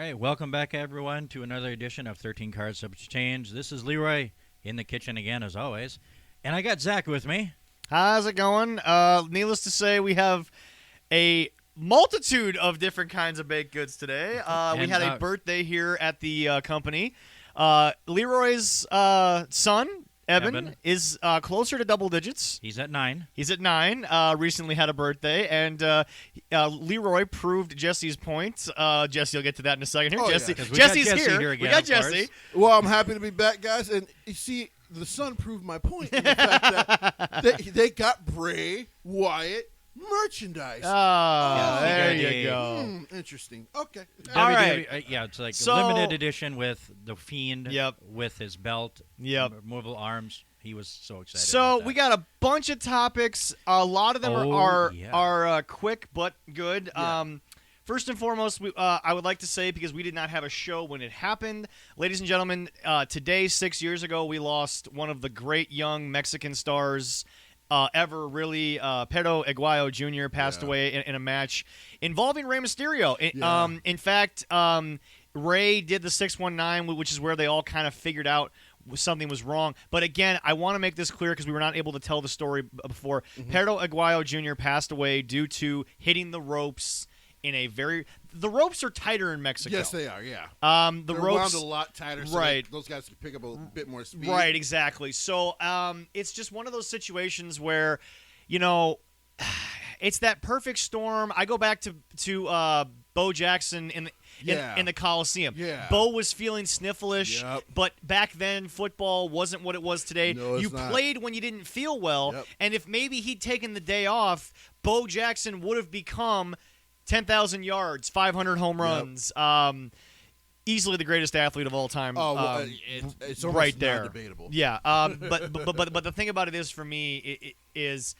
right, welcome back, everyone, to another edition of 13 Cards Subject to Change. This is Leroy in the kitchen again, as always. And I got Zach with me. How's it going? Needless to say, we have a multitude of different kinds of baked goods today. We had a birthday here at the company. Leroy's son, Evan, is closer to double digits. He's at 9. He's at 9. Recently had a birthday, and Leroy proved Jesse's point. Jesse will get to that in a second here. Oh, Jesse, yeah. Jesse's Jesse here. again, we got Jesse. Well, I'm happy to be back, guys. And you see, the sun proved my point in the fact that they got Bray Wyatt merchandise. Oh, there you go. Interesting. Okay. All right. It's like So- a limited edition with the Fiend Yep. with his belt, removable arms. He was so excited. So about we that. got a bunch of topics. A lot of them are quick but good. Yeah. First and foremost, I would like to say, because we did not have a show when it happened, ladies and gentlemen, today, 6 years ago, we lost one of the great young Mexican stars ever, really. Pedro Aguayo Jr. passed away in a match involving Rey Mysterio. In fact, Rey did the 619, which is where they all kind of figured out something was wrong. But again, I want to make this clear because we were not able to tell the story before. Pedro Aguayo Jr. passed away due to hitting the ropes in a the ropes are tighter in Mexico. Yes, they are, yeah. They're ropes wound a lot tighter, so right. those guys can pick up a bit more speed. Right, exactly. So it's just one of those situations where, you know, it's that perfect storm. I go back to Bo Jackson in the Coliseum. Yeah. Bo was feeling snifflish, Yep. but back then football wasn't what it was today. No, it's you not. played when you didn't feel well, Yep. and if maybe he'd taken the day off, Bo Jackson would have become 10,000 yards, 500 home runs. Easily the greatest athlete of all time. Oh, well, it's almost right there. non-debatable. Yeah, but the thing about it is, for me, is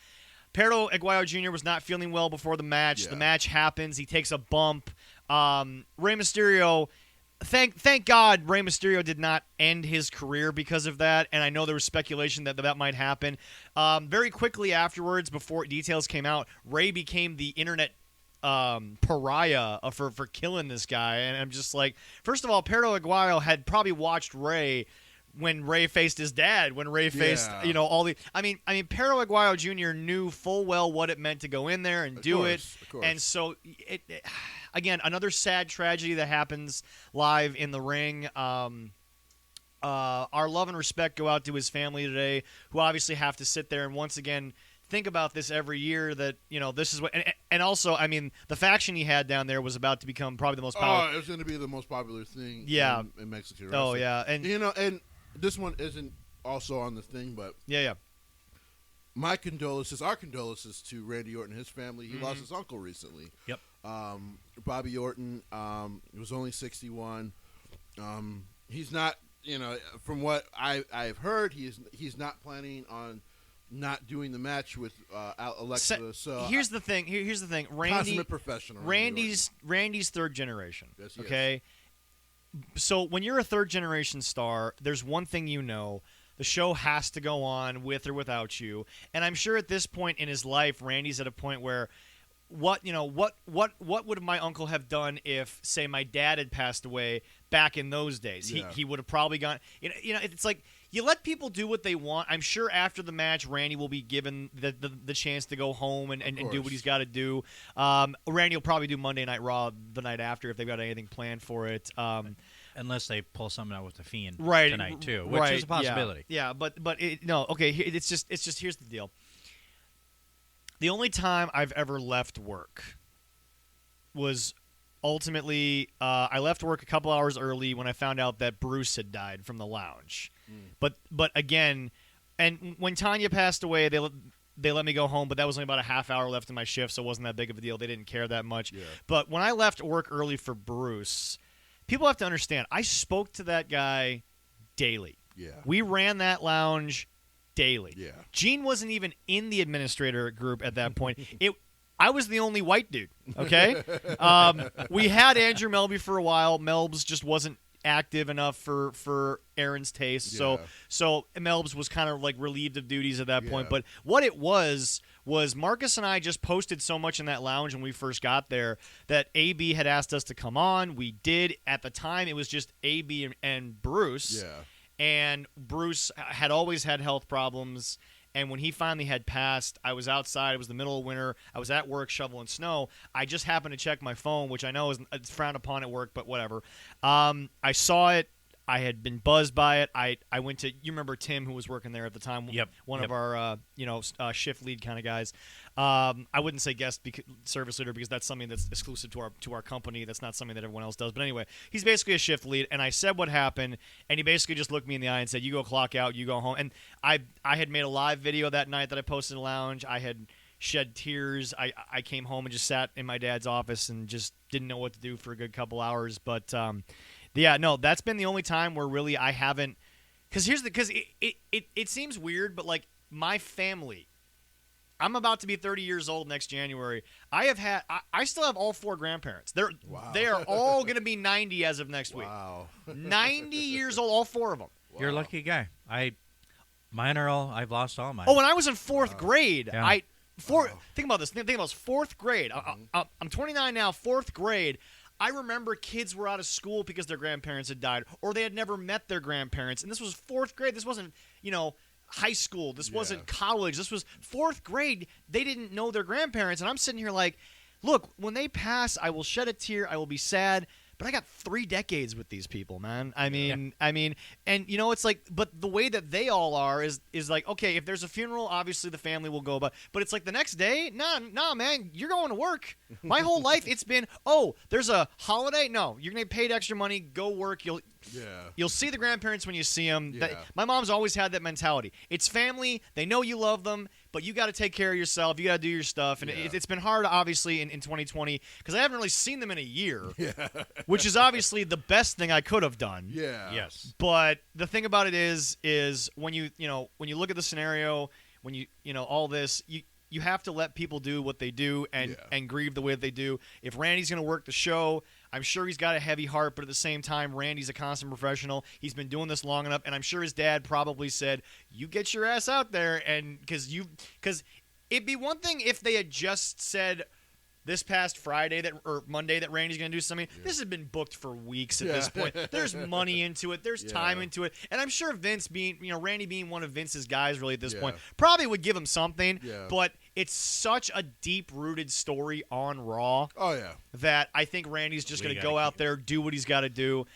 Pedro Aguayo Jr. was not feeling well before the match. Yeah. The match happens. He takes a bump. Rey Mysterio, thank God Rey Mysterio did not end his career because of that, and I know there was speculation that might happen. Very quickly afterwards, before details came out, Rey became the internet pariah for killing this guy, and I'm just like, first of all, Pedro Aguayo had probably watched Rey when Rey faced his dad, when Rey faced, all the. I mean, Pedro Aguayo Jr. knew full well what it meant to go in there and do it, and so again, another sad tragedy that happens live in the ring. Our love and respect go out to his family today, who obviously have to sit there and once again think about this every year, that this is what, and also, I mean, the faction he had down there was about to become probably the most popular. Oh, it was going to be the most popular thing. Yeah. in Mexican Oh wrestling. yeah, and and this one isn't also on the thing, but yeah. my condolences, our condolences to Randy Orton and his family. He lost his uncle recently. Yep. Bobby Orton was only 61. He's not, from what I've heard, he's not planning on not doing the match with Alexa. So here's the thing. Here's the thing. Consummate professional. Randy's third generation. Yes, he okay. So when you're a third generation star, there's one thing you know. The show has to go on with or without you. And I'm sure at this point in his life, Randy's at a point where what would my uncle have done if, say, my dad had passed away back in those days? Yeah. He would have probably gone. It's like you let people do what they want. I'm sure after the match, Randy will be given the chance to go home and do what he's got to do. Randy will probably do Monday Night Raw the night after if they've got anything planned for it. Unless they pull something out with the Fiend right, tonight too, which is a possibility. Yeah, but no. Okay, it's just here's the deal. The only time I've ever left work was ultimately I left work a couple hours early when I found out that Bruce had died from the lounge. But again, and when Tanya passed away, they let me go home, but that was only about a half hour left in my shift, so it wasn't that big of a deal. They didn't care that much. Yeah. But when I left work early for Bruce, people have to understand, I spoke to that guy daily. Yeah. We ran that lounge daily. Yeah. Gene wasn't even in the administrator group at that point. I was the only white dude, okay? We had Andrew Melby for a while. Melbs just wasn't active enough for Aaron's taste. Yeah. So Melbs was kind of like relieved of duties at that point. Yeah. But what it was was Marcus and I just posted so much in that lounge when we first got there that AB had asked us to come on. We did. At the time, it was just AB and Bruce. Yeah. And Bruce had always had health problems. And when he finally had passed, I was outside. It was the middle of winter. I was at work shoveling snow. I just happened to check my phone, which I know it's frowned upon at work, but whatever. I saw it. I had been buzzed by it. I went to, you remember Tim, who was working there at the time, one of our shift lead kind of guys. I wouldn't say guest service leader because that's something that's exclusive to our company. That's not something that everyone else does. But anyway, he's basically a shift lead, and I said what happened, and he basically just looked me in the eye and said, "You go clock out, you go home." And I had made a live video that night that I posted in the lounge. I had shed tears. I came home and just sat in my dad's office and just didn't know what to do for a good couple hours. But yeah, no, that's been the only time where really I haven't. Because it seems weird, but like my family, I'm about to be 30 years old next January. I still have all 4 grandparents. They are all going to be 90 as of next week. Wow. 90 years old, all 4 of them. Wow. You're a lucky guy. I've lost all mine. Oh, when I was in 4th grade, Yeah. think about this. Think about this. 4th grade. I'm 29 now. 4th grade. I remember kids were out of school because their grandparents had died, or they had never met their grandparents. And this was 4th grade. This wasn't, high school. This wasn't college. This was 4th grade. They didn't know their grandparents. And I'm sitting here like, look, when they pass, I will shed a tear. I will be sad. But I got 3 decades with these people, man. I mean, and it's like, but the way that they all are is like, okay, if there's a funeral, obviously the family will go, but it's like the next day, nah, man, you're going to work. My whole life, it's been, there's a holiday. No, you're gonna get paid extra money. Go work. You'll see the grandparents when you see them. Yeah. My mom's always had that mentality. It's family. They know you love them, but you got to take care of yourself. You got to do your stuff. And it's been hard, obviously, in 2020 because I haven't really seen them in a year, which is obviously the best thing I could have done. Yeah. Yes. But the thing about it is when you look at the scenario, when you all this, you have to let people do what they do and grieve the way that they do. If Randy's going to work the show, I'm sure he's got a heavy heart, but at the same time, Randy's a constant professional. He's been doing this long enough, and I'm sure his dad probably said, "You get your ass out there," and because it'd be one thing if they had just said this past Friday or Monday that Randy's going to do something. Yeah. This has been booked for weeks at this point. There's money into it. There's time into it. And I'm sure Vince Randy being one of Vince's guys really at this point probably would give him something. Yeah. But it's such a deep-rooted story on Raw. Oh, yeah. That I think Randy's just going to go out there, do what he's got to do.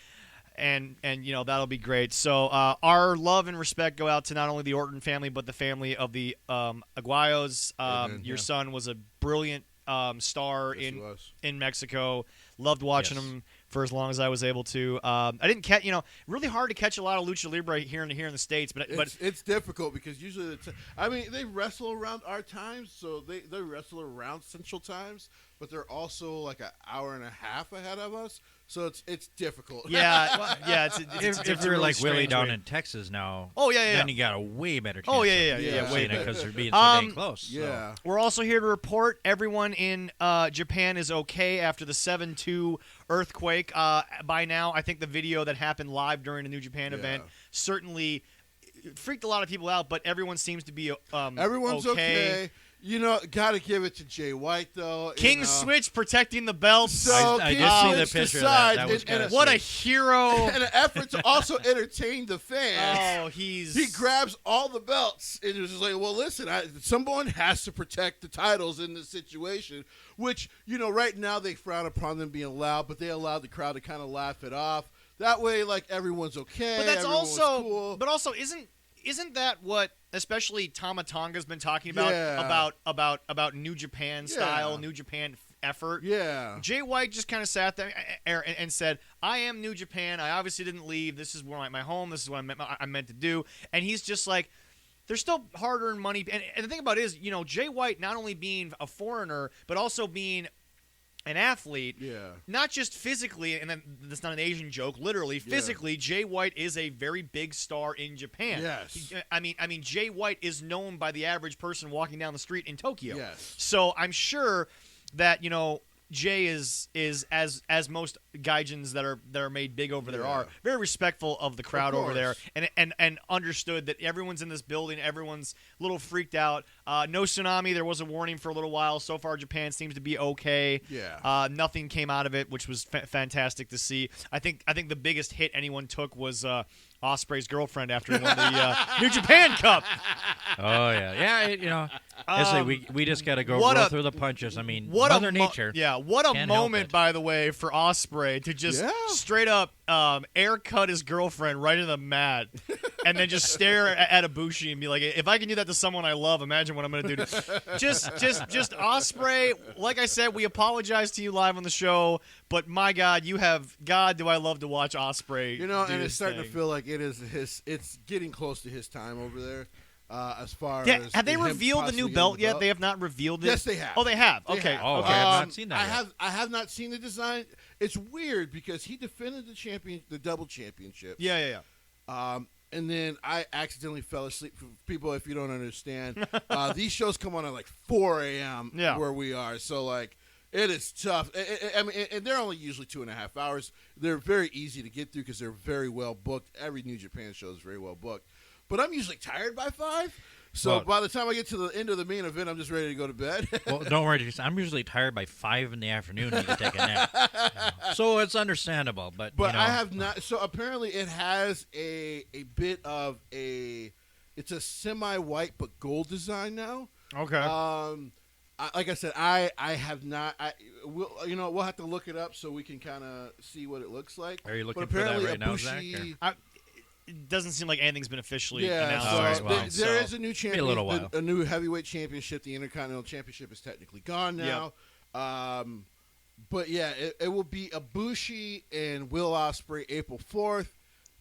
And that'll be great. So our love and respect go out to not only the Orton family, but the family of the Aguayos. Your son was a brilliant star in Mexico. Loved watching him for as long as I was able to. I didn't catch, really hard to catch a lot of lucha libre here in the States, but it's difficult because usually they wrestle around our times, so they wrestle around Central Times, but they're also like an hour and a half ahead of us. So it's difficult. Yeah, If you're like Willie down in Texas now, then you got a way better chance. Way better because they're being so dang close. Yeah, so. We're also here to report everyone in Japan is okay after the 7-2 earthquake. By now, I think the video that happened live during the New Japan event certainly freaked a lot of people out, but everyone seems to be everyone's okay. Got to give it to Jay White, though. King Switch protecting the belt. So I did see the picture of that. That was what a hero. And an effort to also entertain the fans. He grabs all the belts and it was just like, well, listen, someone has to protect the titles in this situation, which, right now they frown upon them being loud, but they allowed the crowd to kind of laugh it off. That way, like, everyone's okay. But that's cool. But also, isn't that what especially Tama Tonga's been talking about New Japan style, New Japan effort? Yeah. Jay White just kind of sat there and said, "I am New Japan. I obviously didn't leave. This is where my home. This is what I meant to do." And he's just like, there's still hard-earned money. And the thing about it is, Jay White not only being a foreigner, but also being an athlete, not just physically, and then that's not an Asian joke, literally, physically, Jay White is a very big star in Japan. Yes. I mean, Jay White is known by the average person walking down the street in Tokyo. Yes. So I'm sure that, Jay is as most gaijins that are made big over there are very respectful of the crowd over there, and understood that everyone's in this building, everyone's a little freaked out. No tsunami. There was a warning for a little while. So far, Japan seems to be okay. Yeah. Nothing came out of it, which was fantastic to see. I think the biggest hit anyone took was Ospreay's girlfriend after he won the New Japan Cup. Oh yeah, we just gotta go through the punches. I mean, what Mother Nature. What a Can't moment, help it. by the way, for Ospreay to just straight up air cut his girlfriend right into the mat, and then just stare at Ibushi and be like, "If I can do that to someone I love, imagine what I'm gonna do to." just Ospreay. Like I said, we apologize to you live on the show, but my God, God, do I love to watch Ospreay. And it's starting to feel like it's getting close to his time over there. As far as have they revealed the new belt yet? They have not revealed it. Yes, they have. Oh, they have. They Okay. have. Oh, I have not seen that. I have not seen the design. It's weird because he defended the double championship. Yeah. And then I accidentally fell asleep. For people, if you don't understand, these shows come on at like 4 a.m. where we are. So like, it is tough. I mean, and they're only usually 2.5 hours. They're very easy to get through because they're very well booked. Every New Japan show is very well booked. But I'm usually tired by 5. So by the time I get to the end of the main event, I'm just ready to go to bed. Well, don't worry. I'm usually tired by 5 in the afternoon and need to take a nap. So it's understandable. But I have not. So apparently it has a bit of it's a semi-white but gold design now. Okay. Like I said, I have not. We'll have to look it up so we can kind of see what it looks like. Are you looking for that right now, Zach? It doesn't seem like anything's been officially announced. announced. There is a new champion, a little while. A new heavyweight championship. The Intercontinental Championship is technically gone now. But yeah, it will be Ibushi and Will Ospreay April 4th.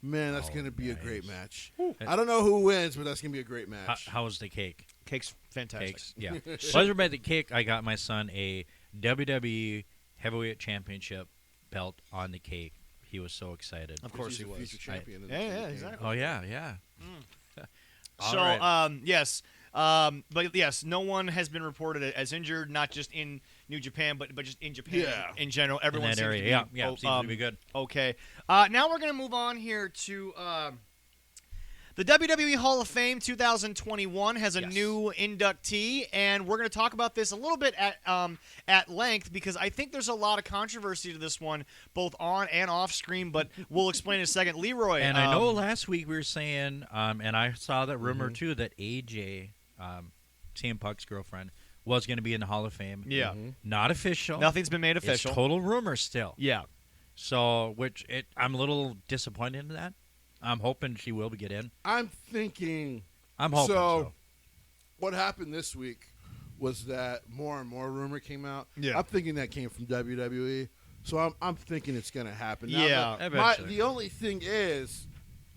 Man, that's going to be a great match. I don't know who wins, but that's going to be a great match. How's the cake? Cake's fantastic. Yeah. Pleasure by the cake. I got my son a WWE Heavyweight Championship belt on the cake. He was so excited. Of course he was. Future champion. Yeah, exactly. Oh yeah. So right. yes, but yes, no one has been reported as injured, not just in New Japan, but just in Japan in general. Everyone in that seems area. to be, seems to be good. Okay. Now we're gonna move on here to the WWE Hall of Fame 2021 has a new inductee, and we're going to talk about this a little bit at length because I think there's a lot of controversy to this one, both on and off screen, but we'll explain in a second. Leroy. And I know last week we were saying, and I saw that rumor too, that AJ, CM Punk's girlfriend, was going to be in the Hall of Fame. Yeah. Not official. Nothing's been made official. It's total rumor still. Yeah. So, I'm a little disappointed in that. I'm hoping she will get in. I'm hoping so. What happened this week was that more and more rumor came out. Yeah. I'm thinking that came from WWE. So I'm thinking it's going to happen. Now, yeah. Eventually. The only thing is,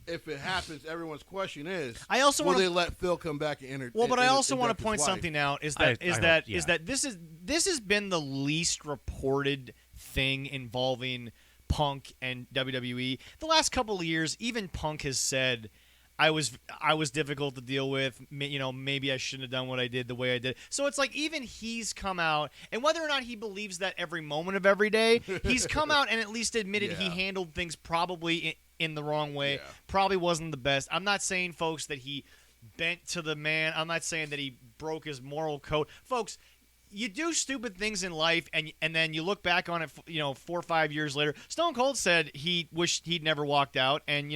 if it happens, everyone's question is, I also will they let Phil come back and enter? Well, but I also want induct to point his wife? something out is that this has been the least reported thing involving Punk and WWE. The last couple of years, even Punk has said, I was difficult to deal with. Maybe I shouldn't have done what I did the way I did. So it's like even he's come out, and whether or not he believes that every moment of every day, he's come out and at least admitted he handled things probably in the wrong way. Probably wasn't the best. I'm not saying, folks, that he bent to the man. I'm not saying that he broke his moral code. Folks, you do stupid things in life, and then you look back on it, 4 or 5 years later. Stone Cold said he wished he'd never walked out, and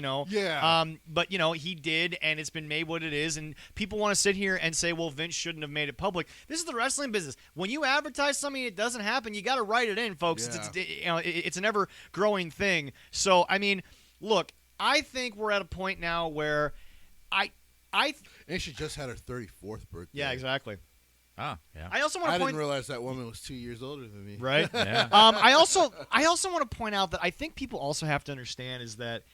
but he did, and it's been made what it is. And people want to sit here and say, well, Vince shouldn't have made it public. This is the wrestling business. When you advertise something that doesn't happen, you got to write it in, folks. Yeah. It's an ever growing thing. So I mean, look, I think we're at a point now where and she just had her 34th birthday. Yeah, exactly. Ah, yeah. I also want to didn't realize that woman was 2 years older than me. Right? Yeah. I also want to point out that I think people also have to understand is that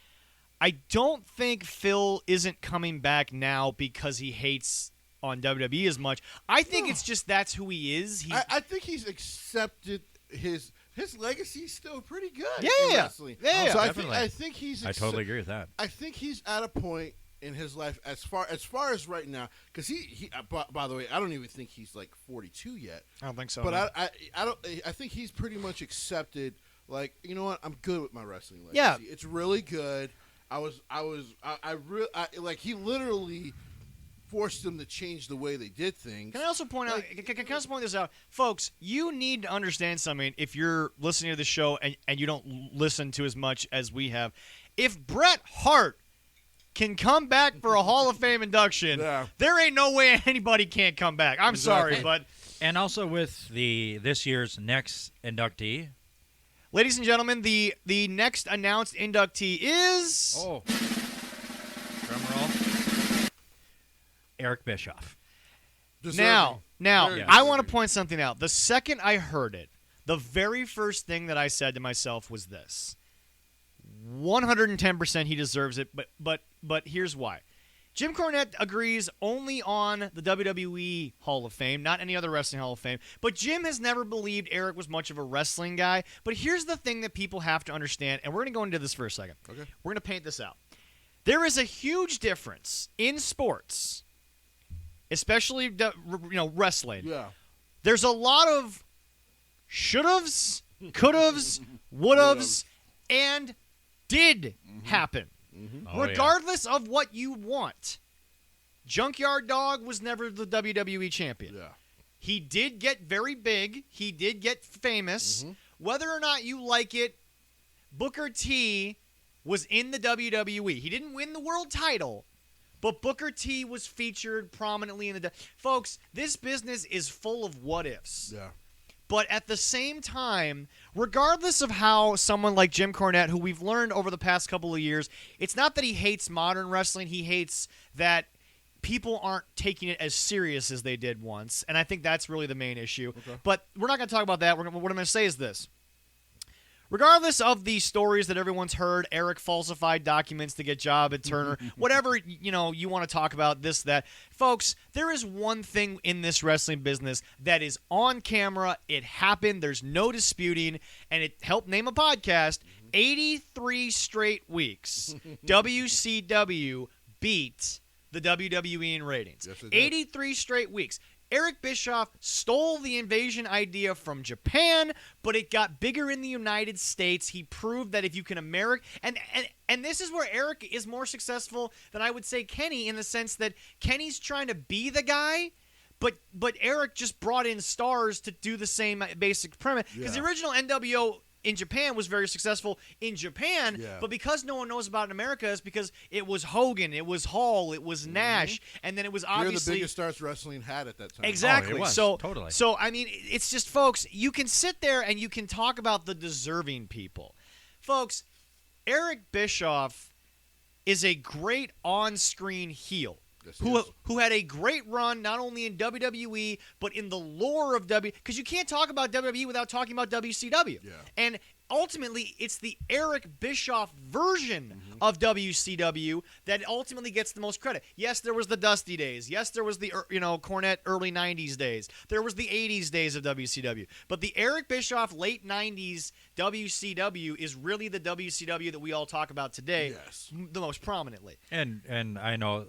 I don't think Phil isn't coming back now because he hates on WWE as much. I think it's just that's who he is. I think he's accepted his legacy's still pretty good. Yeah. in wrestling. Yeah, So definitely. I think he's. I totally agree with that. I think he's at a point in his life as far as right now, because he by the way, I don't even think he's like 42 yet. I don't think so. But no. I think he's pretty much accepted. Like, you know what? I'm good with my wrestling legacy. Yeah. It's really good. Like, he literally forced them to change the way they did things. Can I also point out? Can I also point this out, folks? You need to understand something. If you're listening to the show and you don't listen to as much as we have, if Bret Hart can come back for a Hall of Fame induction, there ain't no way anybody can't come back. I'm sorry, but and also with this year's next inductee. Ladies and gentlemen, the next announced inductee is... Oh. Drum roll. Eric Bischoff. Now, Very I want to deserving. point something out. The second I heard it, the very first thing that I said to myself was this. 110% he deserves it, but here's why. Jim Cornette agrees only on the WWE Hall of Fame, not any other wrestling Hall of Fame. But Jim has never believed Eric was much of a wrestling guy. But here's the thing that people have to understand, and we're going to go into this for a second. Okay. We're going to paint this out. There is a huge difference in sports, especially wrestling. Yeah. There's a lot of should-haves, could-haves, would-haves, and did happen. Oh, Regardless of what you want. Junkyard Dog was never the WWE champion. Yeah. He did get very big. He did get famous. Whether or not you like it, Booker T was in the WWE. He didn't win the world title, but Booker T was featured prominently in the... Folks, this business is full of what-ifs. Yeah. But at the same time, regardless of how someone like Jim Cornette, who we've learned over the past couple of years, it's not that he hates modern wrestling. He hates that people aren't taking it as serious as they did once. And I think that's really the main issue. Okay. But we're not going to talk about that. What I'm going to say is this. Regardless of the stories that everyone's heard, Eric falsified documents to get job at Turner, whatever you want to talk about, this, that. Folks, there is one thing in this wrestling business that is on camera. It happened. There's no disputing. And it helped name a podcast. 83 straight weeks, WCW beat the WWE in ratings. Yes, it did. 83 straight weeks. Eric Bischoff stole the invasion idea from Japan, but it got bigger in the United States. He proved that if you can and this is where Eric is more successful than I would say Kenny, in the sense that Kenny's trying to be the guy, but Eric just brought in stars to do the same basic premise. Because the original NWO in Japan was very successful in Japan, but because no one knows about it in America, it's because it was Hogan, it was Hall, it was Nash, and then it was obviously... You're the biggest stars wrestling had at that time. Exactly. Oh, it was. So Totally. So I mean, it's just, folks, you can sit there and you can talk about the deserving people. Folks, Eric Bischoff is a great on-screen heel. Yes, he is. Who had a great run not only in WWE but in the lore of WWE, because you can't talk about WWE without talking about WCW. Yeah. And ultimately, it's the Eric Bischoff version of WCW that ultimately gets the most credit. Yes, there was the Dusty days. Yes, there was the Cornette early 90s days. There was the 80s days of WCW. But the Eric Bischoff late 90s WCW is really the WCW that we all talk about today, the most prominently. And I know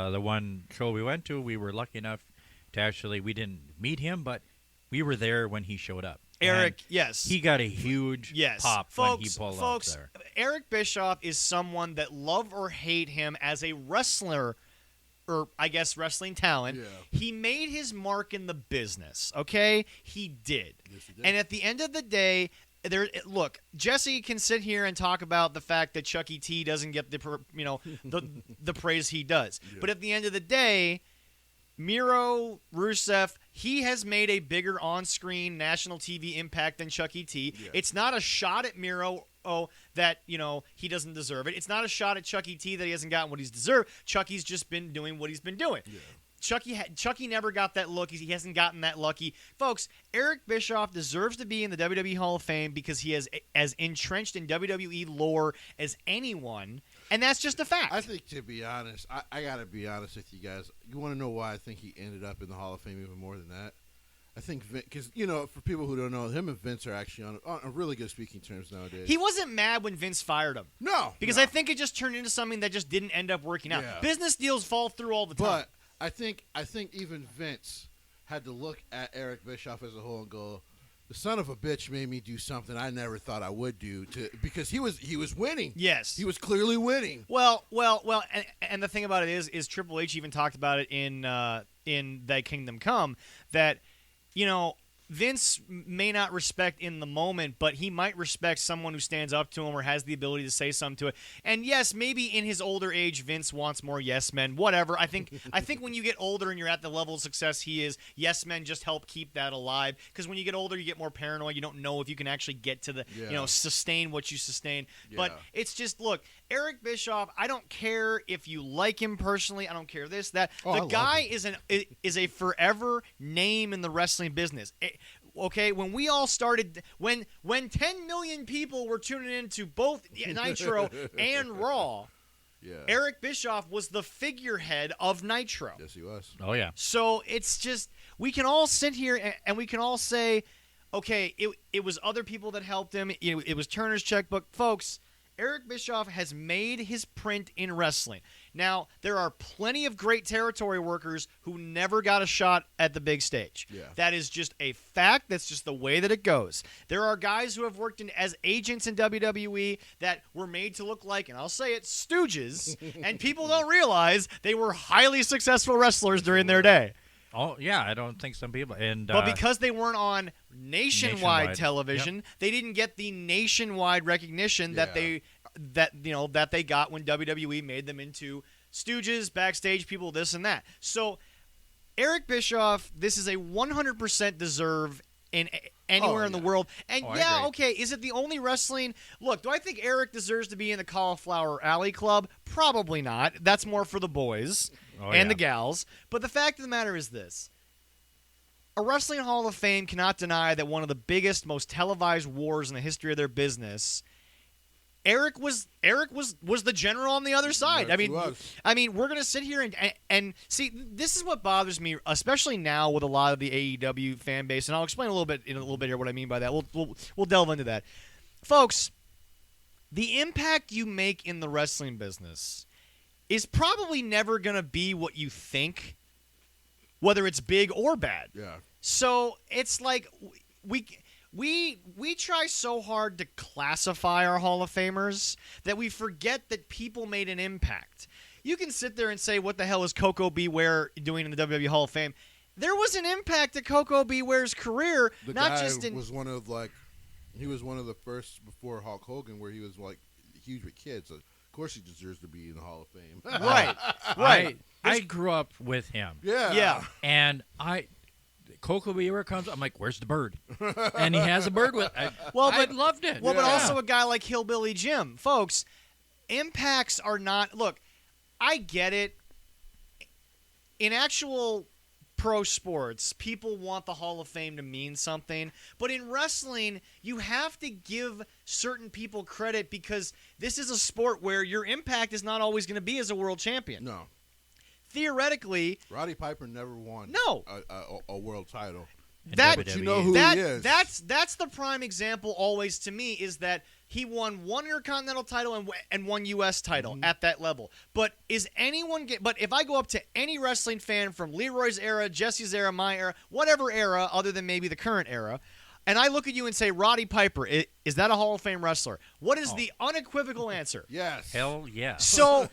the one show we went to, we were lucky enough to actually, we didn't meet him, but we were there when he showed up. Eric, And yes. he got a huge pop when he pulled up there. Eric Bischoff is someone that, love or hate him as a wrestler, or I guess wrestling talent, he made his mark in the business, okay? He did. Yes, he did. And at the end of the day, look, Jesse can sit here and talk about the fact that Chuck E. T doesn't get the praise he does. But at the end of the day, Miro, Rusev, he has made a bigger on-screen national TV impact than Chuck E. T. Yeah. It's not a shot at Miro that he doesn't deserve it. It's not a shot at Chuck E. T that he hasn't gotten what he's deserved. Chucky's just been doing what he's been doing. Yeah. Chucky never got that look. He hasn't gotten that lucky. Folks, Eric Bischoff deserves to be in the WWE Hall of Fame because he is as entrenched in WWE lore as anyone, and that's just a fact. I think, to be honest, I got to be honest with you guys. You want to know why I think he ended up in the Hall of Fame even more than that? I think because for people who don't know, him and Vince are actually on really good speaking terms nowadays. He wasn't mad when Vince fired him. No, because no. I think it just turned into something that just didn't end up working out. Yeah. Business deals fall through all the time. But I think even Vince had to look at Eric Bischoff as a whole and go, the son of a bitch made me do something I never thought I would do because he was winning. Yes, he was clearly winning. Well, and the thing about it is Triple H even talked about it in Thy Kingdom Come that Vince may not respect in the moment, but he might respect someone who stands up to him or has the ability to say something to it. And yes, maybe in his older age, Vince wants more yes men. Whatever. I think when you get older and you're at the level of success he is, yes men just help keep that alive. Because when you get older, you get more paranoid. You don't know if you can actually get to the sustain what you sustain. Yeah. But it's just look, Eric Bischoff. I don't care if you like him personally. I don't care this that. The guy is a forever name in the wrestling business. Okay, when we all started, when 10 million people were tuning into both Nitro and Raw, Eric Bischoff was the figurehead of Nitro. Yes, he was. Oh, yeah. So it's just, we can all sit here and we can all say, okay, it was other people that helped him. It was Turner's checkbook. Folks, Eric Bischoff has made his print in wrestling. Now, there are plenty of great territory workers who never got a shot at the big stage. Yeah. That is just a fact. That's just the way that it goes. There are guys who have worked as agents in WWE that were made to look like, and I'll say it, stooges, and people don't realize they were highly successful wrestlers during their day. Oh, yeah, I don't think some people. But because they weren't on nationwide television, they didn't get the nationwide recognition that they got when WWE made them into stooges, backstage people, this and that. So Eric Bischoff, this is a 100% deserve in anywhere in the world. And okay, is it the only wrestling? Look, do I think Eric deserves to be in the Cauliflower Alley Club? Probably not. That's more for the boys and the gals. But the fact of the matter is this. A Wrestling Hall of Fame cannot deny that one of the biggest, most televised wars in the history of their business, Eric was the general on the other side. Yes, I mean, we're gonna sit here and see. This is what bothers me, especially now with a lot of the AEW fan base, and I'll explain in a little bit here what I mean by that. We'll delve into that, folks. The impact you make in the wrestling business is probably never gonna be what you think, whether it's big or bad. Yeah. So it's like we try so hard to classify our Hall of Famers that we forget that people made an impact. You can sit there and say, what the hell is Coco Beware doing in the WWE Hall of Fame? There was an impact to Coco Beware's career. The not guy just in... was one of he was one of the first before Hulk Hogan where he was huge with kids. So of course he deserves to be in the Hall of Fame. Right. I grew up with him. Yeah. And Coco Beware comes, I'm like, where's the bird? And he has a bird with I loved it. Well, but also a guy like Hillbilly Jim. Folks, impacts are not... Look, I get it. In actual pro sports, people want the Hall of Fame to mean something. But in wrestling, you have to give certain people credit because this is a sport where your impact is not always going to be as a world champion. No. Theoretically, Roddy Piper never won a world title. But you know who he is. That's the prime example always to me is that he won one Intercontinental title and one U.S. title at that level. But But if I go up to any wrestling fan from Leroy's era, Jesse's era, my era, whatever era other than maybe the current era, and I look at you and say, Roddy Piper, is that a Hall of Fame wrestler? What is the unequivocal answer? Yes. Hell yeah. So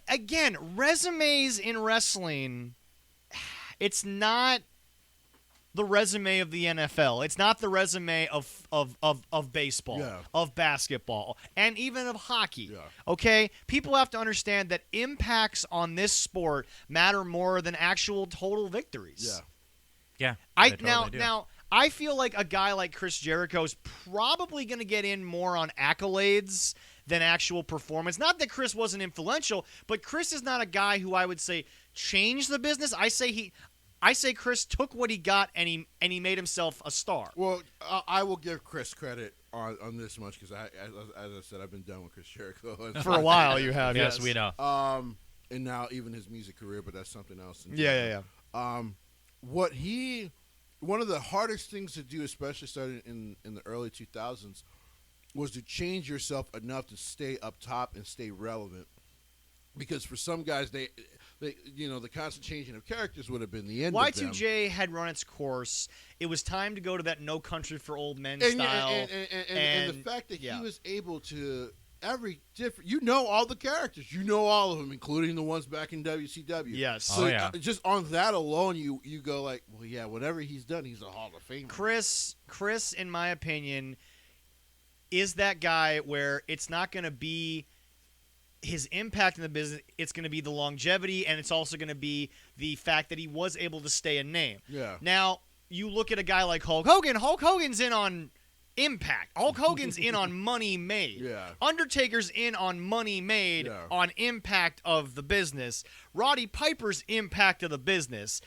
again, resumes in wrestling, it's not the resume of the NFL. It's not the resume of baseball, of basketball, and even of hockey. Yeah. Okay? People have to understand that impacts on this sport matter more than actual total victories. Yeah. Now I feel like a guy like Chris Jericho is probably going to get in more on accolades than actual performance. Not that Chris wasn't influential, but Chris is not a guy who I would say changed the business. I say Chris took what he got and he made himself a star. Well, I will give Chris credit on this much because as I said, I've been done with Chris Jericho for a while. You have, yes, we know. And now even his music career, but that's something else. Yeah. What he one of the hardest things to do, especially starting in the early 2000s, was to change yourself enough to stay up top and stay relevant. Because for some guys, they the constant changing of characters would have been the end of them. Y2J had run its course. It was time to go to that No Country for Old Men style. And the fact that he was able to all the characters, all of them, including the ones back in WCW. Yes. So just on that alone, you go like, well, yeah, whatever he's done, he's a Hall of Famer. Chris, in my opinion, is that guy where it's not going to be his impact in the business, it's going to be the longevity, and it's also going to be the fact that he was able to stay a name. Yeah. Now, you look at a guy like Hulk Hogan. Hulk Hogan's in on impact. Hulk Hogan's in on money made. Yeah. Undertaker's in on money made on impact of the business. Roddy Piper's impact of the business.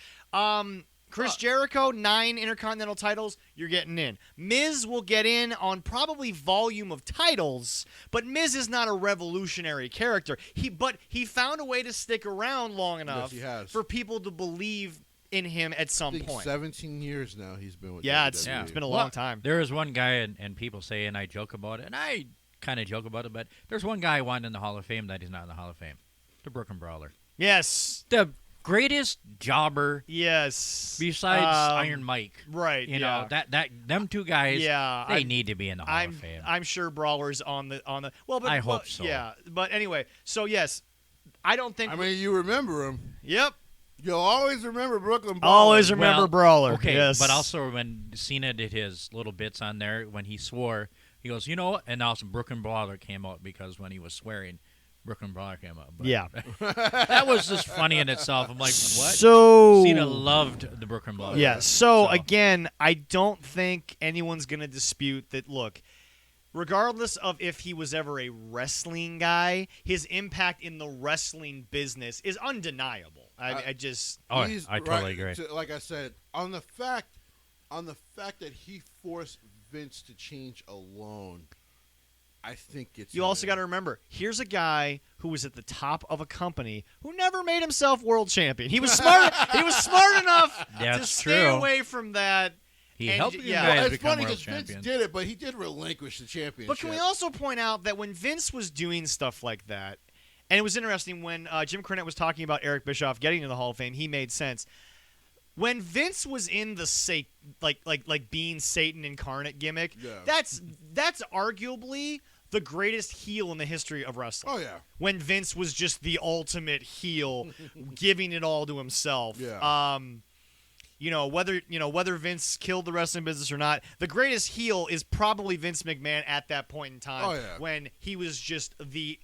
Chris Jericho, 9 Intercontinental titles, you're getting in. Miz will get in on probably volume of titles, but Miz is not a revolutionary character. But he found a way to stick around long enough for people to believe in him at some point. 17 years now he's been with WWE. WWE. It's been a long time. There is one guy, and people say, and I joke about it, and I kind of joke about it, but there's one guy I want in the Hall of Fame that he's not in the Hall of Fame. The Brooklyn Brawler. Yes. The greatest jobber. Besides Iron Mike. Right. You know, them two guys, they need to be in the Hall I'm of Fame. I'm sure Brawler's on the well, but I hope so. Yeah. But anyway, so yes. I don't think you remember him. Yep. You'll always remember Brooklyn Brawler. Always remember Brawler. Okay, yes. but also when Cena did his little bits on there, when he swore, he goes, and also Brooklyn Brawler came out because when he was swearing, Brooklyn Brawler came out. But yeah. That was just funny in itself. I'm like, what? So Cena loved the Brooklyn Brawler. Yeah. So again, I don't think anyone's going to dispute that, look, regardless of if he was ever a wrestling guy, his impact in the wrestling business is undeniable. I totally agree. Like I said, on the fact that he forced Vince to change alone, I think it's. You also got to remember, here's a guy who was at the top of a company who never made himself world champion. He was smart. He was smart enough to stay away from that. He helped you guys become world champions. Vince did it, but he did relinquish the championship. But can we also point out that when Vince was doing stuff like that, and it was interesting when Jim Cornette was talking about Eric Bischoff getting to the Hall of Fame, he made sense. When Vince was in the like being Satan incarnate gimmick, that's arguably the greatest heel in the history of wrestling. Oh yeah. When Vince was just the ultimate heel, giving it all to himself. Yeah. Whether Vince killed the wrestling business or not, the greatest heel is probably Vince McMahon at that point in time. Oh, yeah. When he was just the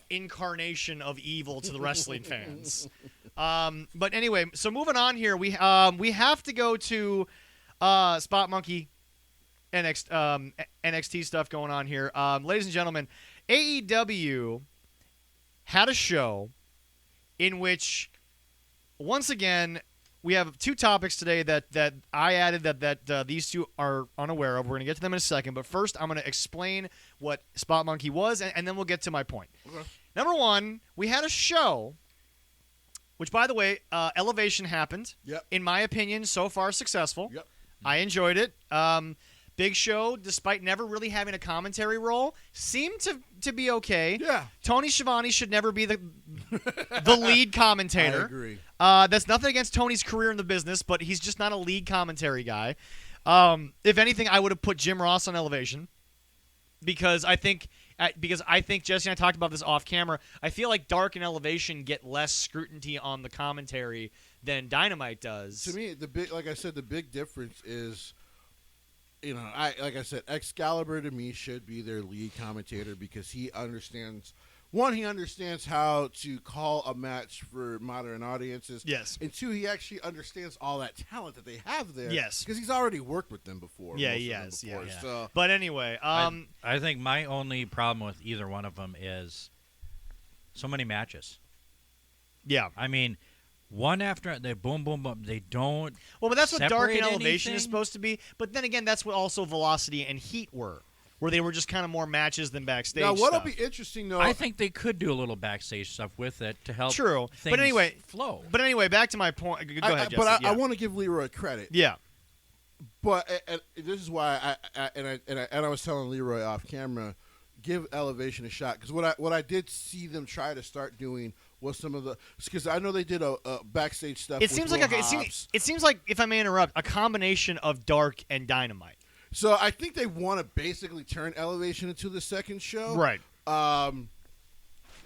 incarnation of evil to the wrestling fans. But anyway, so moving on here, we have to go to Spot Monkey NXT stuff going on here. Ladies and gentlemen, AEW had a show in which, once again, we have 2 topics today that I added that these two are unaware of. We're going to get to them in a second, but first I'm going to explain what Spot Monkey was, and then we'll get to my point. Okay. Number 1, we had a show, which, by the way, Elevation happened. Yep. In my opinion, so far successful. Yep. I enjoyed it. Big Show, despite never really having a commentary role, seemed to be okay. Yeah. Tony Schiavone should never be the lead commentator. I agree. That's nothing against Tony's career in the business, but he's just not a lead commentary guy. If anything, I would have put Jim Ross on Elevation because I think Jesse and I talked about this off camera. I feel like Dark and Elevation get less scrutiny on the commentary than Dynamite does. To me, the big difference is, Excalibur to me should be their lead commentator because he understands. One, he understands how to call a match for modern audiences. Yes. And 2, he actually understands all that talent that they have there. Yes. Because he's already worked with them before. Yeah, he has. Yeah. So. But anyway, I think my only problem with either one of them is so many matches. Yeah. I mean, one after they boom, boom, boom. They don't. Well, but that's what Dark and separate Elevation is anything. supposed to be. But then again, that's what also Velocity and Heat were. where they were just kind of more matches than backstage Now, what'll stuff. be interesting, though... I think they could do a little backstage stuff with it to help True. things But anyway, flow. But anyway, back to my point. Go ahead, Jesse. But Yeah. I want to give Leroy credit. Yeah. But and this is why I was telling Leroy off camera, give Elevation a shot, because what I did see them try to start doing was some of the, because I know they did a backstage stuff. It with seems Will like Hobbs. it seems like, if I may interrupt, a combination of Dark and Dynamite. So I think they want to basically turn Elevation into the second show. Right. Now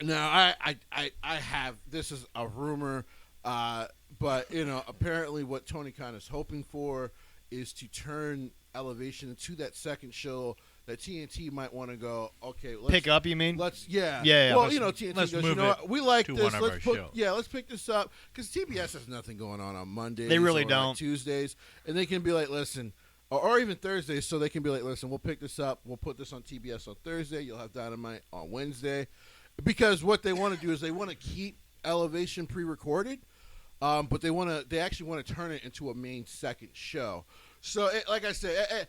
I have, this is a rumor, but apparently what Tony Khan is hoping for is to turn Elevation into that second show that TNT might want to go, okay, let's Pick up, you mean? Yeah. Well, TNT let's goes, move what, we like to this. one of Let's our shows. let's pick this up, because TBS has nothing going on Mondays. They really or don't. Like Tuesdays, and they can be like, listen, or even Thursdays, so they can be like, listen, we'll pick this up. We'll put this on TBS on Thursday. You'll have Dynamite on Wednesday, because what they want to do is they want to keep Elevation pre-recorded, but they actually want to turn it into a main second show. So, like I said.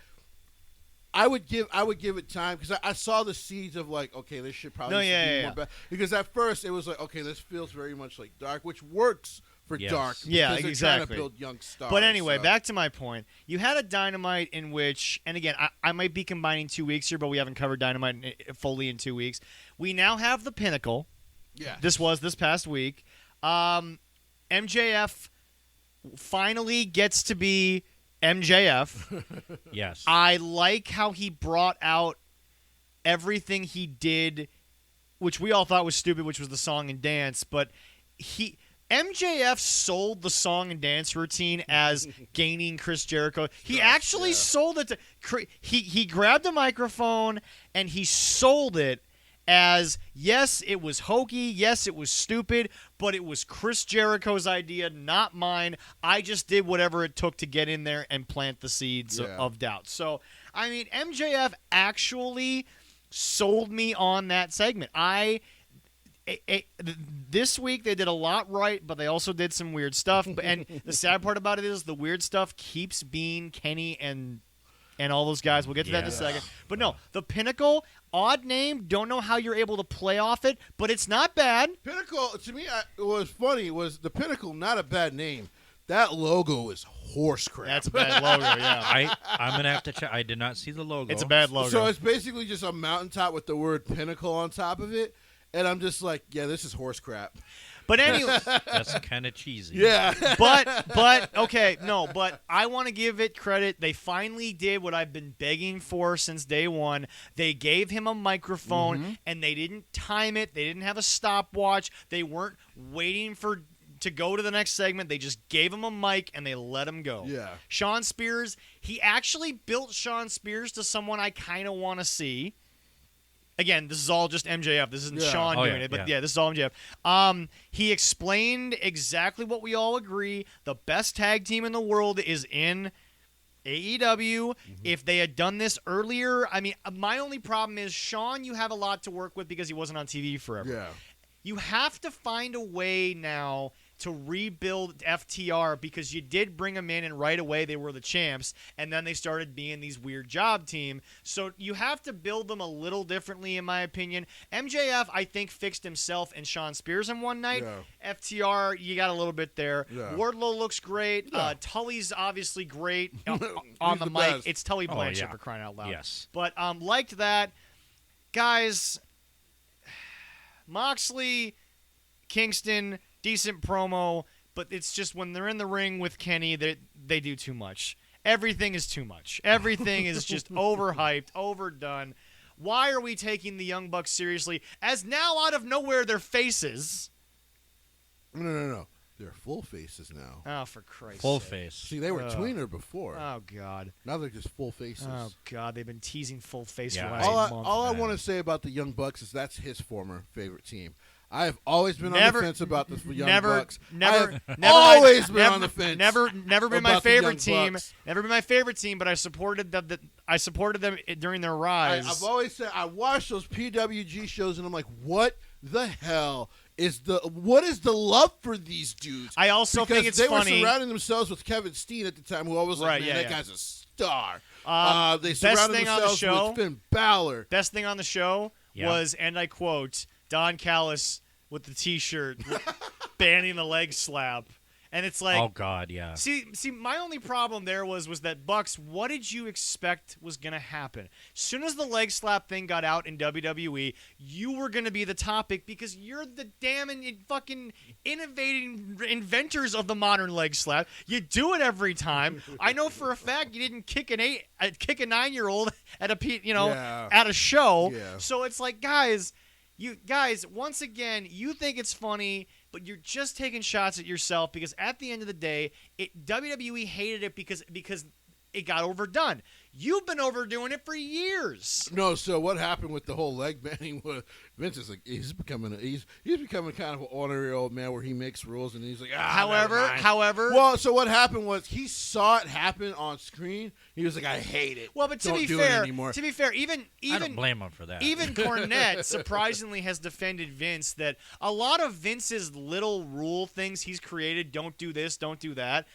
I would give it time, because I saw the seeds of like, okay, this should probably be more bad, because at first it was like, okay, this feels very much like Dark, which works for Dark. Yeah, because exactly. They're trying to build young stars. But anyway, so. back to my point. You had a Dynamite in which, and again, I might be combining 2 weeks here, but we haven't covered Dynamite fully in 2 weeks. We now have the Pinnacle. Yeah. This was this past week. MJF finally gets to be MJF. Yes. I like how he brought out everything he did, which we all thought was stupid, which was the song and dance, but MJF sold the song and dance routine as gaining Chris Jericho. He actually sold it to he grabbed a microphone and he sold it as, yes, it was hokey, yes, it was stupid, but it was Chris Jericho's idea, not mine. I just did whatever it took to get in there and plant the seeds of doubt. So, I mean, MJF actually sold me on that segment. This week they did a lot right, but they also did some weird stuff. And the sad part about it is the weird stuff keeps being Kenny and all those guys. We'll get to that in a second. But no, the Pinnacle, odd name. Don't know how you're able to play off it, but it's not bad. Pinnacle, to me, what was funny was the Pinnacle, not a bad name. That logo is horse crap. That's a bad logo, yeah. I'm going to have to check. I did not see the logo. It's a bad logo. So it's basically just a mountaintop with the word Pinnacle on top of it. And I'm just like, yeah, this is horse crap. But anyway, That's kind of cheesy. Yeah. but okay, no, but I want to give it credit. They finally did what I've been begging for since day one. They gave him a microphone, and they didn't time it. They didn't have a stopwatch. They weren't waiting to go to the next segment. They just gave him a mic, and they let him go. Yeah. Shawn Spears, he actually built Shawn Spears to someone I kind of want to see. Again, this is all just MJF. This isn't Shawn doing it, but this is all MJF. He explained exactly what we all agree. The best tag team in the world is in AEW. If they had done this earlier, I mean, my only problem is, Shawn, you have a lot to work with because he wasn't on TV forever. Yeah. You have to find a way now to rebuild FTR, because you did bring them in and right away they were the champs, and then they started being these weird job team. So you have to build them a little differently, in my opinion. MJF, I think, fixed himself and Shawn Spears in one night. Yeah. FTR, you got a little bit there. Yeah. Wardlow looks great. Yeah. Tully's obviously great on He's the the mic. best. It's Tully Oh, Blanchard, yeah. for crying out loud. Yes. But liked that. Guys, Moxley, Kingston, decent promo, but it's just when they're in the ring with Kenny, they do too much. Everything is too much. Everything is just overhyped, overdone. Why are we taking the Young Bucks seriously? As now, out of nowhere, they're faces. No. They're full faces now. Oh, for Christ's Full sake. face. See, they were tweener before. Oh, God. Now they're just full faces. Oh, God. They've been teasing full face Yeah. for the last month. All I want to say about the Young Bucks is that's his former favorite team. I have always been on the fence about the Young Bucks. Never always been on the fence. Never been my about the favorite Young team. Bucks. Never been my favorite team, but I supported them. I supported them during their rise. I've always said I watched those PWG shows and I'm like, what the hell is the love for these dudes? I also because think it's they funny. were surrounding themselves with Kevin Steen at the time, who I was like, Right, man, yeah, that yeah. guy's a star. They best surrounded thing on the themselves show- with Finn Balor. Best thing on the show Yeah. was, and I quote, Don Callis with the T-shirt banning the leg slap, and it's like, Oh God, yeah. see, my only problem there was that Bucks. What did you expect was gonna happen? As soon as the leg slap thing got out in WWE, you were gonna be the topic because you're the damn fucking innovating inventors of the modern leg slap. You do it every time. I know for a fact you didn't kick a 9-year-old at Yeah. at a show. Yeah. So it's like, guys, once again, you think it's funny, but you're just taking shots at yourself because at the end of the day, WWE hated it because it got overdone. You've been overdoing it for years. No, so what happened with the whole leg banning was Vince is like he's becoming kind of an ornery old man where he makes rules and he's like, However, well, so what happened was he saw it happen on screen. He was like, I hate it. well, but to Don't be do fair, it anymore. even I don't blame him for that. Even Cornette surprisingly has defended Vince that a lot of Vince's little rule things he's created, don't do this, don't do that.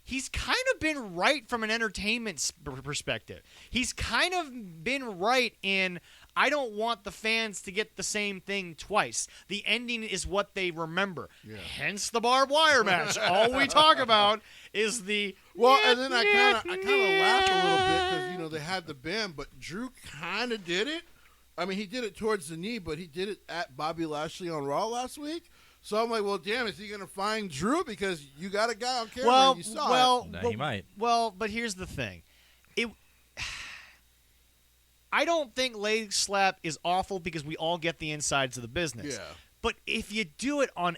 He's kind of been right from an entertainment perspective. He's kind of been right in, I don't want the fans to get the same thing twice. The ending is what they remember. Yeah. Hence the barbed wire match. All we talk about is the Well, and then I kind of laughed a little bit because they had the band, but Drew kind of did it. I mean, he did it towards the knee, but he did it at Bobby Lashley on Raw last week. So I'm like, well, damn, is he going to find Drew? Because you got a guy on camera and you saw it. He might. Well, but here's the thing. I don't think leg slap is awful because we all get the insides of the business. Yeah. But if you do it on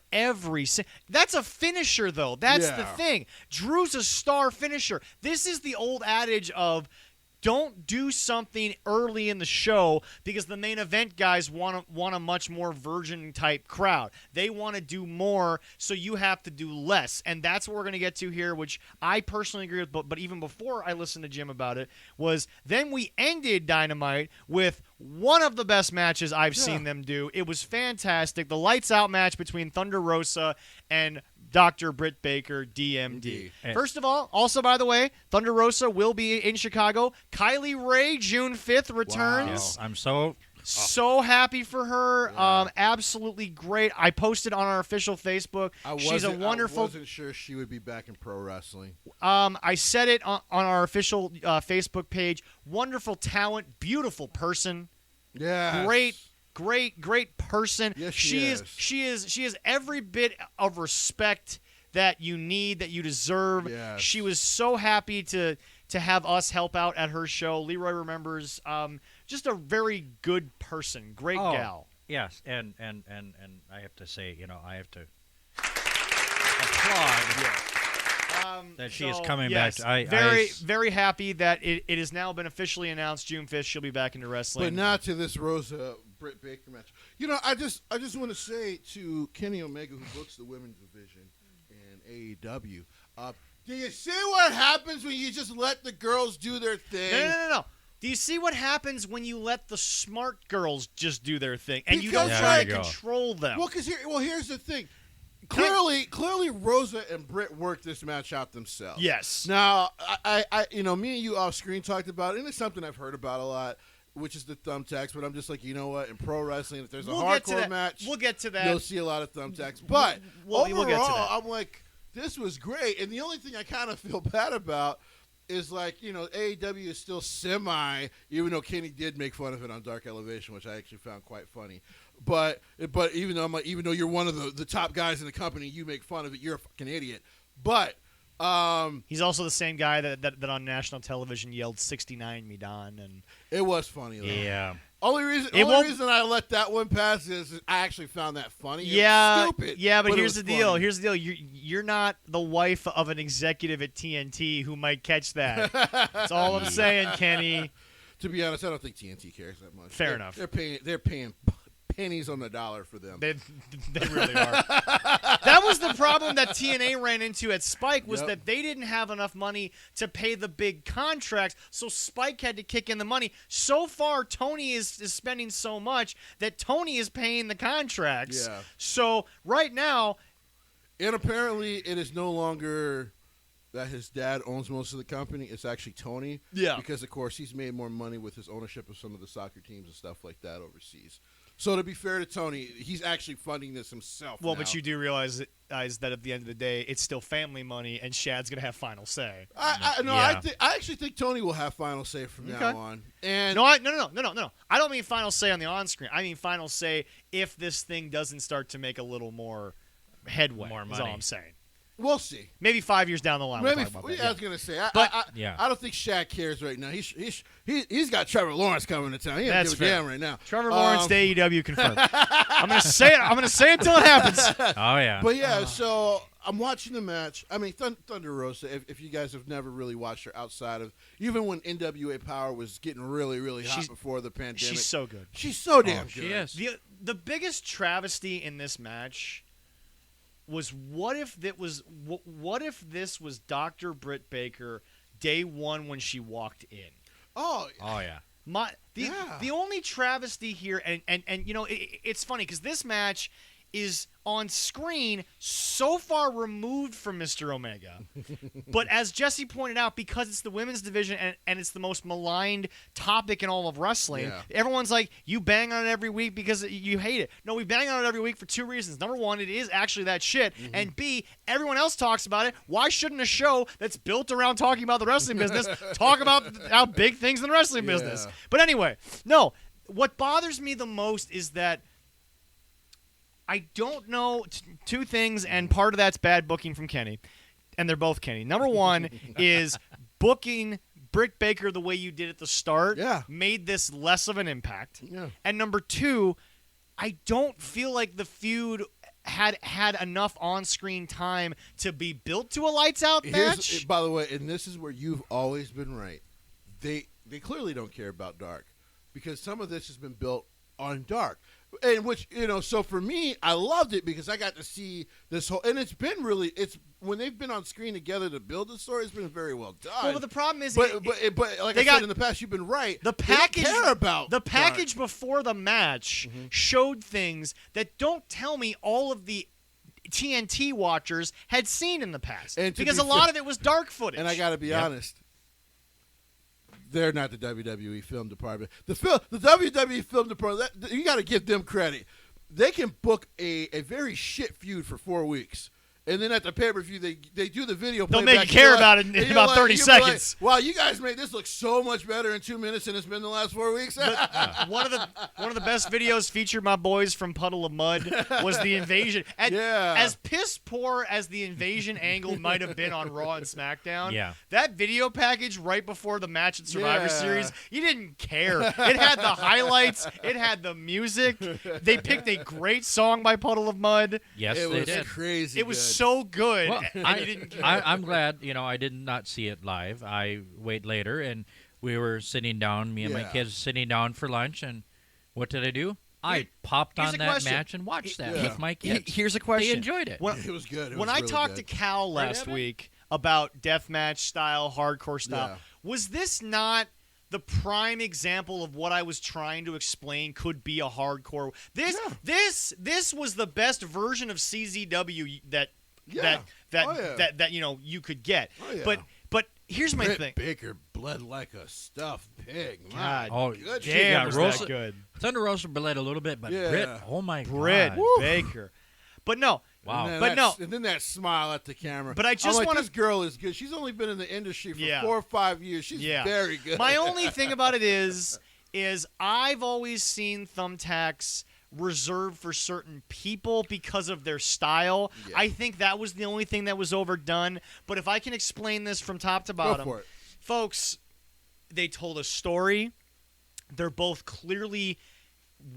that's a finisher, though. That's the Yeah. thing. Drew's a star finisher. This is the old adage of don't do something early in the show because the main event guys want a much more virgin type crowd. They want to do more, so you have to do less. And that's what we're going to get to here, which I personally agree with. But even before I listened to Jim about it, was then we ended Dynamite with one of the best matches I've seen them do. It was fantastic. The lights out match between Thunder Rosa and Dr. Britt Baker, DMD. First of all, also, by the way, Thunder Rosa will be in Chicago. Kylie Ray, June 5th, returns. Wow. I'm so happy for her. Yeah. Absolutely great. I posted on our official Facebook. She's a wonderful. I wasn't sure she would be back in pro wrestling. I said it on our official Facebook page. Wonderful talent, beautiful person. Yeah. Great person. Yes, she is every bit of respect that you need, that you deserve. Yes. She was so happy to have us help out at her show. Leroy remembers just a very good person. Great gal. Yes, and I have to say, I have to applaud that she is coming back. Very happy that it has now been officially announced June 5th she'll be back into wrestling. But not to this Rosa Britt Baker match. I just want to say to Kenny Omega, who books the women's division in AEW, do you see what happens when you just let the girls do their thing? No. Do you see what happens when you let the smart girls just do their thing and you don't Because, try to there you go. control them? Well, here's the thing. Clearly, Rosa and Britt worked this match out themselves. Yes. Now, I me and you off screen talked about it, and it's something I've heard about a lot, which is the thumbtacks. But I'm just like, you know what? In pro wrestling, if there's a hardcore match, we'll get to that. You'll see a lot of thumbtacks. But we'll overall, get to that. I'm like, this was great. And the only thing I kind of feel bad about is like, AEW is still semi, even though Kenny did make fun of it on Dark Elevation, which I actually found quite funny. But even though you're one of the top guys in the company, you make fun of it. You're a fucking idiot. But he's also the same guy that on national television yelled 69 me Don, and it was funny though. Yeah. Only reason I let that one pass is I actually found that funny. Yeah, it was stupid. Yeah, but it here's was the deal. funny. Here's the deal. You're not the wife of an executive at TNT who might catch that. That's all I'm saying, Kenny. To be honest, I don't think TNT cares that much. Fair enough. They're paying pennies on the dollar for them. They really are. That was the problem that TNA ran into at Spike, was that they didn't have enough money to pay the big contracts, so Spike had to kick in the money. So far, Tony is spending so much that Tony is paying the contracts. Yeah. So right now... And apparently it is no longer that his dad owns most of the company. It's actually Tony. Yeah. Because, of course, he's made more money with his ownership of some of the soccer teams and stuff like that overseas. So to be fair to Tony, he's actually funding this himself Well, now. but you do realize that at the end of the day, it's still family money, and Shad's going to have final say. I actually think Tony will have final say from now on. And No. I don't mean final say on the on-screen. I mean final say if this thing doesn't start to make a little more headway. More is money. all I'm saying. we'll see. Maybe 5 years down the line. Maybe we'll talk about that. I was gonna say, Yeah. I don't think Shaq cares right now. He's got Trevor Lawrence coming to town. He doesn't That's give a fair. damn right now. Trevor Lawrence to AEW confirmed. I'm gonna say it. I'm gonna say it till it happens. Oh yeah. But yeah, so I'm watching the match. I mean, Thunder Rosa. If you guys have never really watched her outside of even when NWA Power was getting really really hot before the pandemic, She's so good. She's so damn good. She is. The biggest travesty in this match was what if this was Dr. Britt Baker day one when she walked in. Oh yeah. The only travesty here, and you know, it's funny because this match is on screen so far removed from Mr. Omega. But as Jesse pointed out, because it's the women's division and it's the most maligned topic in all of wrestling, everyone's like, you bang on it every week because you hate it. No, we bang on it every week for two reasons. Number one, it is actually that shit. And B, everyone else talks about it. Why shouldn't a show that's built around talking about the wrestling business talk about how big things in the wrestling business? But anyway, no, what bothers me the most is that I don't know two things, and part of that's bad booking from Kenny, and they're both Kenny. Number one is booking Britt Baker the way you did at the start made this less of an impact. Yeah. And number two, I don't feel like the feud had enough on-screen time to be built to a lights-out match. By the way, and this is where you've always been right. They clearly don't care about Dark because some of this has been built on Dark. And which, you know, so for me, I loved it because I got to see this whole, and it's when they've been on screen together to build the story, it's been very well done. Well, but the problem is, but like I said in the past, you've been right. The package, they don't care about the package Dark. Before the match showed things that don't tell me all of the TNT watchers had seen in the past, because a lot of it was Dark footage. And I got to be honest. They're not the WWE film department. The WWE film department, you got to give them credit. They can book a very shit feud for 4 weeks. And then at the pay-per-view, they do the video They'll playback. make you care about it in about 30 seconds. Wow, you guys made this look so much better in 2 minutes than it's been the last 4 weeks. One of the best videos featured my boys from Puddle of Mud was the invasion. As piss poor as the invasion angle might have been on Raw and SmackDown, that video package right before the match at Survivor Series, you didn't care. It had the highlights. It had the music. They picked a great song by Puddle of Mud. Yes, it they was did. crazy. It was so good. Well, and you didn't care. I'm glad, I did not see it live. I wait later, and we were sitting down, me and my kids sitting down for lunch, and what did I do? I popped on that match and watched that with my kids. Here's a question. They enjoyed it. It was good. When I talked to Cal last week about deathmatch style, hardcore style, was this not the prime example of what I was trying to explain could be a hardcore? This was the best version of CZW that you could get. Oh, yeah. But here's my thing. Baker bled like a stuffed pig. God, good damn, shit. was that good. Thunder Rosa bled a little bit, but Britt, oh my Britt God. Baker. But no. Wow. And then that smile at the camera. But I just want this girl is good. She's only been in the industry for 4 or 5 years. She's very good. My only thing about it is I've always seen thumbtacks reserved for certain people because of their style. Yeah. I think that was the only thing that was overdone. But if I can explain this from top to bottom, go for it. Folks, they told a story. They're both clearly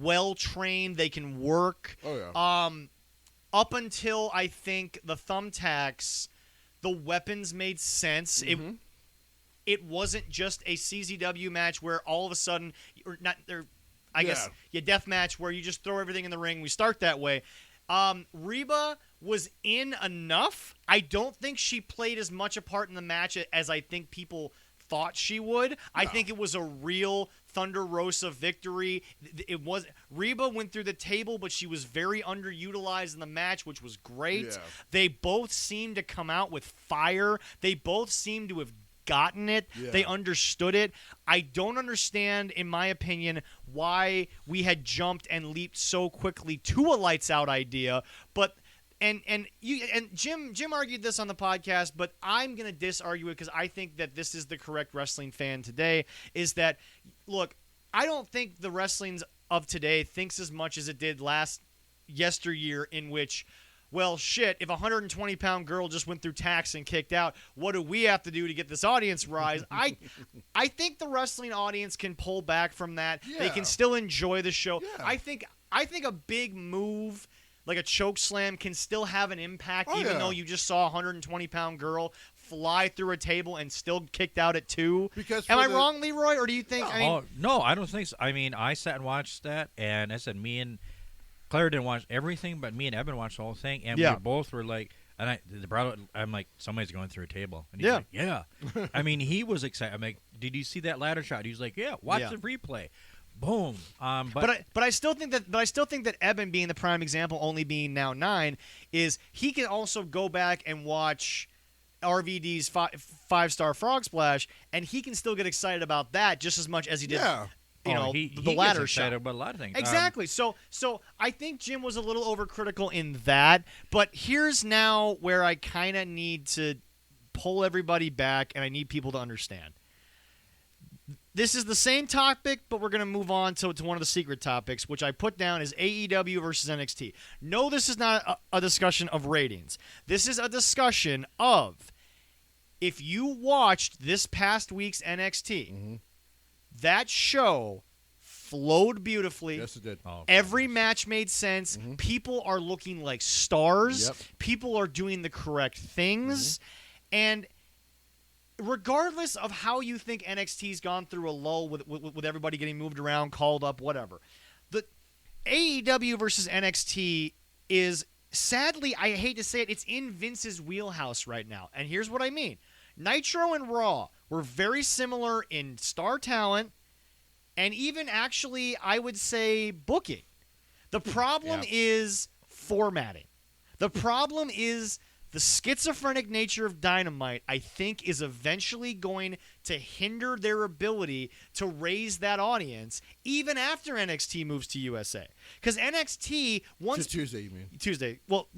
well-trained. They can work. Oh, yeah. Up until, I think, the thumbtacks, the weapons made sense. It wasn't just a CZW match where all of a sudden, I guess your death match where you just throw everything in the ring. We start that way. Reba was in enough. I don't think she played as much a part in the match as I think people thought she would. I think it was a real Thunder Rosa victory. It was Reba went through the table, but she was very underutilized in the match, which was great. Yeah. They both seemed to come out with fire. They both seemed to have gotten it. Yeah. They understood it. I don't understand, in my opinion, why we had jumped and leaped so quickly to a lights out idea, but And Jim argued this on the podcast, but I'm going to disargue it because I think that this is the correct wrestling fan today, is that, look, I don't think the wrestlings of today thinks as much as it did yesteryear, in which, well, shit, if a 120-pound girl just went through tax and kicked out, what do we have to do to get this audience rise? I think the wrestling audience can pull back from that. Yeah. They can still enjoy the show. Yeah. I think a big move like a choke slam can still have an impact, even though you just saw a 120-pound girl fly through a table and still kicked out at 2. Am I wrong, Leroy, or do you think? No, I don't think so. I mean, I sat and watched that, and I said me and Claire didn't watch everything, but me and Evan watched the whole thing, and we both were like, and I'm like, somebody's going through a table, and he's like, yeah. I mean, he was excited. I'm like, did you see that ladder shot? He was like, yeah. Watch the replay. Boom. But I still think that Eben, being the prime example, only being now 9, is he can also go back and watch RVD's 5-star frog splash, and he can still get excited about that just as much as he did. The ladder gets shot. excited about a lot of things. Exactly. So I think Jim was a little overcritical in that. But here's now where I kind of need to pull everybody back, and I need people to understand. This is the same topic, but we're going to move on to one of the secret topics, which I put down as AEW versus NXT. No, this is not a discussion of ratings. This is a discussion of, if you watched this past week's NXT, that show flowed beautifully. Yes, it did. Every match made sense. People are looking like stars. Yep. People are doing the correct things. And regardless of how you think NXT's gone through a lull with everybody getting moved around, called up, whatever, the AEW versus NXT is, sadly, I hate to say it, it's in Vince's wheelhouse right now. And here's what I mean. Nitro and Raw were very similar in star talent and even actually, I would say, booking. The problem is formatting. The problem is the schizophrenic nature of Dynamite, I think, is eventually going to hinder their ability to raise that audience even after NXT moves to USA. Because NXT, once... To Tuesday, you mean? Tuesday. Well,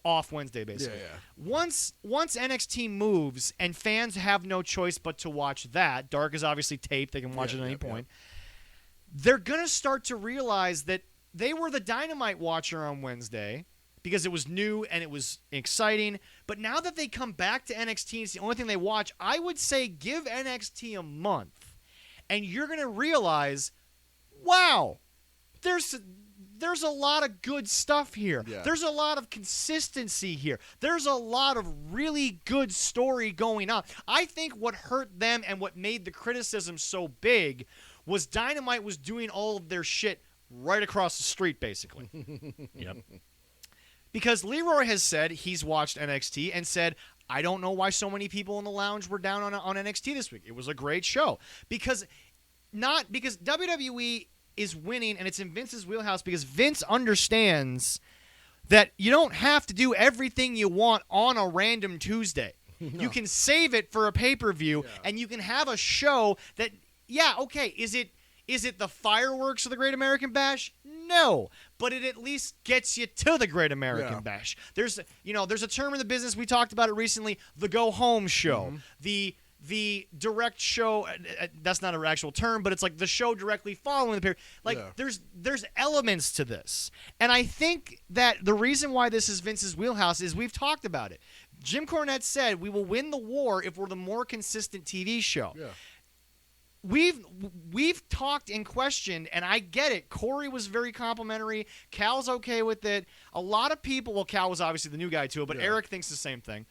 off Wednesday, basically. Yeah. Once NXT moves and fans have no choice but to watch that, Dark is obviously taped, they can watch it at any point, they're going to start to realize that they were the Dynamite watcher on Wednesday because it was new and it was exciting. But now that they come back to NXT, it's the only thing they watch. I would say give NXT a month, and you're going to realize, wow, there's a lot of good stuff here. Yeah. There's a lot of consistency here. There's a lot of really good story going on. I think what hurt them and what made the criticism so big was Dynamite was doing all of their shit right across the street, basically. Yep. Because Leroy has said he's watched NXT and said, I don't know why so many people in the lounge were down on NXT this week. It was a great show. Because WWE is winning, and it's in Vince's wheelhouse because Vince understands that you don't have to do everything you want on a random Tuesday. No. You can save it for a pay-per-view, and you can have a show that, is it the fireworks of the Great American Bash? No, but it at least gets you to the Great American Bash. There's a term in the business, we talked about it recently, the go-home show. The direct show, that's not an actual term, but it's like the show directly following the period. There's elements to this. And I think that the reason why this is Vince's wheelhouse is we've talked about it. Jim Cornette said we will win the war if we're the more consistent TV show. Yeah. We've talked and questioned, and I get it. Corey was very complimentary. Cal's okay with it. A lot of people, well, Cal was obviously the new guy to it, but Eric thinks the same thing.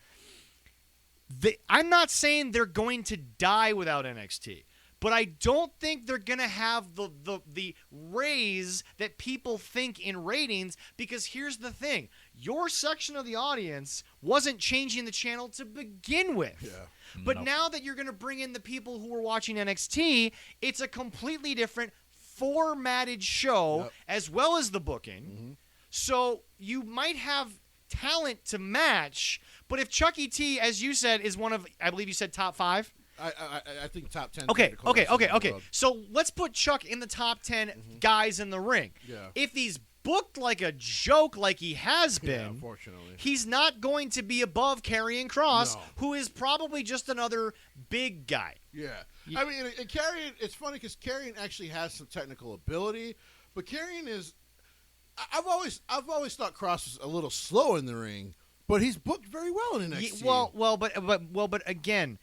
I'm not saying they're going to die without NXT, but I don't think they're going to have the raise that people think in ratings, because here's the thing. Your section of the audience wasn't changing the channel to begin with. Yeah. But now that you're going to bring in the people who are watching NXT, it's a completely different formatted show, as well as the booking. Mm-hmm. So you might have talent to match, but if Chucky T, as you said, is one of, I believe you said top 5? I think top 10. Okay. So let's put Chuck in the top 10 guys in the ring. Yeah. If he's booked like a joke like he has been, unfortunately, he's not going to be above Karrion Kross, No. who is probably just another big guy. Yeah. I mean, and Karrion, it's funny because Karrion actually has some technical ability, but Karrion is, I've always thought Kross was a little slow in the ring, but he's booked very well in NXT. But again,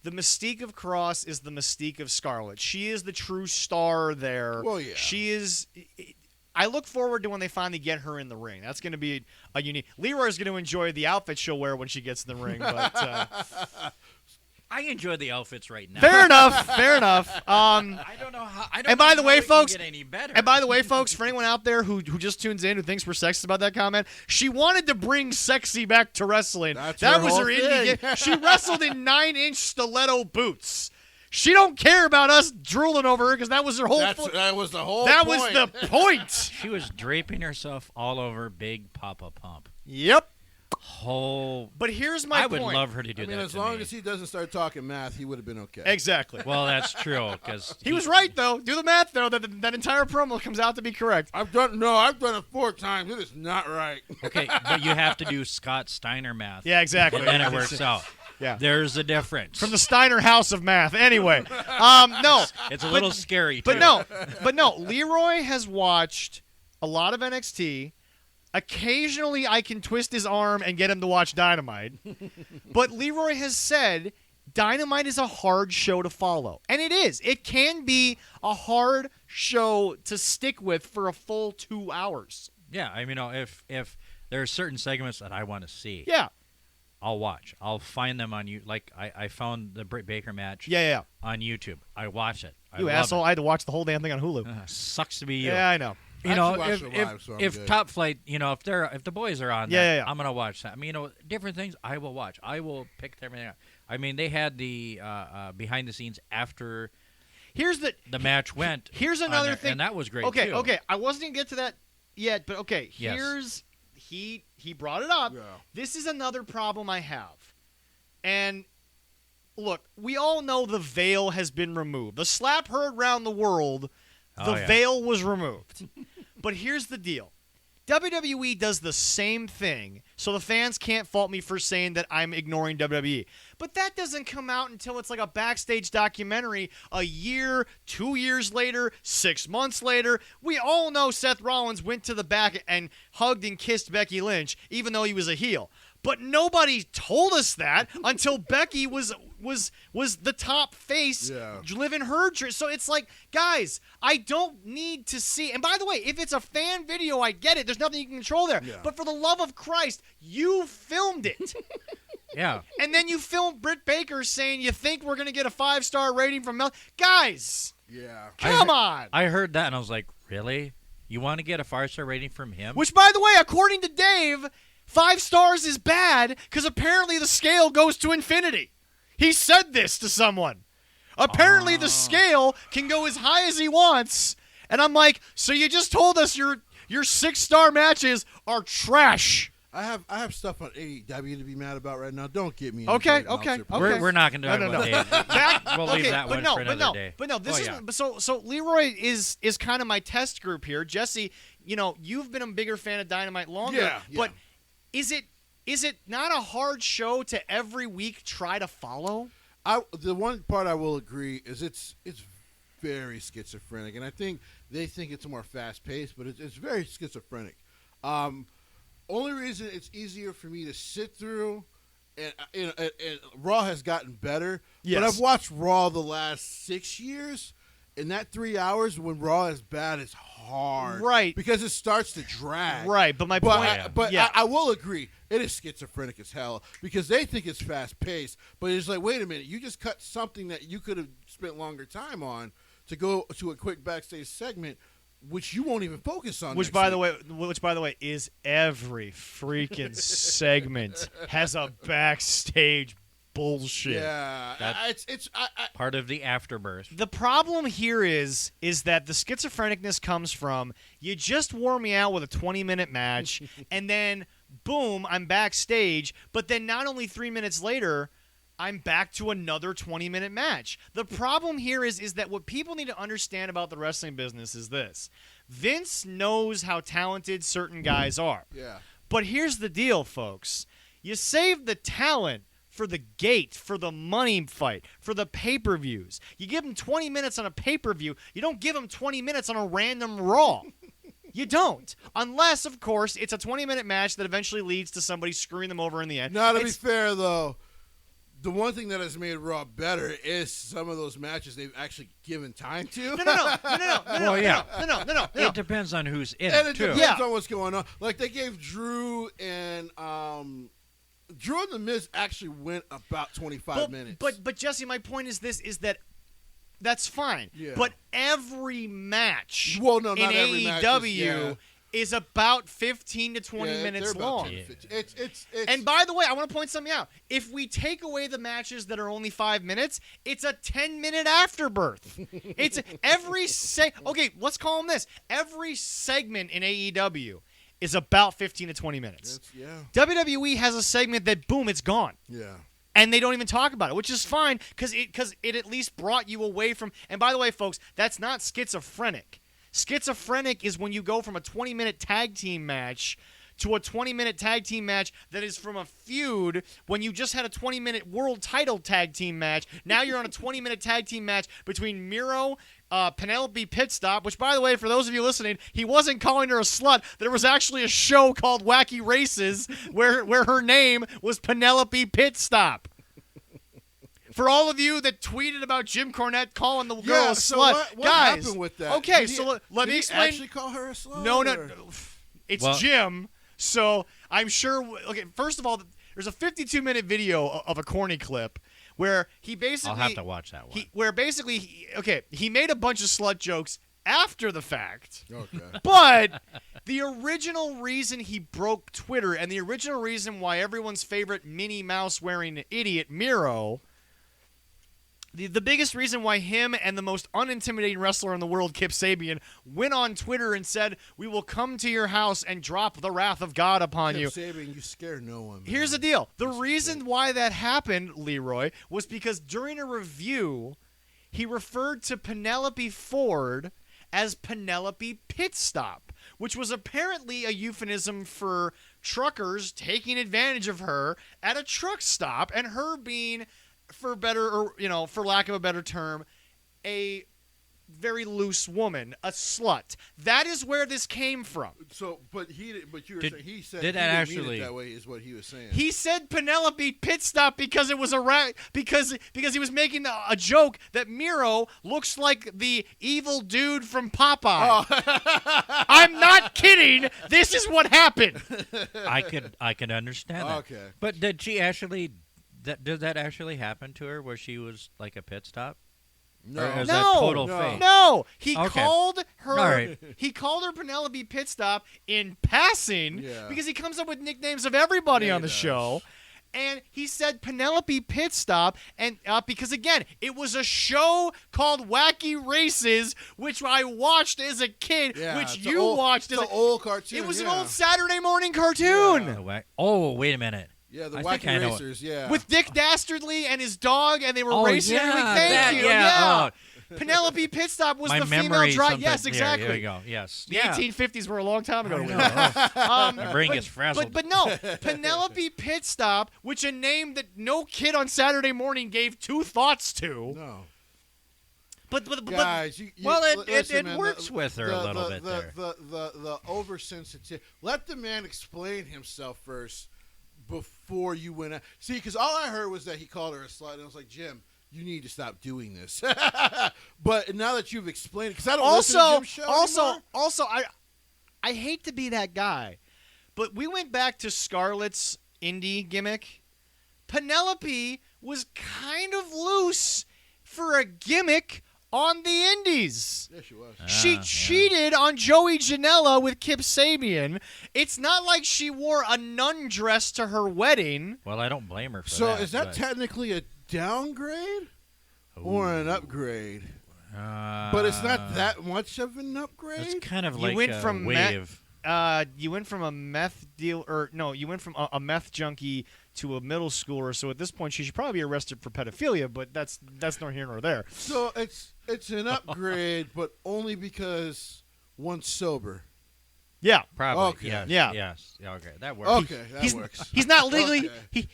the mystique of Kross is the mystique of Scarlett. She is the true star there. Well, yeah. She is. I look forward to when they finally get her in the ring. That's going to be a unique. Leroy's going to enjoy the outfit she'll wear when she gets in the ring. But I enjoy the outfits right now. Fair enough. I don't know how. I don't And by know the way, how it folks, can get any better. And by the way, folks, for anyone out there who just tunes in who thinks we're sexist about that comment, she wanted to bring sexy back to wrestling. That was whole her thing. indie. She wrestled in 9-inch stiletto boots. She don't care about us drooling over her because that was her whole. That was the whole. That point. was the point. She was draping herself all over Big Papa Pump. Yep. But here's my point. I would love her to do that. As long as he doesn't start talking math, he would have been okay. Exactly. Well, that's true because he was right though. Do the math though. That entire promo comes out to be correct. I've done it 4 times. It is not right. Okay, but you have to do Scott Steiner math. Yeah, exactly. And then it works out. Yeah. There's a difference. From the Steiner House of Math. Anyway, no. It's a little scary, too. But no. Leroy has watched a lot of NXT. Occasionally, I can twist his arm and get him to watch Dynamite. But Leroy has said Dynamite is a hard show to follow. And it is. It can be a hard show to stick with for a full 2 hours. Yeah, I mean, if there are certain segments that I want to see. Yeah. I'll watch. I'll find them on you. Like I found the Britt Baker match. Yeah. On YouTube. I watch it. You asshole! I had to watch the whole damn thing on Hulu. Sucks to be you. Yeah, I know. You know, if Top Flight, you know, if the boys are on, I'm gonna watch that. I mean, you know, different things I will watch. I will pick everything out. I mean, they had the behind the scenes after. The match went. Here's another thing, and that was great. Okay, too. okay. I wasn't gonna get to that yet, but okay. Yes. Here's. He brought it up. Yeah. This is another problem I have. And look, we all know the veil has been removed. The slap heard around the world, the veil was removed. But here's the deal. WWE does the same thing, so the fans can't fault me for saying that I'm ignoring WWE. But that doesn't come out until it's like a backstage documentary a year, 2 years later, 6 months later. We all know Seth Rollins went to the back and hugged and kissed Becky Lynch, even though he was a heel. But nobody told us that until Becky was the top face living her dream. So it's like, guys, I don't need to see. And by the way, if it's a fan video, I get it. There's nothing you can control there. Yeah. But for the love of Christ, you filmed it. Yeah. And then you filmed Britt Baker saying you think we're going to get a 5-star rating from Mel. Guys. Yeah. Come on. I heard that and I was like, really? You want to get a 5-star rating from him? Which, by the way, according to Dave, 5 stars is bad because apparently the scale goes to infinity. He said this to someone. Apparently the scale can go as high as he wants. And I'm like, so you just told us your 6-star matches are trash. I have stuff on AEW to be mad about right now. Don't get me. Okay. We're not going to talk about Dave. We'll leave that one for another day. But no, this is so Leroy is kind of my test group here. Jesse, you know, you've been a bigger fan of Dynamite longer. Yeah. But is it not a hard show to every week try to follow? The one part I will agree is it's very schizophrenic, and I think they think it's more fast paced, but it's very schizophrenic. Only reason it's easier for me to sit through, and Raw has gotten better. Yes. But I've watched Raw the last 6 years, in that 3 hours when Raw is bad, it's hard. Right. Because it starts to drag. Right, but my point... I will agree, it is schizophrenic as hell because they think it's fast-paced, but it's like, wait a minute, you just cut something that you could have spent longer time on to go to a quick backstage segment, which you won't even focus on. Which, by the way, is every freaking segment has a backstage bullshit. Yeah, it's part of the afterbirth. The problem here is that the schizophrenicness comes from you just wore me out with a 20-minute match, and then boom, I'm backstage. But then not only 3 minutes later, I'm back to another 20-minute match. The problem here is that what people need to understand about the wrestling business is this: Vince knows how talented certain guys are. Yeah. But here's the deal, folks: you save the talent for the gate, for the money fight, for the pay-per-views. You give them 20 minutes on a pay-per-view. You don't give them 20 minutes on a random Raw. You don't. Unless, of course, it's a 20-minute match that eventually leads to somebody screwing them over in the end. Now, to be fair, though, the one thing that has made Raw better is some of those matches they've actually given time to. No. It depends on who's in and it, it too. depends on what's going on. Like, they gave Drew and The Miz actually went about 25 minutes. But Jesse, my point is this: is that that's fine. Yeah. But every match in every match AEW is about 15 to 20 minutes long. It's and by the way, I want to point something out. If we take away the matches that are only 5 minutes, it's a 10-minute afterbirth. It's every okay, let's call them this. Every segment in AEW is about 15 to 20 minutes. WWE has a segment that, boom, it's gone. Yeah. And they don't even talk about it, which is fine because it at least brought you away from... And by the way, folks, that's not schizophrenic. Schizophrenic is when you go from a 20-minute tag team match to a 20-minute tag team match that is from a feud when you just had a 20-minute world title tag team match. Now you're on a 20-minute tag team match between Miro, Penelope Pitstop, which, by the way, for those of you listening, he wasn't calling her a slut. There was actually a show called Wacky Races where her name was Penelope Pitstop. For all of you that tweeted about Jim Cornette calling the girl a slut, what guys, happened with that? Okay, let me explain. Did he actually call her a slut? No. It's Jim. So I'm sure. Okay, first of all, there's a 52-minute video of a corny clip where he basically. I'll have to watch that one. He made a bunch of slut jokes after the fact. Okay. But the original reason he broke Twitter and the original reason why everyone's favorite Minnie Mouse wearing idiot Miro. The biggest reason why him and the most unintimidating wrestler in the world, Kip Sabian, went on Twitter and said, "We will come to your house and drop the wrath of God upon you." Kip Sabian, you scare no one. Man. Here's the deal. The reason why that happened, Leroy, was because during a review, he referred to Penelope Ford as Penelope Pitstop, which was apparently a euphemism for truckers taking advantage of her at a truck stop and her being... for lack of a better term, a very loose woman, a slut. That is where this came from. So, but he said did he that didn't actually mean it that way is what he was saying. He said Penelope Pitstop because it was because he was making a joke that Miro looks like the evil dude from Popeye. Oh. I'm not kidding. This is what happened. I could understand that. Okay. But did she actually? Did that actually happen to her, where she was like a pit stop? No, or is that total fake? No. He Okay. called her. All right. He called her Penelope Pitstop in passing because he comes up with nicknames of everybody on the show. And he said Penelope Pitstop, and because again, it was a show called Wacky Races, which I watched as a kid, which you watched as an old cartoon. It was an old Saturday morning cartoon. Yeah. Oh, wait a minute. Yeah, the I Wacky think I know Racers, with Dick Dastardly and his dog, and they were racing. Yeah, Thank you. Yeah. Oh. Penelope Pitstop was My the female memory driver. something- Yes, exactly. There you go. Yes. The 1850s were a long time ago. My brain gets frazzled. But no, Penelope Pitstop, which a name that no kid on Saturday morning gave two thoughts to. No. But guys, it works with her a little bit there. The oversensitivity. Let the man explain himself first before you went out. See, because all I heard was that he called her a slut, and I was like, Jim, you need to stop doing this. But now that you've explained it, because I don't listen to Jim's show anymore. Also, I hate to be that guy, but we went back to Scarlett's indie gimmick. Penelope was kind of loose for a gimmick on the indies. Yeah, she was. She cheated on Joey Janela with Kip Sabian. It's not like she wore a nun dress to her wedding. Well, I don't blame her for that. So is that technically a downgrade or an upgrade? But it's not that much of an upgrade. It's kind of like went a from wave. You went from a meth deal, or no, you went from a meth junkie to a middle schooler. So at this point, she should probably be arrested for pedophilia. But that's nor here nor there. So it's an upgrade, but only because one's sober. Yeah, Probably. Okay. Yes, Yeah. Yes. Okay, that works. Okay, that works. He's not legally. Okay.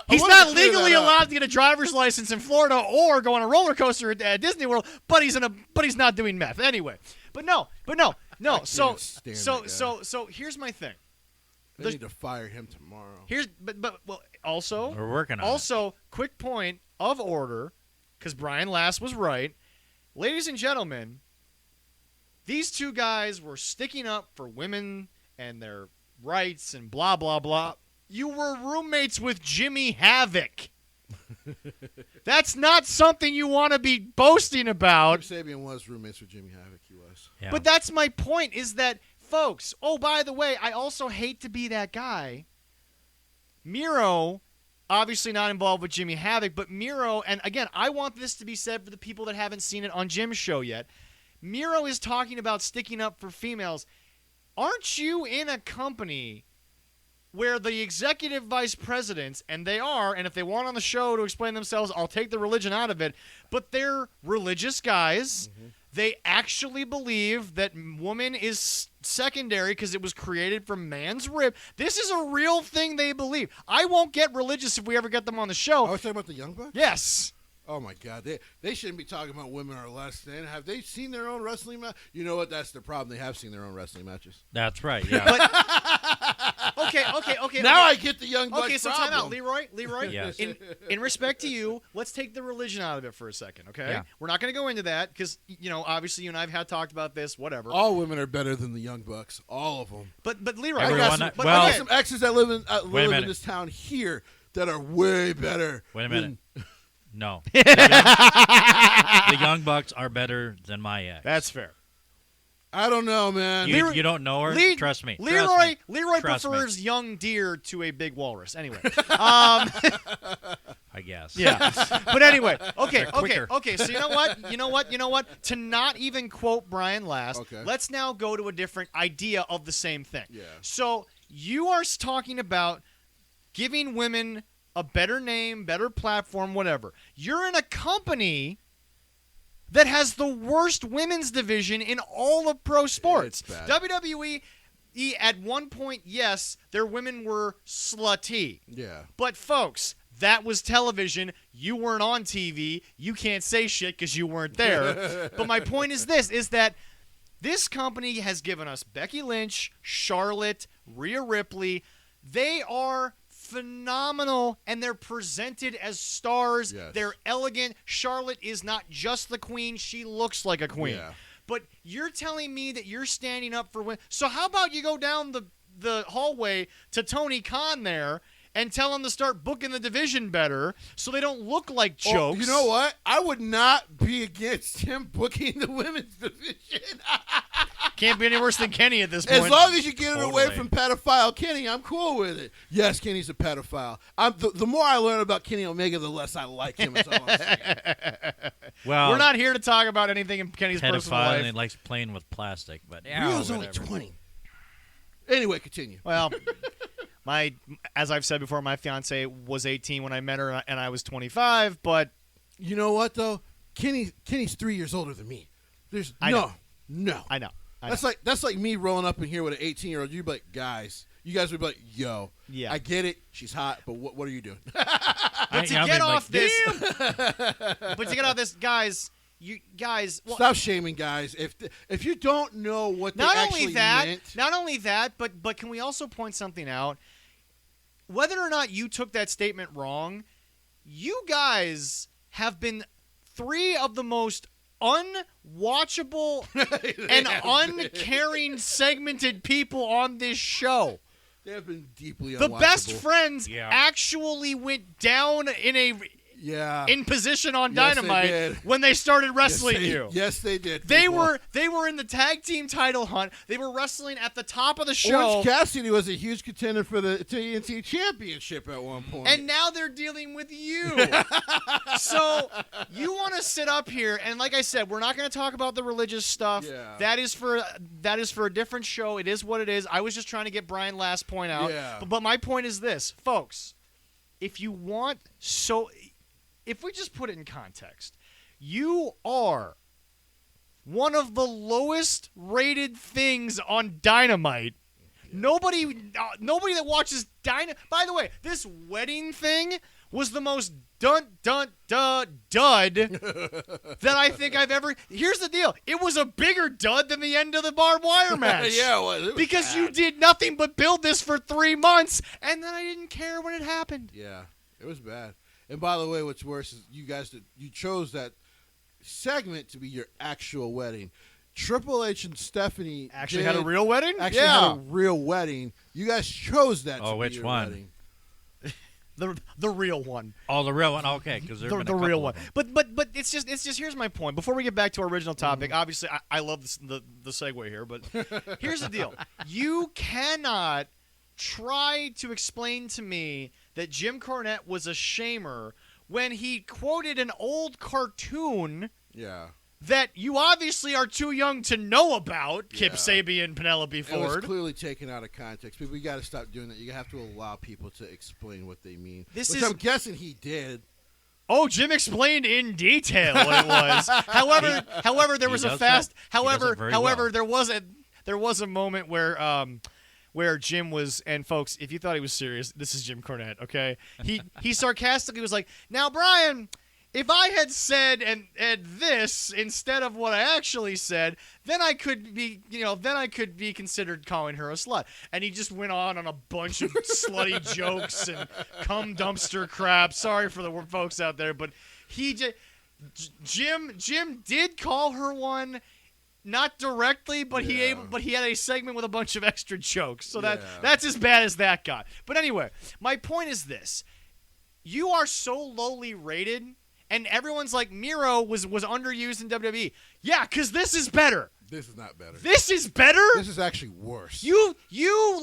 He's not legally allowed to get a driver's license in Florida or go on a roller coaster at Disney World, but he's not doing meth anyway. But no. So here's my thing. They need to fire him tomorrow. Also We're working on Also, quick point of order, because Brian Last was right, ladies and gentlemen. These two guys were sticking up for women and their rights and blah blah blah. You were roommates with Jimmy Havoc. That's not something you want to be boasting about. Kip Sabian was roommates with Jimmy Havoc. He was. Yeah. But that's my point, is that, folks, oh, by the way, I also hate to be that guy. Miro, obviously not involved with Jimmy Havoc, but Miro, and again, I want this to be said for the people that haven't seen it on Jim's show yet. Miro is talking about sticking up for females. Aren't you in a company where the executive vice presidents, and they are, and if they want on the show to explain themselves, I'll take the religion out of it, but they're religious guys. Mm-hmm. They actually believe that woman is secondary because it was created from man's rib. This is a real thing they believe. I won't get religious if we ever get them on the show. I was talking about the Young Bucks? Yes. Oh, my God. They shouldn't be talking about women are less than. Have they seen their own wrestling match? You know what? That's the problem. They have seen their own wrestling matches. That's right, yeah. Okay. Now I get the Young Bucks Okay, so problem. time out. Leroy, Yes. in respect to you, let's take the religion out of it for a second, okay? Yeah. We're not going to go into that because, obviously you and I have talked about this, whatever. All women are better than the Young Bucks. All of them. But Leroy, Everyone- I got some exes that live in this town here that are way better. Wait a minute. No. The Young Bucks are better than my ex. That's fair. I don't know, man. You don't know her? Trust me. Leroy Trust me. prefers young deer to a big walrus. Anyway. I guess. Yeah. But anyway, okay. So you know what? To not even quote Brian Last, let's now go to a different idea of the same thing. Yeah. So you are talking about giving women a better name, better platform, whatever. You're in a company that has the worst women's division in all of pro sports. Yeah, it's bad. WWE, at one point, yes, their women were slutty. Yeah. But, folks, that was television. You weren't on TV. You can't say shit because you weren't there. But my point is this, is that this company has given us Becky Lynch, Charlotte, Rhea Ripley. They are phenomenal, and they're presented as stars. Yes. They're elegant. Charlotte is not just the queen. She looks like a queen. Yeah. But you're telling me that you're standing up for women. So how about you go down the hallway to Tony Khan there and tell him to start booking the division better so they don't look like jokes. Oh, you know what? I would not be against him booking the women's division. Can't be any worse than Kenny at this point. As long as you get it away from pedophile Kenny, I'm cool with it. Yes, Kenny's a pedophile. The more I learn about Kenny Omega, the less I like him. Is all I'm saying. Well, we're not here to talk about anything in Kenny's personal life. And he likes playing with plastic, but Rio's only 20. Anyway, continue. Well, as I've said before, my fiance was 18 when I met her, and I was 25. But you know what, though? Kenny's 3 years older than me. No. I know. That's like me rolling up in here with an 18-year-old. You'd be like, guys. You guys would be like, yo, yeah. I get it. She's hot, but what are you doing? But to get off this, guys. You guys, stop shaming guys. If you don't know what they actually meant. Not only that, but can we also point something out? Whether or not you took that statement wrong, you guys have been 3 of the most unwatchable and uncaring segmented people on this show. They have been deeply The unwatchable. best friends actually went down in position on Dynamite when they started wrestling you. Yes, they did. They were in the tag team title hunt. They were wrestling at the top of the show. Orange Cassidy was a huge contender for the TNT Championship at one point. And now they're dealing with you. So you want to sit up here and, like I said, we're not going to talk about the religious stuff. Yeah. That is for a different show. It is what it is. I was just trying to get Brian's last point out. Yeah. But my point is this, folks. If we just put it in context, you are one of the lowest rated things on Dynamite. Nobody that watches Dynamite. By the way, this wedding thing was the most dud that I think I've ever. Here's the deal: it was a bigger dud than the end of the barbed wire match. Yeah, it was because bad. you did nothing but build this for 3 months, and then I didn't care when it happened. Yeah, it was bad. And by the way, what's worse is you chose that segment to be your actual wedding. Triple H and Stephanie actually had a real wedding. Had a real wedding. You guys chose that. Oh, to which be your one? Wedding. The real one. Oh, the real one. Okay, because the real one. But it's just here's my point. Before we get back to our original topic, obviously I love the segue here, but here's the deal: you cannot try to explain to me that Jim Cornette was a shamer when he quoted an old cartoon. Yeah. That you obviously are too young to know about, Kip Sabian, Penelope Ford. It was clearly taken out of context, but we got to stop doing that. You have to allow people to explain what they mean. Which I'm guessing he did. Oh, Jim explained in detail what it was. However, there was a fast. However, there was a moment where Jim was, and folks, if you thought he was serious, this is Jim Cornette. Okay, he sarcastically was like, "Now, Brian, if I had said and this instead of what I actually said, then I could be considered calling her a slut." And he just went on a bunch of slutty jokes and cum dumpster crap. Sorry for the folks out there, but Jim did call her one, not directly, but he had a segment with a bunch of extra jokes. So that's as bad as that got. But anyway, my point is this: you are so lowly rated. And everyone's like, Miro was underused in WWE. Yeah, because this is better. This is not better. This is better? This is actually worse. You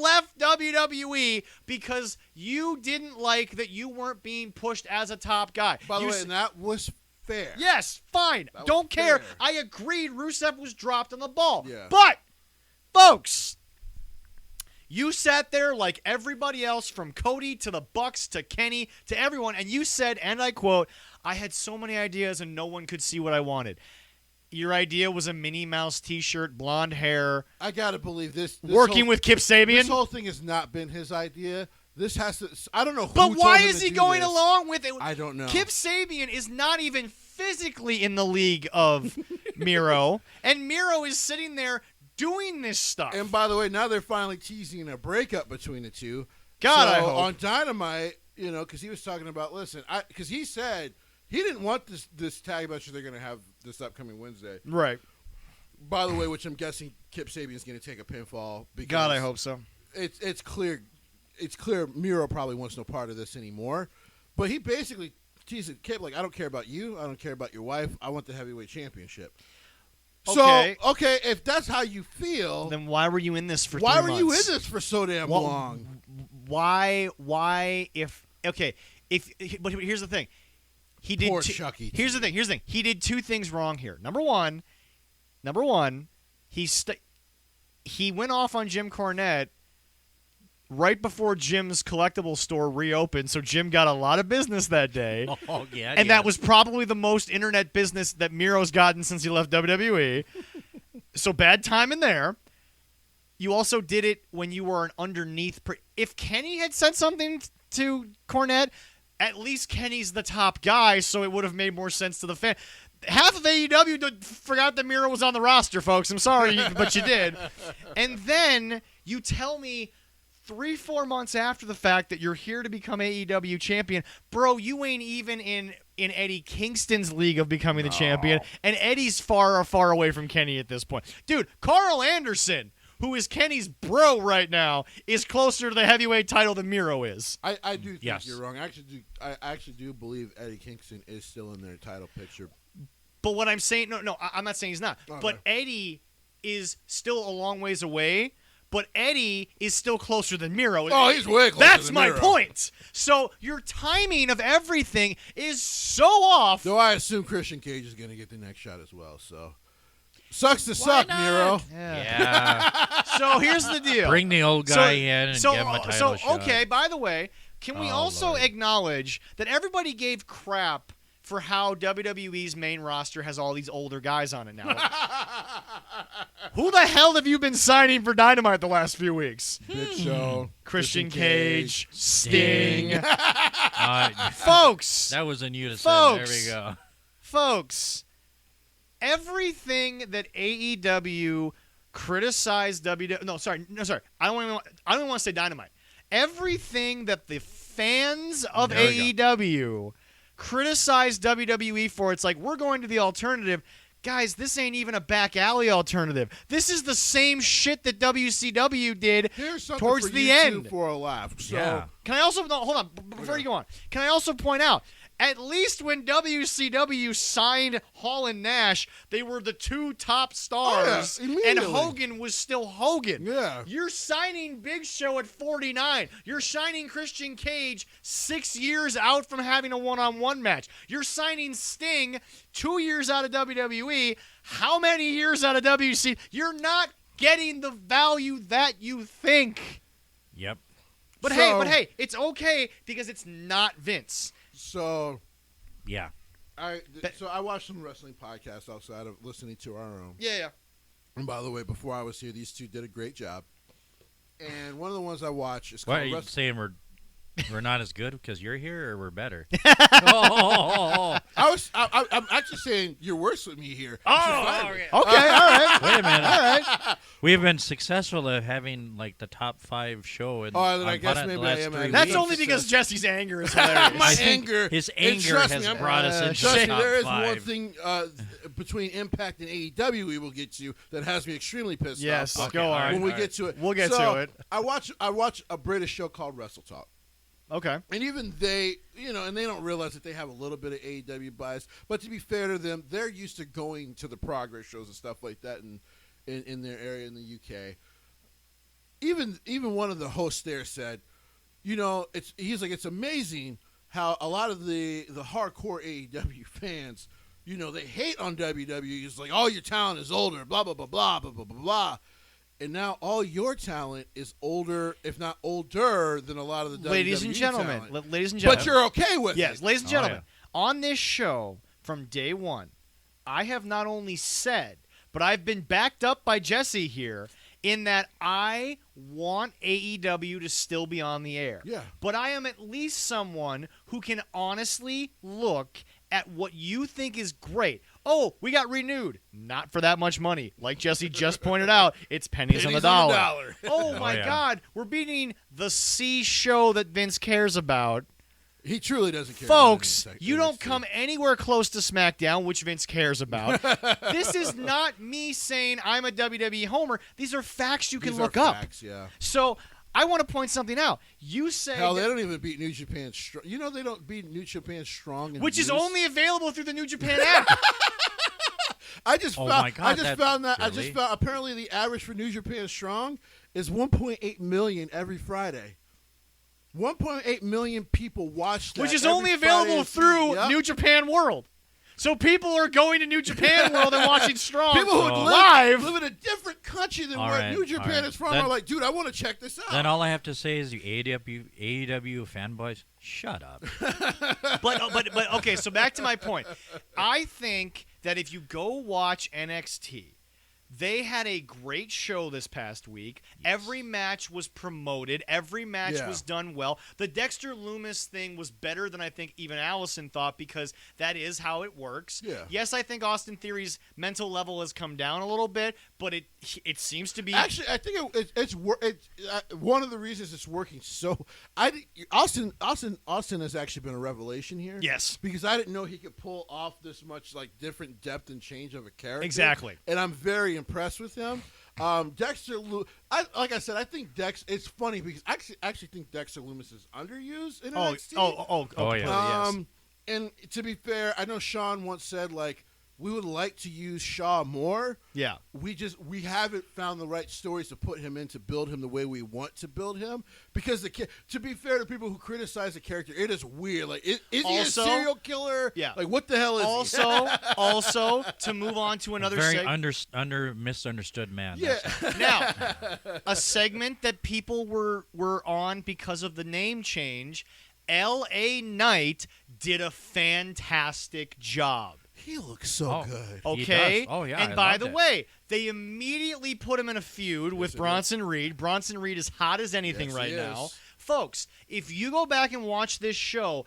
left WWE because you didn't like that you weren't being pushed as a top guy. By the way, and that was fair. Yes, fine. Don't care. Fair. I agreed Rusev was dropped on the ball. Yeah. But, folks, you sat there like everybody else, from Cody to the Bucks to Kenny to everyone, and you said, and I quote, "I had so many ideas and no one could see what I wanted." Your idea was a Minnie Mouse T-shirt, blonde hair. I gotta believe this working with Kip Sabian. This whole thing has not been his idea. This has to. I don't know who. But why told him is to he do going this. along with it? I don't know. Kip Sabian is not even physically in the league of Miro, and Miro is sitting there doing this stuff. And by the way, now they're finally teasing a breakup between the two. God, so I hope. On Dynamite, because he was talking about, because he said he didn't want this tag match they're going to have this upcoming Wednesday. Right. By the way, which I'm guessing Kip Sabian's going to take a pinfall. Because God, I hope so. It's clear. It's clear Miro probably wants no part of this anymore. But he basically teased Kip like, "I don't care about you. I don't care about your wife. I want the heavyweight championship." Okay. So, okay, if that's how you feel, then why were you in this for 3 why months? were you in this for so damn long? Why, but here's the thing. He did Poor Chucky. Here's the thing. He did 2 things wrong here. Number one, he went off on Jim Cornette right before Jim's collectible store reopened, so Jim got a lot of business that day. Oh, yeah. And that was probably the most internet business that Miro's gotten since he left WWE. So bad timing there. You also did it when you were an underneath. If Kenny had said something to Cornette, at least Kenny's the top guy, so it would have made more sense to the fan. Half of AEW forgot that Miro was on the roster, folks. I'm sorry, but you did. And then you tell me 3-4 months after the fact that you're here to become AEW champion, bro, you ain't even in Eddie Kingston's league of becoming the champion, and Eddie's far away from Kenny at this point. Dude, Carl Anderson, who is Kenny's bro right now, is closer to the heavyweight title than Miro is. I do think you're wrong. I actually do believe Eddie Kingston is still in their title picture. But what I'm saying, I'm not saying he's not. Okay. But Eddie is still a long ways away. But Eddie is still closer than Miro. Oh, he's way closer That's than my Miro. point. So your timing of everything is so off. Though I assume Christian Cage is going to get the next shot as well. So sucks to suck, not? Miro. Yeah. So here's the deal. Bring the old guy in and give him a title shot. Okay, by the way, can we also acknowledge that everybody gave crap for how WWE's main roster has all these older guys on it now? Who the hell have you been signing for Dynamite the last few weeks? Big Show, Christian Cage, Sting. Folks. That was in unison. There we go. Folks, everything that AEW criticized WWE. No, sorry. I don't even want to say Dynamite. Everything that the fans of AEW criticized WWE for, it's like, we're going to the alternative. Guys, this ain't even a back alley alternative. This is the same shit that WCW did towards the end. For a laugh. So. Yeah. Can I also hold on before you go on? Can I also point out, at least when WCW signed Hall and Nash, they were the two top stars, and Hogan was still Hogan. Yeah. You're signing Big Show at 49. You're signing Christian Cage 6 years out from having a one-on-one match. You're signing Sting 2 years out of WWE. How many years out of WC? You're not getting the value that you think. Yep. But hey, it's okay because it's not Vince. So, yeah. I watched some wrestling podcasts outside of listening to our own. Yeah. And by the way, before I was here, these two did a great job. And one of the ones I watched is called. What are you saying? We're not as good because you're here, or we're better? I'm actually saying you're worse with me here. Okay, all right. Wait a minute. All right. We've been successful at having like the top 5 show. Then I guess maybe I am. That's only because Jesse's anger is hilarious. His anger has brought us into the top there is 5. one thing between Impact and AEW we will get to that has me extremely pissed off. Yes, go on. When we get to it, we'll get to it. I watch a British show called Wrestle Talk. Okay. And even they, and they don't realize that they have a little bit of AEW bias. But to be fair to them, they're used to going to the Progress shows and stuff like that in their area in the UK. Even one of the hosts there said, it's amazing how a lot of the hardcore AEW fans, they hate on WWE. It's like, oh, your talent is older, blah, blah, blah, blah, blah, blah, blah, blah. And now all your talent is older, if not older, than a lot of the WWE talent. Ladies and gentlemen. But you're okay with it. Yes, ladies and gentlemen. On this show, from day one, I have not only said, but I've been backed up by Jesse here, in that I want AEW to still be on the air. Yeah. But I am at least someone who can honestly look at what you think is great. Oh, we got renewed. Not for that much money. Like Jesse just pointed out, it's pennies on the dollar. Oh, my God. We're beating the C show that Vince cares about. He truly doesn't care. Folks, you don't come anywhere close to SmackDown, which Vince cares about. This is not me saying I'm a WWE homer. These are facts you can look up. Facts, yeah. So I want to point something out. You say hell, they don't even beat New Japan strong. They don't beat New Japan strong, which is only available through the New Japan app. I just found that. Really? Apparently the average for New Japan strong is 1.8 million every Friday. 1.8 million people watch that, which is only available through New Japan World. So people are going to New Japan World and watching Strong people who live live in a different country than where New Japan is from are like, dude, I want to check this out. Then all I have to say is, you AEW fanboys, shut up. But okay, so back to my point. I think that if you go watch NXT, They had a great show this past week. Yes. Every match was promoted. Every match was done well. The Dexter Lumis thing was better than I think even Allison thought, because that is how it works. Yeah. Yes, I think Austin Theory's mental level has come down a little bit, but it seems to be. Actually, I think it's one of the reasons it's working. So Austin has actually been a revelation here. Yes, because I didn't know he could pull off this much like different depth and change of a character. Exactly, and I'm very impressed with him. Dexter, like I said, I think Dex. It's funny because I actually think Dexter Lumis is underused in NXT. Oh, yeah. Yes. And to be fair, I know Sean once said like we would like to use Shaw more. Yeah. We haven't found the right stories to put him in to build him the way we want to build him. Because to be fair to people who criticize the character, it is weird. Like, is he a serial killer? Yeah. Like, what the hell is he? Also, to move on to another very misunderstood man. Yeah. Now, a segment that people were on because of the name change, L.A. Knight did a fantastic job. He looks so good. Okay. Oh, yeah. And by the way, they immediately put him in a feud with Bronson Reed. Bronson Reed is hot as anything right now. Folks, if you go back and watch this show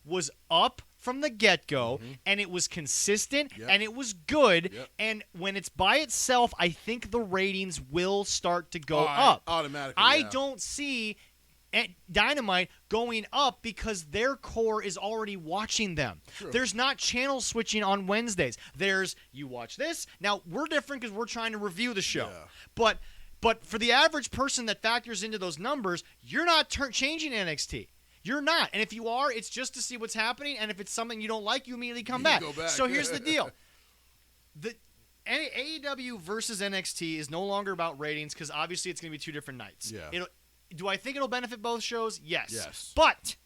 was up from the get-go, and it was consistent, and it was good, and when it's by itself, I think the ratings will start to go up. Automatically, I don't see Dynamite going up because their core is already watching them. True. There's not channel switching on Wednesdays. There's, you watch this. Now, we're different because we're trying to review the show. Yeah. But for the average person that factors into those numbers, you're not changing NXT. You're not. And if you are, it's just to see what's happening, and if it's something you don't like, you immediately come back. Go back. So here's the deal. The AEW versus NXT is no longer about ratings because obviously it's going to be two different nights. Yeah. Do I think it'll benefit both shows? Yes. But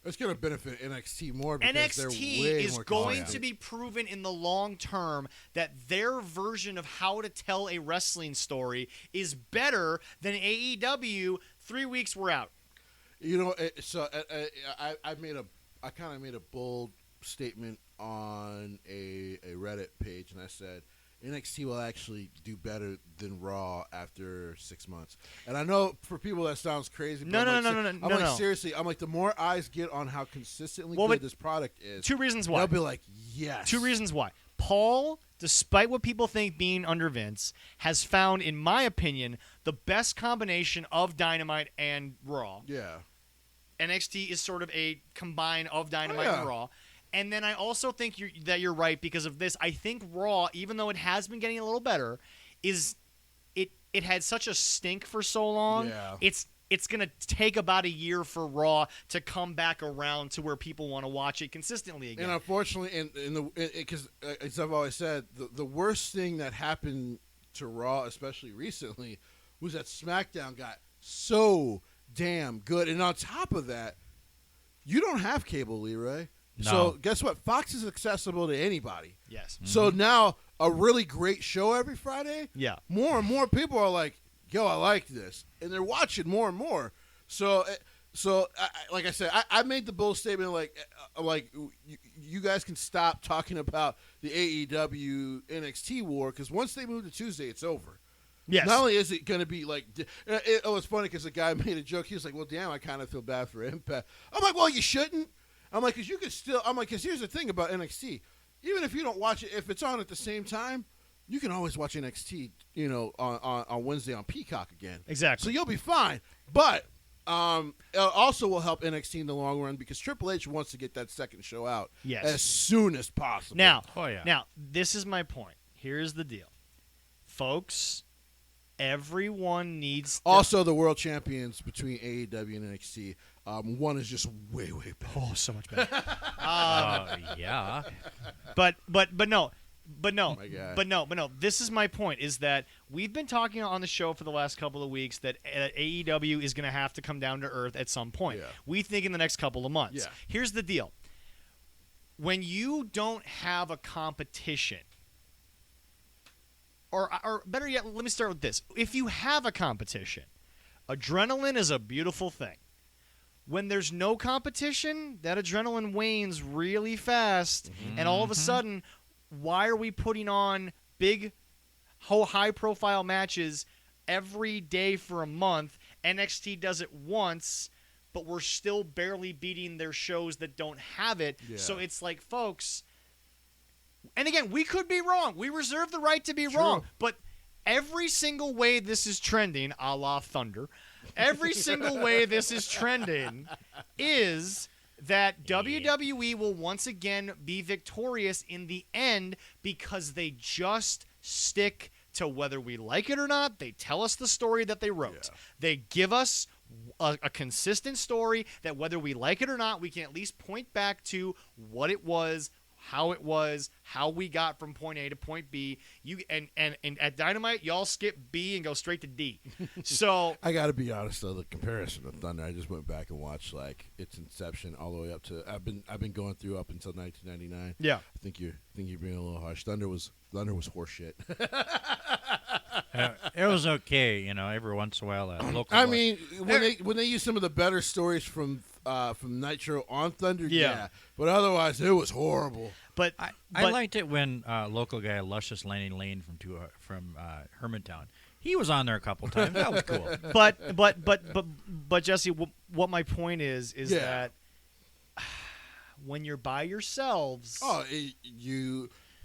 it's going to benefit NXT more because NXT they're way is more going to be proven in the long term that their version of how to tell a wrestling story is better than AEW. 3 weeks, we're out. You know, I kind of made a bold statement on a Reddit page, and I said NXT will actually do better than Raw after 6 months. And I know for people that sounds crazy. But No. Seriously, I'm like, the more eyes get on how consistently good this product is. 2 reasons why. They'll be like, yes. 2 reasons why. Paul, despite what people think being under Vince, has found, in my opinion, the best combination of Dynamite and Raw. Yeah. NXT is sort of a combine of Dynamite and Raw. And then I also think you're right because of this. I think Raw, even though it has been getting a little better, it had such a stink for so long. Yeah. It's going to take about a year for Raw to come back around to where people want to watch it consistently again. And unfortunately, because as I've always said, the worst thing that happened to Raw, especially recently, was that SmackDown got so damn good. And on top of that, you don't have cable, Leroy. No. So guess what? Fox is accessible to anybody. Yes. Mm-hmm. So now a really great show every Friday. Yeah. More and more people are like, "Yo, I like this," and they're watching more and more. So like I said, I made the bold statement like you guys can stop talking about the AEW NXT war because once they move to Tuesday, it's over. Yes. Not only is it going to be like, it's funny because the guy made a joke. He was like, "Well, damn, I kind of feel bad for Impact." I'm like, "Well, you shouldn't." I'm like, because you could still. I'm like, because here's the thing about NXT. Even if you don't watch it, if it's on at the same time, you can always watch NXT. You know, on Wednesday on Peacock again. Exactly. So you'll be fine. But it also will help NXT in the long run because Triple H wants to get that second show out as soon as possible. Now, this is my point. Here's the deal, folks. Everyone needs also the world champions between AEW and NXT. One is just way better. Oh, so much better. Yeah. But no. This is my point: is that we've been talking on the show for the last couple of weeks that AEW is going to have to come down to earth at some point. Yeah. We think in the next couple of months. Yeah. Here's the deal: when you don't have a competition. Or better yet, let me start with this. If you have a competition, adrenaline is a beautiful thing. When there's no competition, that adrenaline wanes really fast. Mm-hmm. And all of a sudden, why are we putting on big high-profile matches every day for a month. NXT does it once, but we're still barely beating their shows that don't have it. Yeah. So it's like, folks, and again, we could be wrong. We reserve the right to be wrong. But every single way this is trending, a la Thunder, every single way this is trending is that WWE will once again be victorious in the end because they just stick to whether we like it or not. They tell us the story that they wrote. Yeah. They give us a consistent story that whether we like it or not, we can at least point back to what it was, how we got from point A to point B. And at Dynamite, y'all skip B and go straight to D. So I got to be honest though, the comparison of Thunder, I just went back and watched like its inception all the way up to I've been going through up until 1999. Yeah, I think you're being a little harsh. Thunder was horseshit. It was okay, every once in a while. Local. I mean, when they use some of the better stories from Nitro on Thunder, yeah. But otherwise, it was horrible. But I liked it when local guy Luscious Lane from Hermantown. He was on there a couple times. That was cool. But Jesse, what my point is that when you're by yourselves,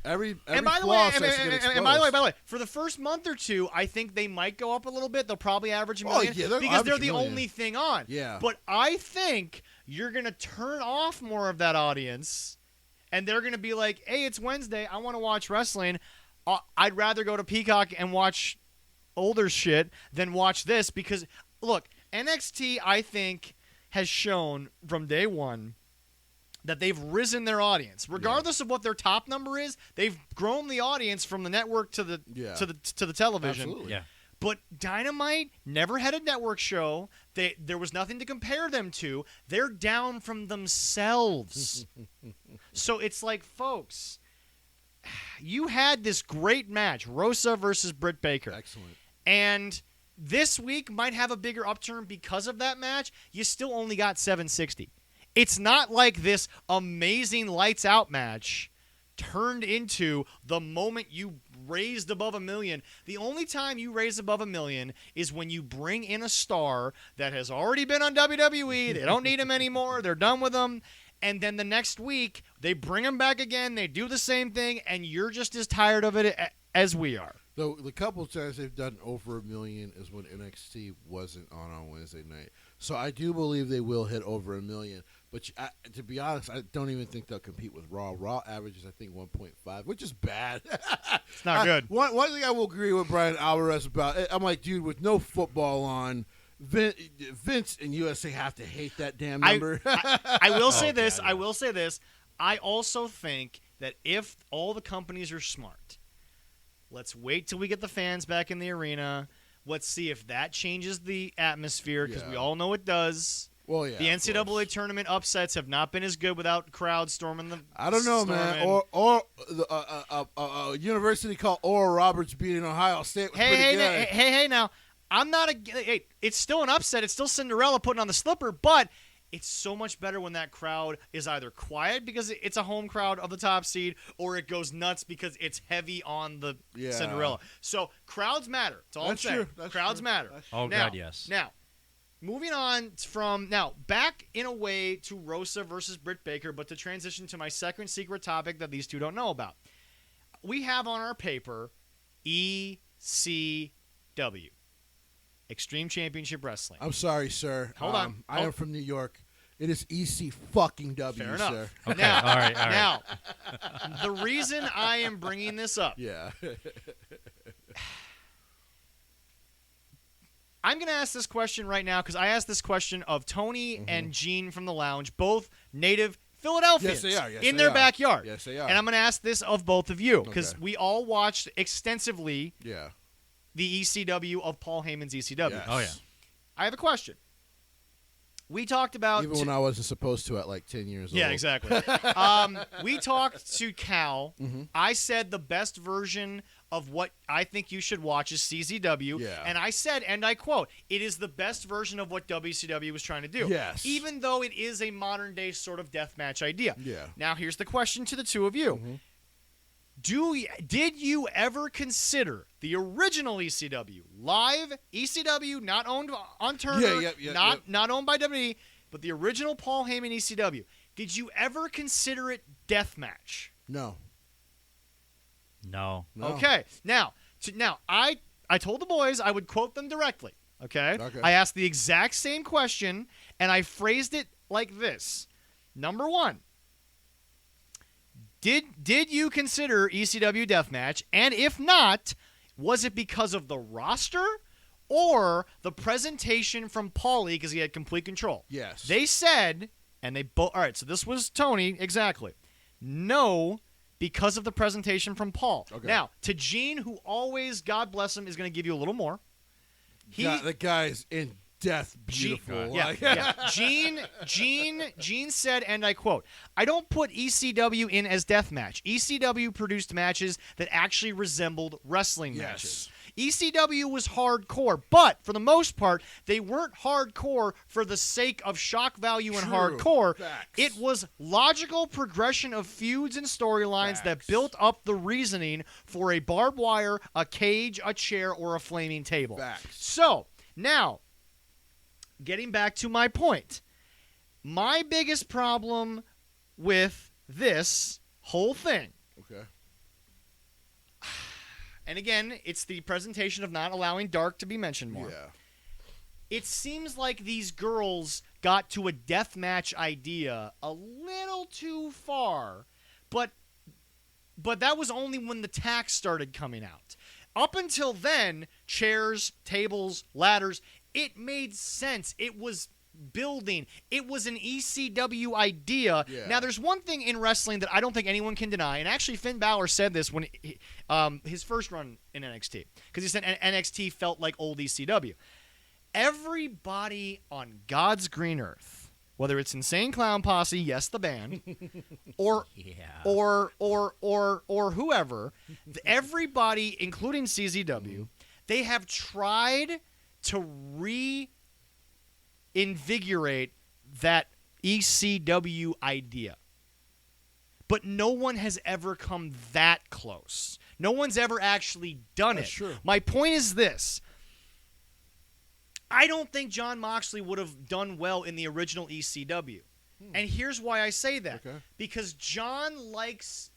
and by the way, for the first month or two, I think they might go up a little bit. They'll probably average a million because they're the only thing on. Yeah. But I think you're going to turn off more of that audience, and they're going to be like, hey, it's Wednesday. I want to watch wrestling. I'd rather go to Peacock and watch older shit than watch this because, look, NXT, I think, has shown from day one that they've risen their audience, regardless of what their top number is. They've grown the audience from the network to the television. Absolutely. Yeah. But Dynamite never had a network show. There was nothing to compare them to. They're down from themselves. So it's like, folks, you had this great match, Rosa versus Britt Baker. Excellent. And this week might have a bigger upturn because of that match. You still only got 760. It's not like this amazing lights out match turned into the moment you raised above $1 million. The only time you raise above $1 million is when you bring in a star that has already been on WWE. They don't need him anymore. They're done with him. And then the next week, they bring him back again. They do the same thing, and you're just as tired of it as we are. The couple of times they've done over $1 million is when NXT wasn't on Wednesday night. So I do believe they will hit over $1 million. But to be honest, I don't even think they'll compete with Raw. Raw averages, I think, 1.5, which is bad. It's not good. One thing I will agree with Brian Alvarez about, I'm like, dude, with no football on, Vince and USA have to hate that damn number. I will say this. I will say this. I also think that if all the companies are smart, let's wait till we get the fans back in the arena. Let's see if that changes the atmosphere because we all know it does. Well, yeah. The NCAA tournament upsets have not been as good without crowds storming the. I don't know, man. Or the university called Oral Roberts beating Ohio State was pretty good. Hey, now I'm not it's still an upset. It's still Cinderella putting on the slipper, but it's so much better when that crowd is either quiet because it's a home crowd of the top seed, or it goes nuts because it's heavy on the Cinderella. So crowds matter. That's all I'm saying. Crowds matter. Oh, God, yes. Now. Moving on from back in a way to Rosa versus Britt Baker, but to transition to my second secret topic that these two don't know about. We have on our paper ECW, Extreme Championship Wrestling. I'm sorry, sir. Hold on. I am from New York. It is EC fucking W, Fair enough. sir. Okay. All right. Now, the reason I am bringing this up. Yeah. I'm going to ask this question right now because I asked this question of Tony and Gene from the Lounge, both native Philadelphians in their backyard. Yes, they are. And I'm going to ask this of both of you because we all watched extensively the ECW of Paul Heyman's ECW. Yes. Oh, yeah. I have a question. We talked about... Even when I wasn't supposed to at like 10 years old. Yeah, exactly. We talked to Cal. I said the best version of what I think you should watch is CZW. Yeah. And I said, and I quote, it is the best version of what WCW was trying to do. Yes. Even though it is a modern-day sort of deathmatch idea. Yeah. Now, here's the question to the two of you. Did you ever consider the original ECW, live ECW, not owned on Turner, not owned by WWE, but the original Paul Heyman ECW? Did you ever consider it deathmatch? No. Okay. Now I told the boys I would quote them directly. Okay. I asked the exact same question, and I phrased it like this. Number one. Did you consider ECW deathmatch? And if not, was it because of the roster or the presentation from Paulie because he had complete control? Yes. They said, and they both. All right, so this was Tony exactly. No, because of the presentation from Paul. Okay. Now to Gene, who always, God bless him, is going to give you a little more. The guy's in death beautiful. Gene said, and I quote, "I don't put ECW in as deathmatch. ECW produced matches that actually resembled wrestling matches. ECW was hardcore, but for the most part, they weren't hardcore for the sake of shock value and hardcore. Facts. It was logical progression of feuds and storylines that built up the reasoning for a barbed wire, a cage, a chair, or a flaming table." Facts. So, now, getting back to my point, my biggest problem with this whole thing, Okay. and again, it's the presentation of not allowing Dark to be mentioned more. Yeah. It seems like these girls got to a deathmatch idea a little too far, but that was only when the tax started coming out. Up until then, chairs, tables, ladders, it made sense. It was building. It was an ECW idea. Yeah. Now, there's one thing in wrestling that I don't think anyone can deny, and actually Finn Balor said this when his first run in NXT, because he said NXT felt like old ECW. Everybody on God's green earth, whether it's Insane Clown Posse, yes, the band, or whoever, everybody, including CZW, they have tried to reinvigorate that ECW idea. But no one has ever come that close. No one's ever actually done it. True. My point is this. I don't think Jon Moxley would have done well in the original ECW. And here's why I say that. Okay. Because Jon likes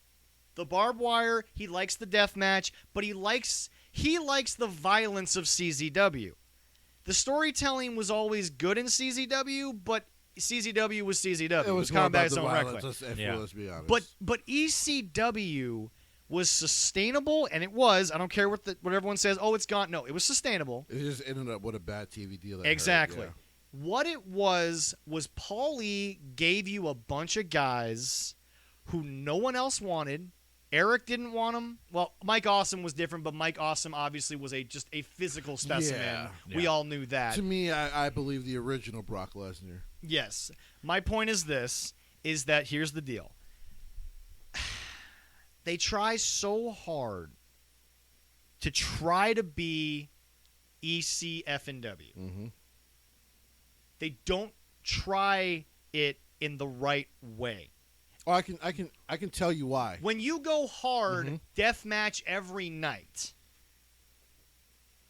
the barbed wire, he likes the death match, but he likes the violence of CZW. The storytelling was always good in CZW, but CZW was CZW. It was combat its own record. Let's be honest. But ECW was sustainable, and it was. I don't care what everyone says. Oh, it's gone. No, it was sustainable. It just ended up with a bad TV deal. Exactly. Hurt, What it was Paulie gave you a bunch of guys who no one else wanted. Eric didn't want him. Well, Mike Awesome was different, but Mike Awesome obviously was just a physical specimen. Yeah. We all knew that. To me, I believe the original Brock Lesnar. Yes. My point is this, is that here's the deal. They try so hard to try to be ECF&W. Mm-hmm. They don't try it in the right way. Oh, I can tell you why. When you go hard, death match every night,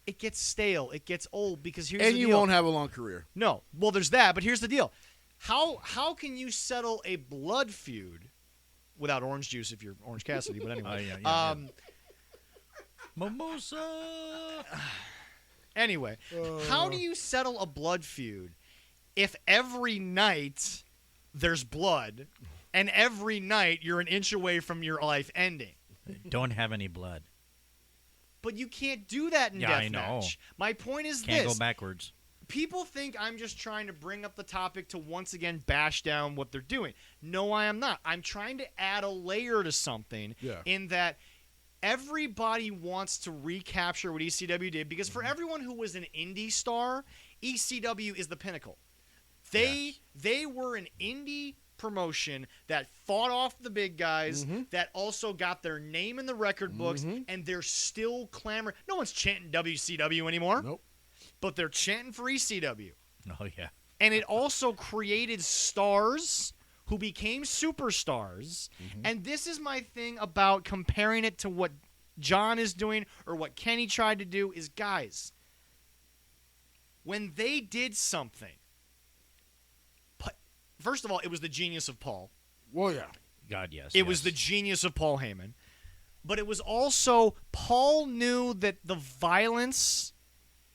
it gets stale. It gets old because here's the deal. And you won't have a long career. No. Well, there's that, but here's the deal. How can you settle a blood feud without orange juice if you're Orange Cassidy? But anyway. Mimosa. Anyway, how do you settle a blood feud if every night there's blood and every night you're an inch away from your life ending? Don't have any blood. But you can't do that in deathmatch. My point is Can't go backwards. People think I'm just trying to bring up the topic to once again bash down what they're doing. No, I am not. I'm trying to add a layer to something in that everybody wants to recapture what ECW did, because for everyone who was an indie star, ECW is the pinnacle. They were an indie promotion that fought off the big guys, that also got their name in the record books, and they're still clamoring. No one's chanting WCW anymore. Nope. But they're chanting for ECW. Oh, yeah. And it also created stars who became superstars. And this is my thing about comparing it to what John is doing or what Kenny tried to do is, guys, when they did something, first of all, it was the genius of Paul. Well, yeah. God, yes. It was the genius of Paul Heyman. But it was also, Paul knew that the violence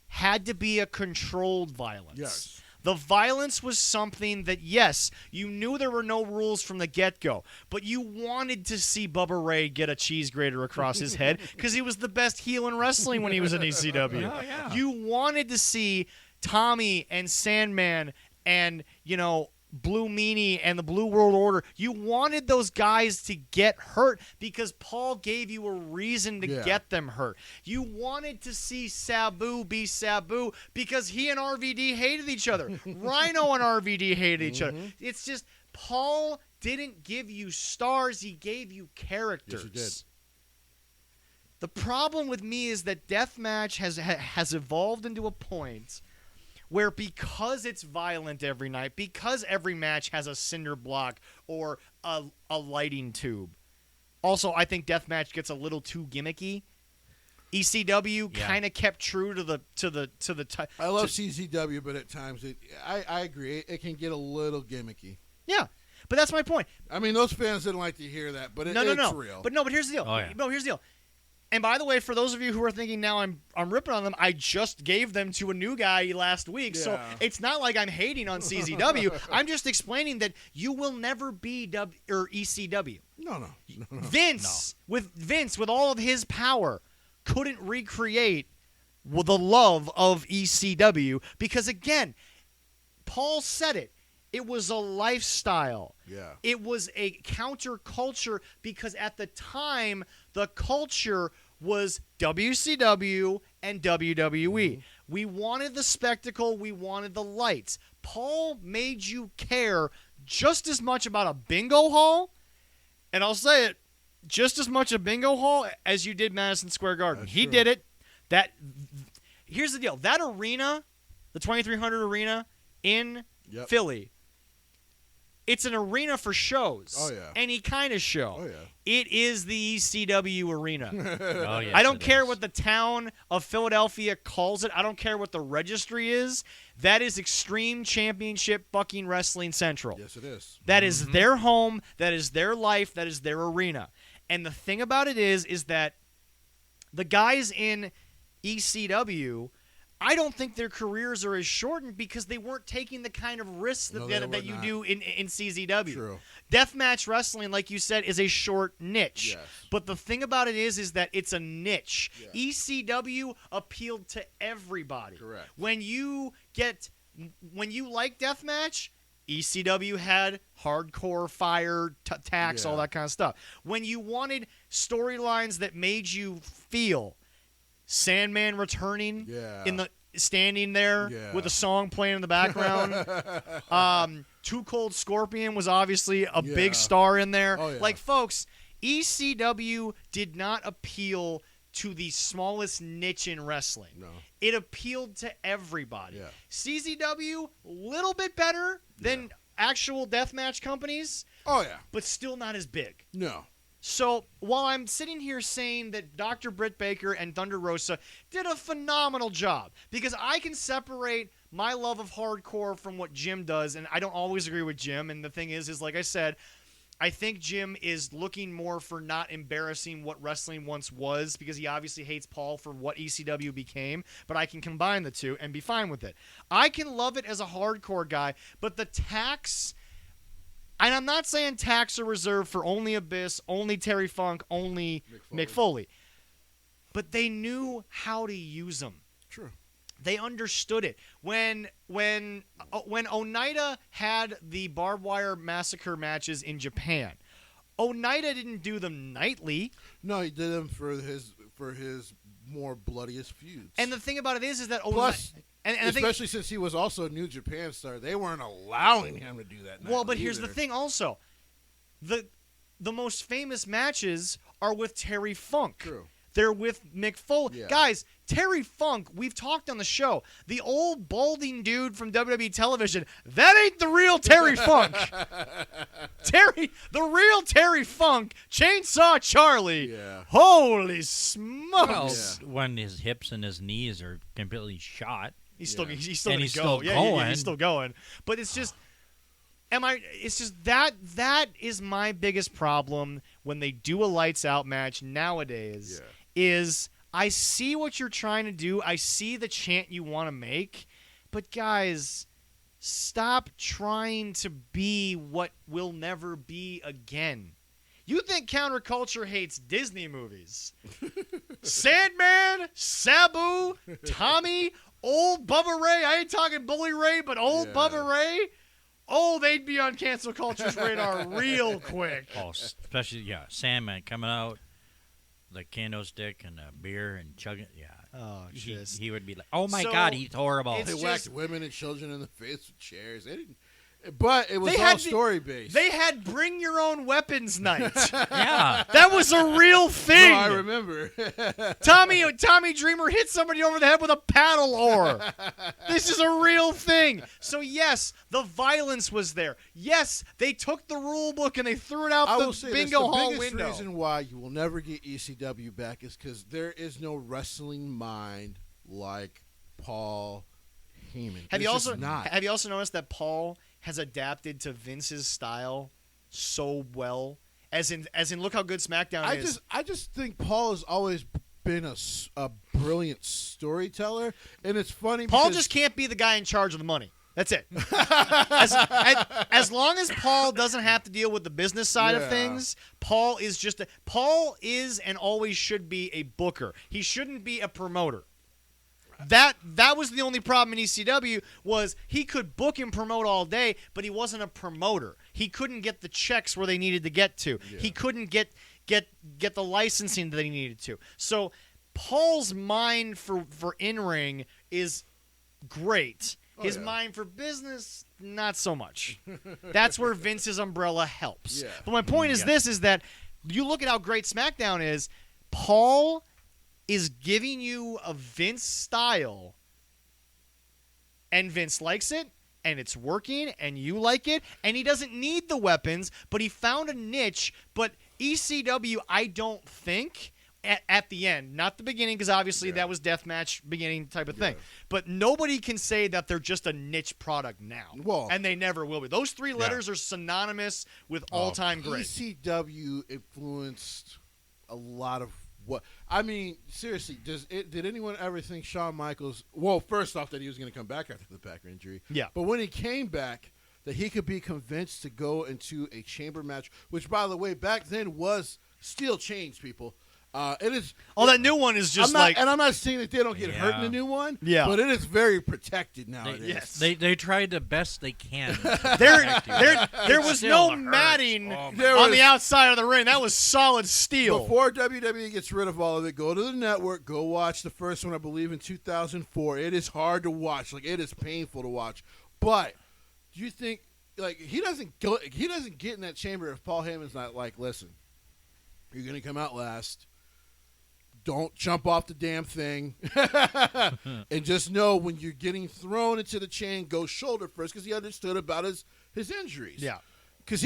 had to be a controlled violence. Yes. The violence was something that, yes, you knew there were no rules from the get-go, but you wanted to see Bubba Ray get a cheese grater across his head because he was the best heel in wrestling when he was in ECW. Oh, yeah. You wanted to see Tommy and Sandman and, Blue Meanie and the Blue World Order. You wanted those guys to get hurt because Paul gave you a reason to get them hurt. You wanted to see Sabu be Sabu because he and RVD hated each other. Rhino and RVD hated each other. It's just Paul didn't give you stars. He gave you characters. Yes, he did. The problem with me is that Deathmatch has evolved into a point where because it's violent every night, because every match has a cinder block or a lighting tube. Also, I think Deathmatch gets a little too gimmicky. ECW kind of kept true to the I love CZW, but at times I agree. It can get a little gimmicky. Yeah, but that's my point. I mean, those fans didn't like to hear that, but it's real. But here's the deal. Oh, yeah. No, here's the deal. And by the way, for those of you who are thinking now I'm ripping on them, I just gave them to a new guy last week. Yeah. So it's not like I'm hating on CZW. I'm just explaining that you will never be ECW. No. Vince, with all of his power, couldn't recreate the love of ECW because, again, Paul said it. It was a lifestyle. Yeah. It was a counterculture because at the time, the culture was WCW and WWE. We wanted the spectacle. We wanted the lights. Paul made you care just as much about a bingo hall, and I'll say it, just as much a bingo hall as you did Madison Square Garden. That's he true. did it. Here's the deal. That arena, the 2300 arena in Philly, it's an arena for shows. Oh, yeah. Any kind of show. Oh, yeah. It is the ECW arena. Oh, yes, I don't care is. what the town of Philadelphia calls it. I don't care what the registry is. That is Extreme Championship fucking Wrestling Central. Yes, it is. That is their home. That is their life. That is their arena. And the thing about it is that the guys in ECW, I don't think their careers are as shortened because they weren't taking the kind of risks that you do in CZW. True. Deathmatch wrestling, like you said, is a short niche. Yes. But the thing about it is that it's a niche. Yeah. ECW appealed to everybody. Correct. When you like Deathmatch, ECW had hardcore, fire, tax, all that kind of stuff. When you wanted storylines that made you feel Sandman returning standing there with a song playing in the background. Too Cold Scorpion was obviously a big star in there. Oh, yeah. Like, folks, ECW did not appeal to the smallest niche in wrestling. No. It appealed to everybody. Yeah. CZW, little bit better than actual deathmatch companies. Oh, yeah. But still not as big. No. So while I'm sitting here saying that Dr. Britt Baker and Thunder Rosa did a phenomenal job, because I can separate my love of hardcore from what Jim does, and I don't always agree with Jim, and the thing is like I said, I think Jim is looking more for not embarrassing what wrestling once was, because he obviously hates Paul for what ECW became, but I can combine the two and be fine with it. I can love it as a hardcore guy, but the tax... And I'm not saying tax are reserved for only Abyss, only Terry Funk, only Mick Foley. But they knew how to use them. True. They understood it. When Oneida had the barbed wire massacre matches in Japan, Oneida didn't do them nightly. No, he did them for his more bloodiest feuds. And the thing about it is that Plus, and especially since he was also a New Japan star, they weren't allowing him to do that. Well, but here's the thing also. The most famous matches are with Terry Funk. True. They're with Mick Foley. Yeah. Guys, Terry Funk, we've talked on the show. The old balding dude from WWE television, that ain't the real Terry Funk. The real Terry Funk, Chainsaw Charlie. Yeah. Holy smokes. Well, when his hips and his knees are completely shot. He's still And gonna he's go. still Yeah, going. he's still going. But it's just it's just that is my biggest problem when they do a lights out match nowadays is I see what you're trying to do. I see the chant you want to make, but guys, stop trying to be what will never be again. You think counterculture hates Disney movies. Sandman, Sabu, Tommy, old Bubba Ray. I ain't talking Bully Ray, but old Bubba Ray. Oh, they'd be on cancel culture's radar real quick. Oh, especially, Sandman coming out, the kendo stick and a beer and chugging. Yeah. Oh, just. He would be like, oh, my So, God, he's horrible. They whacked women and children in the face with chairs. They didn't. But it was They all had story-based. They had Bring Your Own Weapons night. Yeah. That was a real thing. No, I remember. Tommy Dreamer hit somebody over the head with a paddle oar. This is a real thing. So, yes, the violence was there. Yes, they took the rule book and they threw it out I the will say bingo this, the hall biggest window. reason why you will never get ECW back is because there is no wrestling mind like Paul Heyman. Have you There's also just not. have you also noticed that Paul has adapted to Vince's style so well? As in, look how good SmackDown is. I just think Paul has always been a brilliant storyteller, and it's funny. Paul because just can't be the guy in charge of the money. That's it. As long as Paul doesn't have to deal with the business side of things, Paul is and always should be a booker. He shouldn't be a promoter. That was the only problem in ECW was he could book and promote all day, but he wasn't a promoter. He couldn't get the checks where they needed to get to. Yeah. He couldn't get the licensing that he needed to. So Paul's mind for in-ring is great. His mind for business, not so much. That's where Vince's umbrella helps. Yeah. But my point is this, is that you look at how great SmackDown is, Paul is giving you a Vince style, and Vince likes it, and it's working, and you like it, and he doesn't need the weapons, but he found a niche. But ECW, I don't think, at the end, not the beginning, because obviously that was deathmatch beginning type of thing, but nobody can say that they're just a niche product now, and they never will be. Those three letters are synonymous with all-time great. ECW influenced a lot of what I mean, seriously, did anyone ever think Shawn Michaels? Well, first off, that he was going to come back after the back injury. Yeah. But when he came back, that he could be convinced to go into a chamber match, which, by the way, back then was steel chains, people. It is. That new one is just and I'm not saying that they don't get hurt in the new one. Yeah. But it is very protected nowadays. They tried the best they can. There was no matting on the outside of the ring. That was solid steel. Before WWE gets rid of all of it, go to the network. Go watch the first one, I believe, in 2004. It is hard to watch. Like, it is painful to watch. But do you think, like, he doesn't get in that chamber if Paul Heyman's not like, listen, you're going to come out last. Don't jump off the damn thing. And just know when you're getting thrown into the chain, go shoulder first, because he understood about his injuries. Yeah. Because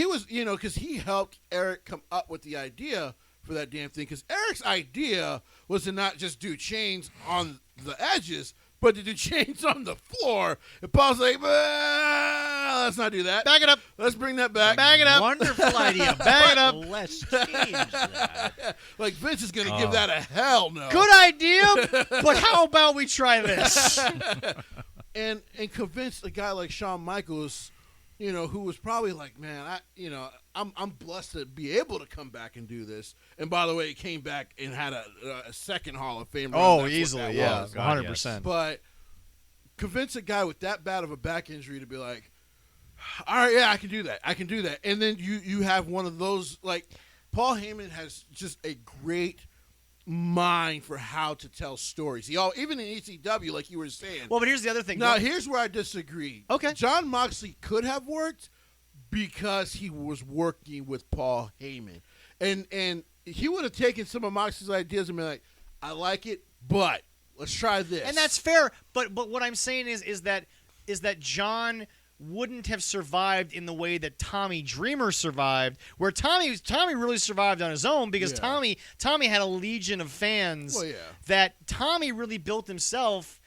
he helped Eric come up with the idea for that damn thing. Because Eric's idea was to not just do chains on the edges, but to do chains on the floor. And Paul's like, let's not do that. Back it up. Let's bring that back. Back it up. Wonderful idea. Back it up. Let's change that. Like, Vince is going to give that a hell no. Good idea, but how about we try this? and convince a guy like Shawn Michaels, who was probably like, man, I'm blessed to be able to come back and do this. And by the way, he came back and had a second Hall of Fame run. Oh, easily, yeah, 100%. Yes. But convince a guy with that bad of a back injury to be like, all right, yeah, I can do that. And then you have one of those, like, Paul Heyman has just a great mind for how to tell stories. Even in ECW, like you were saying. Well, but here's the other thing. Now, here's where I disagree. Okay. Jon Moxley could have worked because he was working with Paul Heyman. And he would have taken some of Moxley's ideas and been like, I like it, but Let's try this. And that's fair. But what I'm saying is that John wouldn't have survived in the way that Tommy Dreamer survived, where Tommy really survived on his own because Tommy had a legion of fans that Tommy really built himself.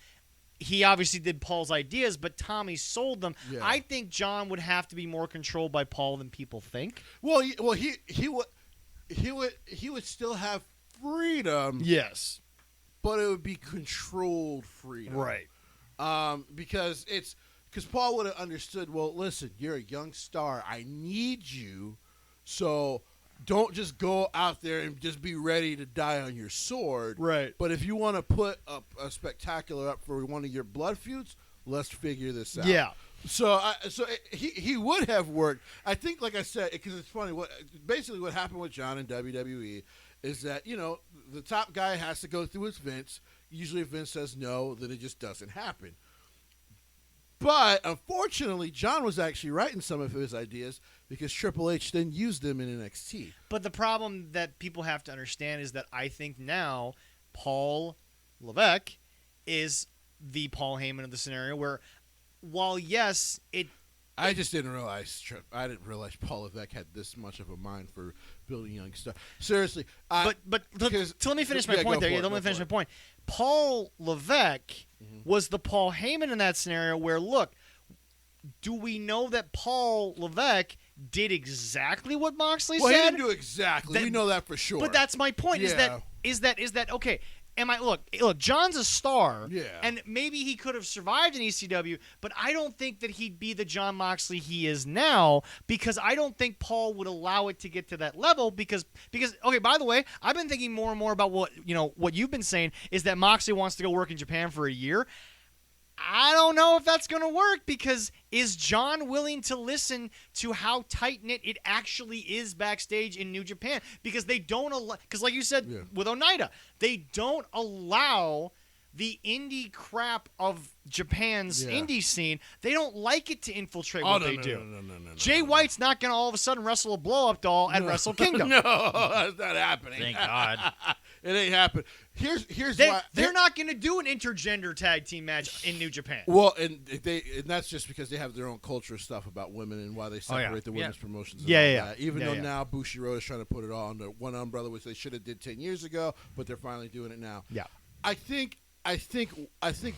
He obviously did Paul's ideas, but Tommy sold them. Yeah. I think John would have to be more controlled by Paul than people think. Well, he would still have freedom. Yes, but it would be controlled freedom, right? Because Paul would have understood. Well, listen, you're a young star. I need you, so don't just go out there and just be ready to die on your sword. Right. But if you want to put a spectacular up for one of your blood feuds, let's figure this out. Yeah. So he would have worked. I think, like I said, because it's funny. What happened with John in WWE is that the top guy has to go through with Vince. Usually, if Vince says no, then it just doesn't happen. But unfortunately, John was actually right in some of his ideas because Triple H then used them in NXT. But the problem that people have to understand is that I think now Paul Levesque is the Paul Heyman of the scenario where, while yes, I just didn't realize Paul Levesque had this much of a mind for building young stuff. Seriously. Let me finish my point there. Let me finish my point. Paul Levesque was the Paul Heyman in that scenario where, look, do we know that Paul Levesque did exactly what Moxley said? Well, he didn't do exactly. We know that for sure. But that's my point. Yeah. Is that okay? Look, John's a star, and maybe he could have survived in ECW, but I don't think that he'd be the John Moxley he is now because I don't think Paul would allow it to get to that level because okay, by the way, I've been thinking more and more about what you've been saying is that Moxley wants to go work in Japan for a year. I don't know if that's going to work because is John willing to listen to how tight-knit it actually is backstage in New Japan? Because they don't allow, because like you said with Oneida, they don't allow the indie crap of Japan's indie scene. They don't like it to infiltrate what they do. No. Jay White's not going to all of a sudden wrestle a blow-up doll at Wrestle Kingdom. No, that's not happening. Thank God. It ain't happening. Here's why they're not going to do an intergender tag team match in New Japan. Well, and that's just because they have their own culture stuff about women and why they separate the women's promotions. And all that. Even though now Bushiroad is trying to put it all under one umbrella, which they should have did 10 years ago, but they're finally doing it now. Yeah, I think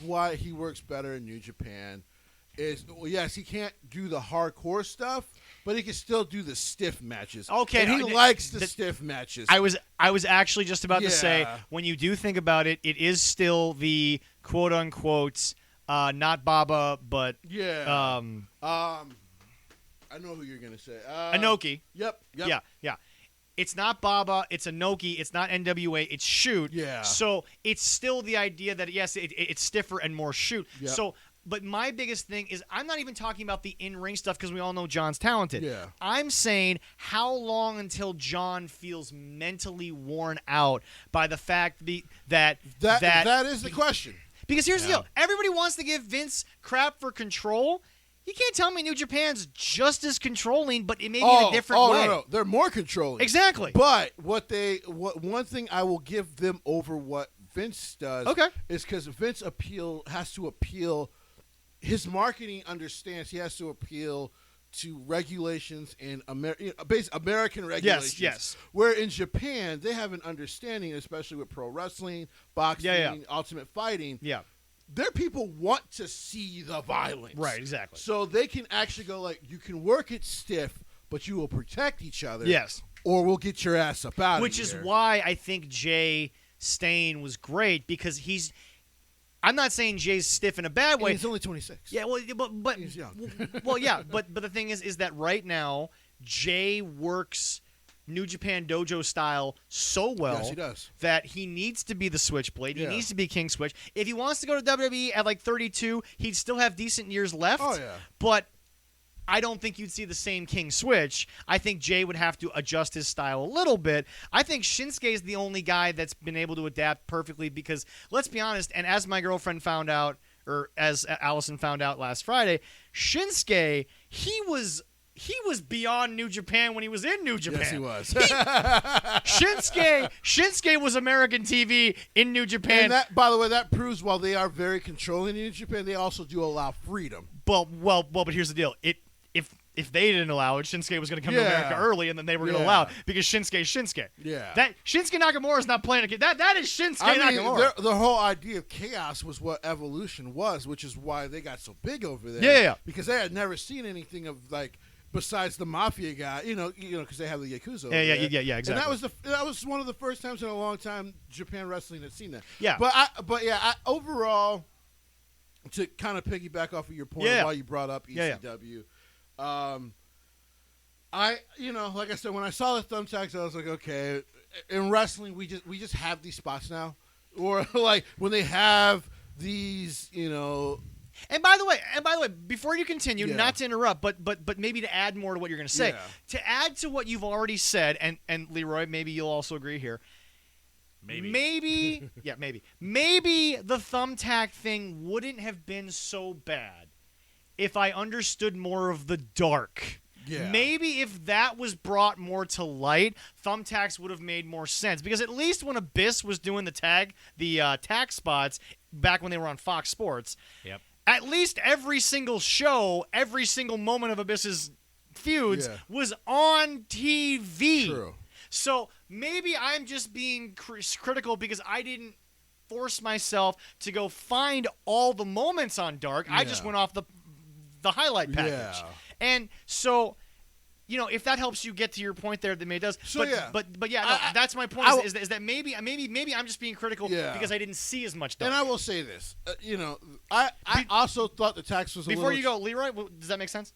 why he works better in New Japan is, well, yes, he can't do the hardcore stuff, but he can still do the stiff matches. Okay, and he likes the stiff matches. I was actually just about to say, when you do think about it, it is still the quote unquote not Baba, but I know who you're gonna say. Inoki. Yep. Yeah. It's not Baba, it's Inoki, it's not NWA, it's Shoot. Yeah. So it's still the idea that, yes, it's stiffer and more Shoot. Yep. So, but my biggest thing is I'm not even talking about the in-ring stuff because we all know John's talented. Yeah. I'm saying how long until John feels mentally worn out by the fact that is the question. Because here's the deal. Everybody wants to give Vince crap for control. You can't tell me New Japan's just as controlling, but it may be in a different way. No. They're more controlling. Exactly. But one thing I will give them over what Vince does is because Vince has to appeal. His marketing understands he has to appeal to regulations and American regulations. Yes. Where in Japan, they have an understanding, especially with pro wrestling, boxing, ultimate fighting. Yeah. Their people want to see the violence. Right, exactly. So they can actually go like, you can work it stiff, but you will protect each other. Yes. Or we'll get your ass up out of here. Which is why I think Jay Stain was great because I'm not saying Jay's stiff in a bad way. He's only 26. Yeah, well, but he's young. Well, yeah, but the thing is that right now Jay works New Japan Dojo style so well yes, he does. that he needs to be the Switchblade. He needs to be King Switch. If he wants to go to WWE at like 32, he'd still have decent years left. Oh, yeah. But I don't think you'd see the same King Switch. I think Jay would have to adjust his style a little bit. I think Shinsuke is the only guy that's been able to adapt perfectly because, let's be honest, and as my girlfriend found out, or as Allison found out last Friday, Shinsuke, he was he was beyond New Japan when he was in New Japan. Yes, he was. Shinsuke was American TV in New Japan. And that, by the way, that proves while they are very controlling in New Japan, they also do allow freedom. Well, but here's the deal. If they didn't allow it, Shinsuke was going to come to America early, and then they were going to allow it because Shinsuke's Shinsuke. Yeah. That Shinsuke Nakamura is not playing a kid. That is Shinsuke Nakamura. The whole idea of chaos was what Evolution was, which is why they got so big over there. Yeah. Because they had never seen anything of like besides the Mafia guy, because they have the Yakuza. Yeah, exactly. And that was one of the first times in a long time Japan wrestling had seen that. Yeah. But overall, to kind of piggyback off of your point while you brought up ECW. Like I said, when I saw the thumbtacks, I was like, okay, in wrestling, we just have these spots now, or like when they have these, And by the way, before you continue, not to interrupt, but maybe to add more to what you're going to say, to add to what you've already said, and Leroy, maybe you'll also agree here. Maybe the thumbtack thing wouldn't have been so bad if I understood more of the dark. Yeah. Maybe if that was brought more to light, thumbtacks would have made more sense. Because at least when Abyss was doing the tag spots back when they were on Fox Sports, at least every single show, every single moment of Abyss's feuds was on TV. True. So maybe I'm just being critical because I didn't force myself to go find all the moments on Dark. I just went off the highlight package. Yeah. And so, if that helps you get to your point there, that maybe it does. So, but that's my point. Is that maybe I'm just being critical because I didn't see as much Dark. And I will say this, I also thought the tax was before you go, Leroy. Does that make sense?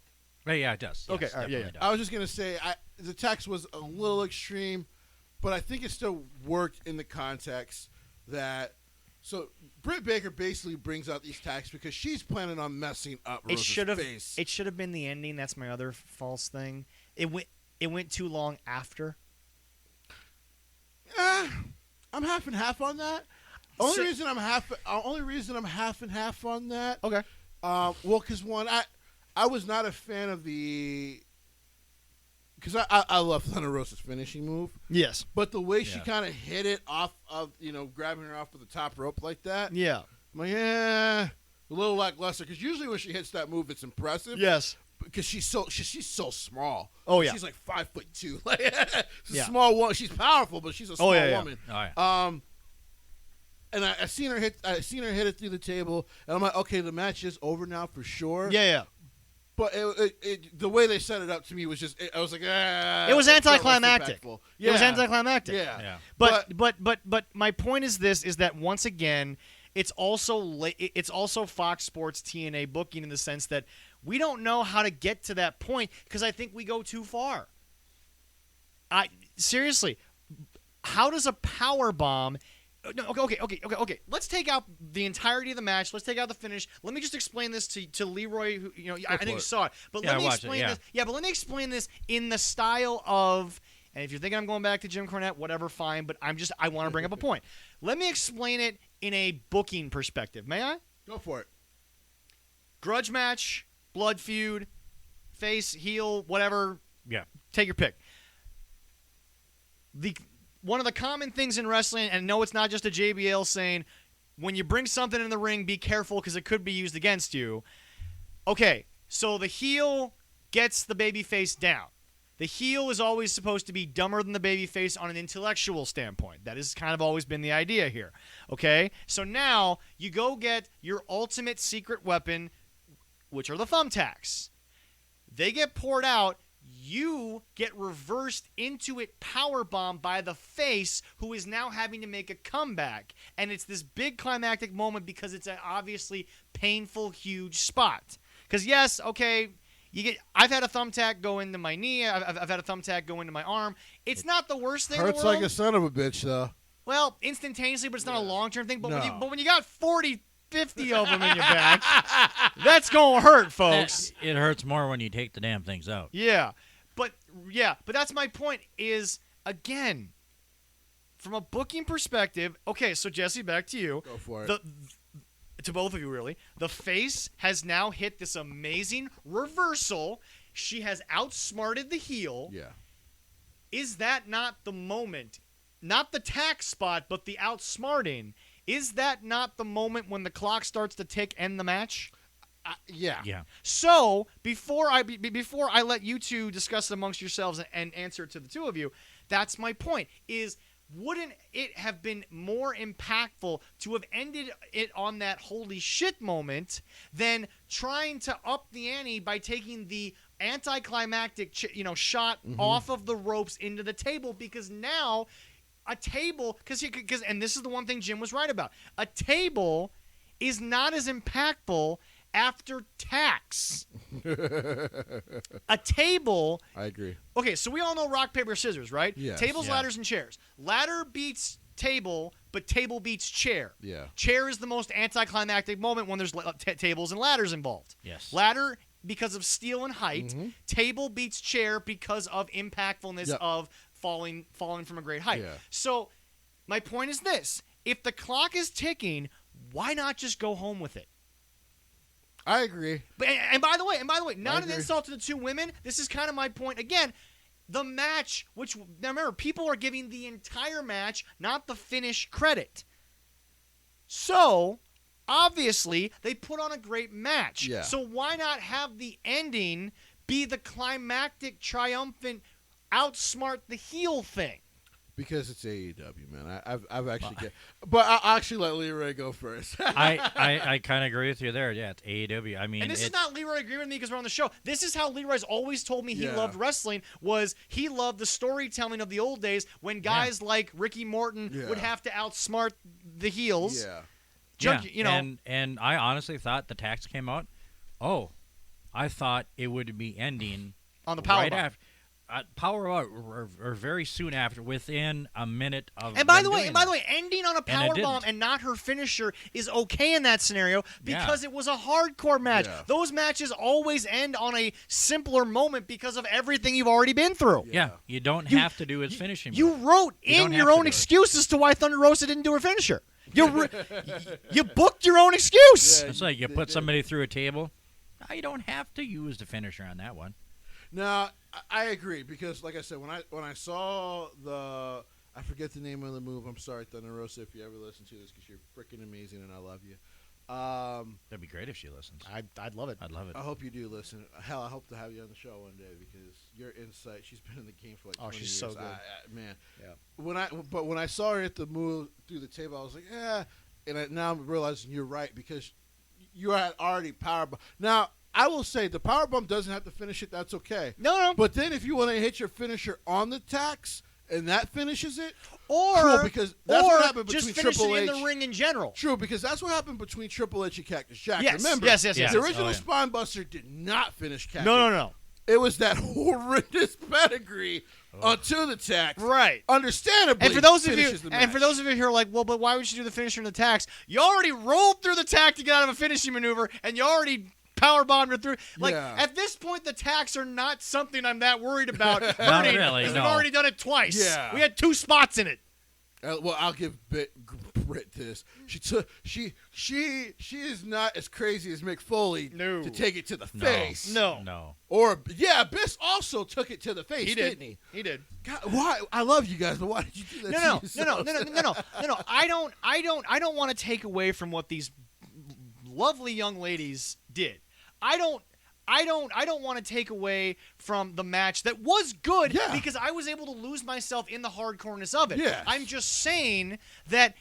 Yeah, it does. Okay, yes, all right, does. I was just gonna say the tax was a little extreme, but I think it still worked in the context that. So Britt Baker basically brings out these tags because she's planning on messing up Rose's face. It should have been the ending. That's my other false thing. It went too long after. I'm half and half on that. Only reason I'm half and half on that. Okay. Because one, I was not a fan of the. Because I love Thunder Rosa's finishing move. Yes. But the way she kind of hit it off of, grabbing her off of the top rope like that. Yeah. I'm like, a little lackluster. Because usually when she hits that move, it's impressive. Yes. Because she's so small. Oh, yeah. She's like 5'2". Like, she's a small woman. She's powerful, but she's a small woman. Oh, yeah. And I seen her hit it through the table, and I'm like, okay, the match is over now for sure. Yeah. But the way they set it up to me was just, I was like, it was anticlimactic. Yeah. It was anticlimactic. Yeah. But my point is this: is that once again, it's also Fox Sports TNA booking in the sense that we don't know how to get to that point because I think we go too far. Seriously, how does a power bomb? No, okay. Let's take out the entirety of the match. Let's take out the finish. Let me just explain this to Leroy, who I think you saw it. But let me explain this. Yeah, but let me explain this in the style of. And if you're thinking I'm going back to Jim Cornette, whatever, fine. But I want to bring up a point. Let me explain it in a booking perspective. May I? Go for it. Grudge match, blood feud, face, heel, whatever. Yeah. Take your pick. One of the common things in wrestling, and no, it's not just a JBL saying, when you bring something in the ring, be careful because it could be used against you. Okay, so the heel gets the babyface down. The heel is always supposed to be dumber than the babyface on an intellectual standpoint. That has kind of always been the idea here. Okay, so now you go get your ultimate secret weapon, which are the thumbtacks. They get poured out. You get reversed into it powerbombed by the face, who is now having to make a comeback. And it's this big climactic moment because it's an obviously painful, huge spot. Because, yes, okay, I've had a thumbtack go into my knee. I've had a thumbtack go into my arm. It's not the worst thing in the world. Hurts like a son of a bitch, though. Well, instantaneously, but it's not a long-term thing. But, No. when you got 40, 50 of them in your back, that's going to hurt, folks. It hurts more when you take the damn things out. Yeah. But that's my point is, again, from a booking perspective, okay, so Jesse, back to you. Go for it. To both of you, really. The face has now hit this amazing reversal. She has outsmarted the heel. Yeah. Is that not the moment? Not the tack spot, but the outsmarting. Is that not the moment when the clock starts to tick and the match? Yeah. Yeah. So before I let you two discuss it amongst yourselves and answer it to the two of you, that's my point. Wouldn't it have been more impactful to have ended it on that holy shit moment than trying to up the ante by taking the anticlimactic shot off of the ropes into the table? Because now a table, and this is the one thing Jim was right about, a table is not as impactful after tax. A table. I agree. Okay, so we all know rock, paper, scissors, right? Yes. Tables, Yeah. ladders, and chairs. Ladder beats table, but table beats chair. Yeah. Chair is the most anticlimactic moment when there's tables and ladders involved. Yes. Ladder because of steel and height. Table beats chair because of impactfulness of falling from a great height. Yeah. So my point is this. If the clock is ticking, why not just go home with it? I agree. But and by the way, not an insult to the two women. This is kind of my point. Again, the match, which now remember, people are giving the entire match, not the finish, credit. So obviously, they put on a great match. Yeah. So why not have the ending be the climactic, triumphant, outsmart the heel thing? Because it's AEW, man. I've actually but I'll actually let Leroy go first. I kind of agree with you there. Yeah, it's AEW. I mean, and this is not Leroy agreeing with me because we're on the show. This is how Leroy's always told me he loved wrestling. Was he loved the storytelling of the old days when guys like Ricky Morton would have to outsmart the heels. Yeah. And I honestly thought the tax came out. Oh, I thought it would be ending on the power right after. Power out or very soon after, within a minute of. And by the way, ending on a power bomb didn't. and not her finisher is okay in that scenario because it was a hardcore match. Yeah. Those matches always end on a simpler moment because of everything you've already been through. Yeah, you don't have to do his finishing. You move. wrote You in don't your have to own do it. excuse as to why Thunder Rosa didn't do her finisher. You booked your own excuse. It's like you put somebody through a table. No, you don't have to use the finisher on that one. No, I agree because, like I said, when I saw the, I forget the name of the move. I'm sorry, Thunder Rosa, if you ever listen to this, because you're freaking amazing and I love you. That'd be great if she listens. I'd love it. I'd love it. I hope you do listen. Hell, I hope to have you on the show one day because your insight. She's been in the game for like 20 she's years. so good. Man. Yeah. When I saw her hit the move through the table, I was like, yeah. And now I'm realizing you're right because you had already powerbomb. Now, I will say the powerbomb doesn't have to finish it. That's okay. No. But then if you want to hit your finisher on the tax and that finishes it, Or cool, because that's what happened just between finish Triple it H. in the ring in general. True, because that's what happened between Triple H and Cactus Jack. Yes, Remember? yes. The original Spine Buster did not finish Cactus. No. It was that horrendous pedigree onto the tax. Right. Understandably. And for those of finishes you the match. who are like, well, but why would you do the finisher in the tax? You already rolled through the tack to get out of a finishing maneuver, and you already power bombed her through. Like at this point, the tacks are not something I'm that worried about hurting. Really, We've no. already done it twice. Yeah. We had 2 spots in it. Well, I'll give Britt this. She is not as crazy as Mick Foley to take it to the face. No. Or Biss also took it to the face, didn't he? He did. God, why? I love you guys, but why did you do that? No. I don't want to take away from what these lovely young ladies did. I don't want to take away from the match that was good because I was able to lose myself in the hardcoreness of it. Yes. I'm just saying that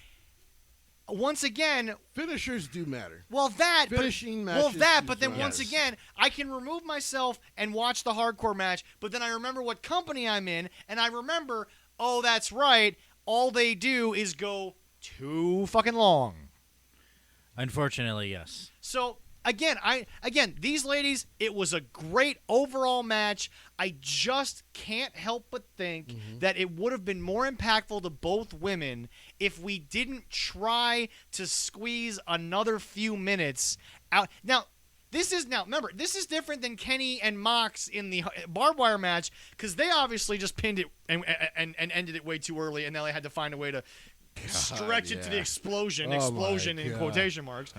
once again, finishers do matter. Finishing matches. But then once again, I can remove myself and watch the hardcore match, but then I remember what company I'm in, and I remember, oh, that's right, all they do is go too fucking long. Unfortunately, yes. So Again, these ladies, it was a great overall match. I just can't help but think that it would have been more impactful to both women if we didn't try to squeeze another few minutes out. Now, this is different than Kenny and Mox in the barbed wire match because they obviously just pinned it and ended it way too early, and now they had to find a way to stretch it to the explosion in quotation marks.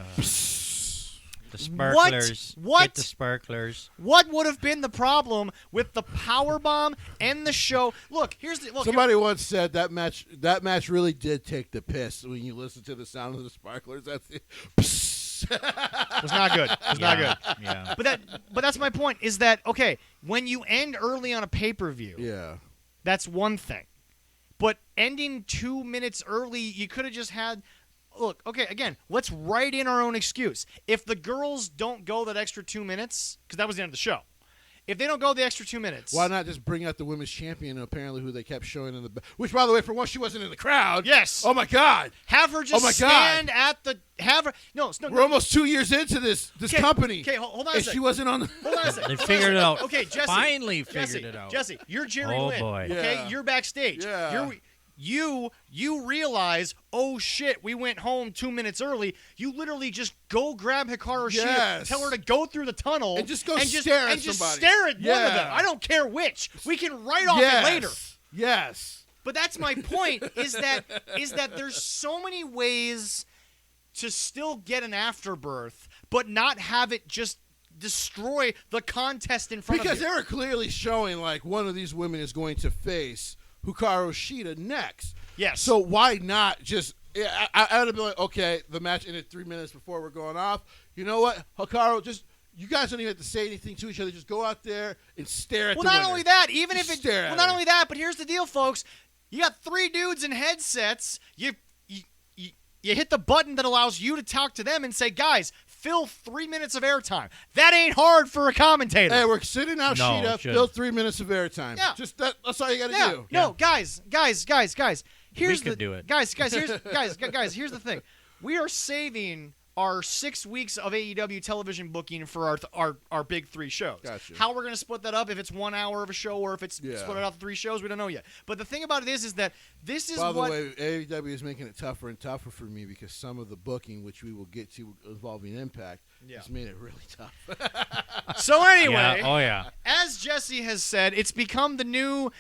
The sparklers. What? Get the sparklers. What would have been the problem with the powerbomb and the show? Look, Somebody once said that match really did take the piss when you listen to the sound of the sparklers. That's it. It was not good. It was not good. Yeah. But that's my point. Is that okay? When you end early on a pay-per-view, Yeah. that's one thing. But ending 2 minutes early, you could have just had. Look, okay, again, let's write in our own excuse. If the girls don't go that extra 2 minutes, because that was the end of the show. If they don't go the extra 2 minutes, why not just bring out the women's champion? Apparently, who they kept showing in the which, by the way, for once she wasn't in the crowd. Yes. Oh my God. Have her just stand at the. Have her. No. We're almost 2 years into this company. Okay, hold on a second. She wasn't on. Hold on a second. They figured it out. Okay, Jesse. Finally figured it out. Jesse, you're Jerry Oh, Lynn. boy. Okay, Yeah. you're backstage. Yeah. You realize, oh shit, we went home 2 minutes early. You literally just go grab Hikaru Shida, Yes. tell her to go through the tunnel, And just go stare at just somebody. stare at one of Yeah. them. I don't care which. We can write off Yes. it later. Yes. But that's my point. is that there's so many ways to still get an afterbirth, but not have it just destroy the contest in front Because of you. they were clearly showing like one of these women is going to face Hikaru Shida next. Yes. So why not just? I would have been like, okay, the match ended 3 minutes before we're going off. You know what, Hikaru, just you guys don't even have to say anything to each other. Just go out there and stare at. Well, the not winner. only that, even Just if it. stare Well, at not her. only that, but here's the deal, folks. You got 3 dudes in headsets. You hit the button that allows you to talk to them and say, guys, fill 3 minutes of airtime. That ain't hard for a commentator. Hey, we're sitting out No, Shida. it shouldn't. Fill 3 minutes of airtime. Yeah. Just that's all you got to yeah. do. No, guys. Here's could do it. Guys, here's here's the thing. We are saving our 6 weeks of AEW television booking for our big 3 shows. Gotcha. How we're going to split that up, if it's 1 hour of a show or if it's split it out to 3 shows, we don't know yet. But the thing about it is that this is By what. the way, AEW is making it tougher and tougher for me because some of the booking, which we will get to involving Impact, has made it really tough. So anyway, Yeah. Oh, yeah. as Jesse has said, it's become the new.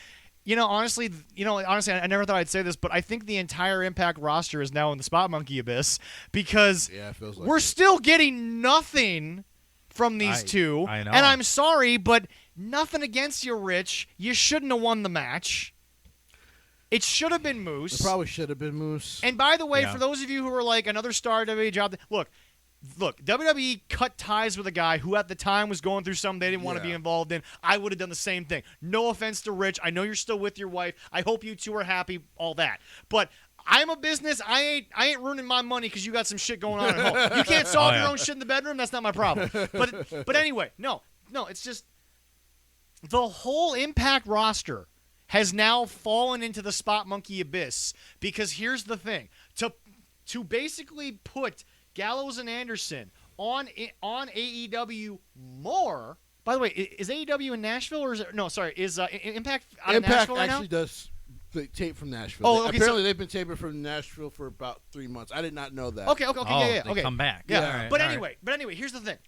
Honestly, I never thought I'd say this, but I think the entire Impact roster is now in the Spot Monkey abyss because Yeah, it feels like we're it. still getting nothing from these two. I know. And I'm sorry, but nothing against you, Rich. You shouldn't have won the match. It should have been Moose. It probably should have been Moose. And by the way, Yeah. for those of you who are like another star WWE job, look, WWE cut ties with a guy who at the time was going through something they didn't want to be involved in. I would have done the same thing. No offense to Rich. I know you're still with your wife. I hope you two are happy, all that. But I'm a business. I ain't ruining my money because you got some shit going on at home. You can't solve your own shit in the bedroom. That's not my problem. But anyway, no, it's just the whole Impact roster has now fallen into the Spot Monkey abyss because here's the thing. To basically put Gallows and Anderson on AEW more. By the way, is AEW in Nashville or is it, no? Sorry, is Impact out of Nashville right actually now? does tape from Nashville. Oh, okay, apparently they've been taping from Nashville for about 3 months. I did not know that. Okay, They okay. come back. Yeah, Yeah. but All right. anyway, here's the thing.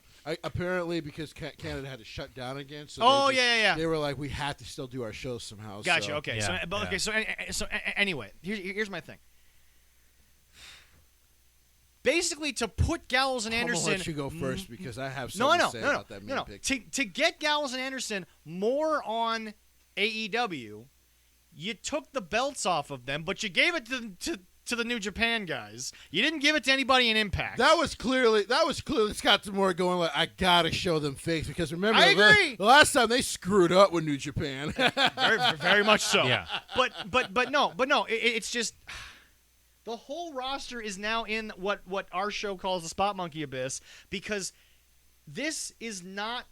Apparently because Canada had to shut down again. So they were like, we have to still do our shows somehow. Gotcha. So. Okay. Yeah, So anyway, here's my thing. Basically, to put Gallows and I'm Anderson. gonna let you go first because I have No, something to say about that main pick. To get Gallows and Anderson more on AEW, you took the belts off of them, but you gave it to the New Japan guys. You didn't give it to anybody in Impact. That was clearly Scott D'Amore going like, I gotta show them face because remember I agree. the last time they screwed up with New Japan. very, very much so. Yeah. But no. It's just the whole roster is now in what our show calls the Spot Monkey abyss because this is not.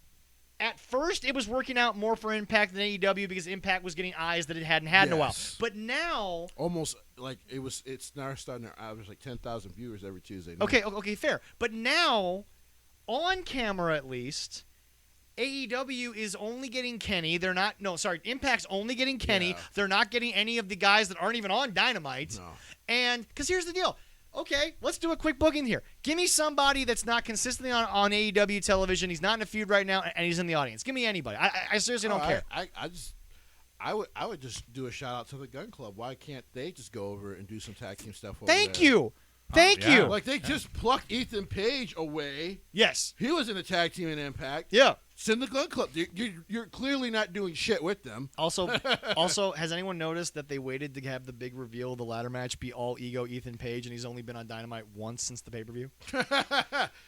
At first, it was working out more for Impact than AEW because Impact was getting eyes that it hadn't had in a while. Yes. But now, Almost like it's now starting to average like 10,000 viewers every Tuesday night. okay, fair. But now, on camera at least, AEW is only getting Kenny. Impact's only getting Kenny. Yeah. They're not getting any of the guys that aren't even on Dynamite. No. And because here's the deal. Okay, let's do a quick booking here. Give me somebody that's not consistently on AEW television. He's not in a feud right now, and he's in the audience. Give me anybody. I seriously don't care. I would just do a shout out to the Gun Club. Why can't they just go over and do some tag team stuff over Thank there? you. Thank you. Like, they just plucked Ethan Page away. Yes. He was in a tag team in Impact. Yeah. Send the Gun Club. You're clearly not doing shit with them. Also, has anyone noticed that they waited to have the big reveal of the ladder match be all ego Ethan Page, and he's only been on Dynamite once since the pay-per-view?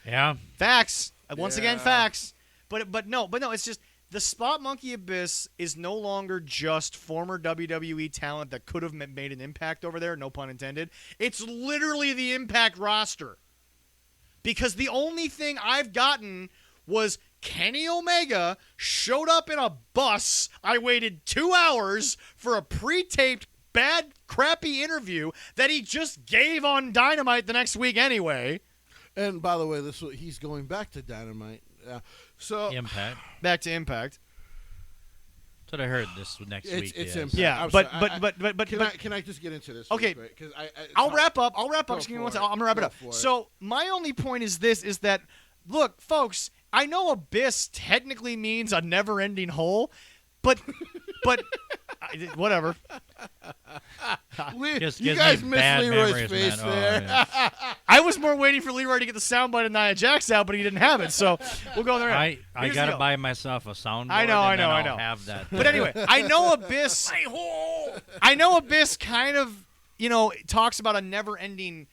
Yeah. Facts. Once again, Yeah. facts. But no, it's just the Spot Monkey Abyss is no longer just former WWE talent that could have made an impact over there, no pun intended. It's literally the Impact roster. Because the only thing I've gotten was Kenny Omega showed up in a bus. I waited 2 hours for a pre-taped, bad, crappy interview that he just gave on Dynamite the next week anyway. And by the way, he's going back to Dynamite. So Impact. Back to Impact. That's what I heard this next week. It's is. Impact. Yeah, I'm but can I just get into this? Okay. Because I'll wrap up. Go Just give me one for second. it. I'm gonna wrap it Go up. for it. So my only point is this: is that look, folks, I know Abyss technically means a never-ending hole, but whatever. Just You gives guys me missed bad Leroy's memories, face man. there. Oh, I was more waiting for Leroy to get the soundbite of Nia Jax out, but he didn't have it, so we'll go there. I Here's the gotta deal. buy myself a soundboard. I know, and then I I'll know. have that. But anyway, I know Abyss. I know Abyss kind of, talks about a never-ending,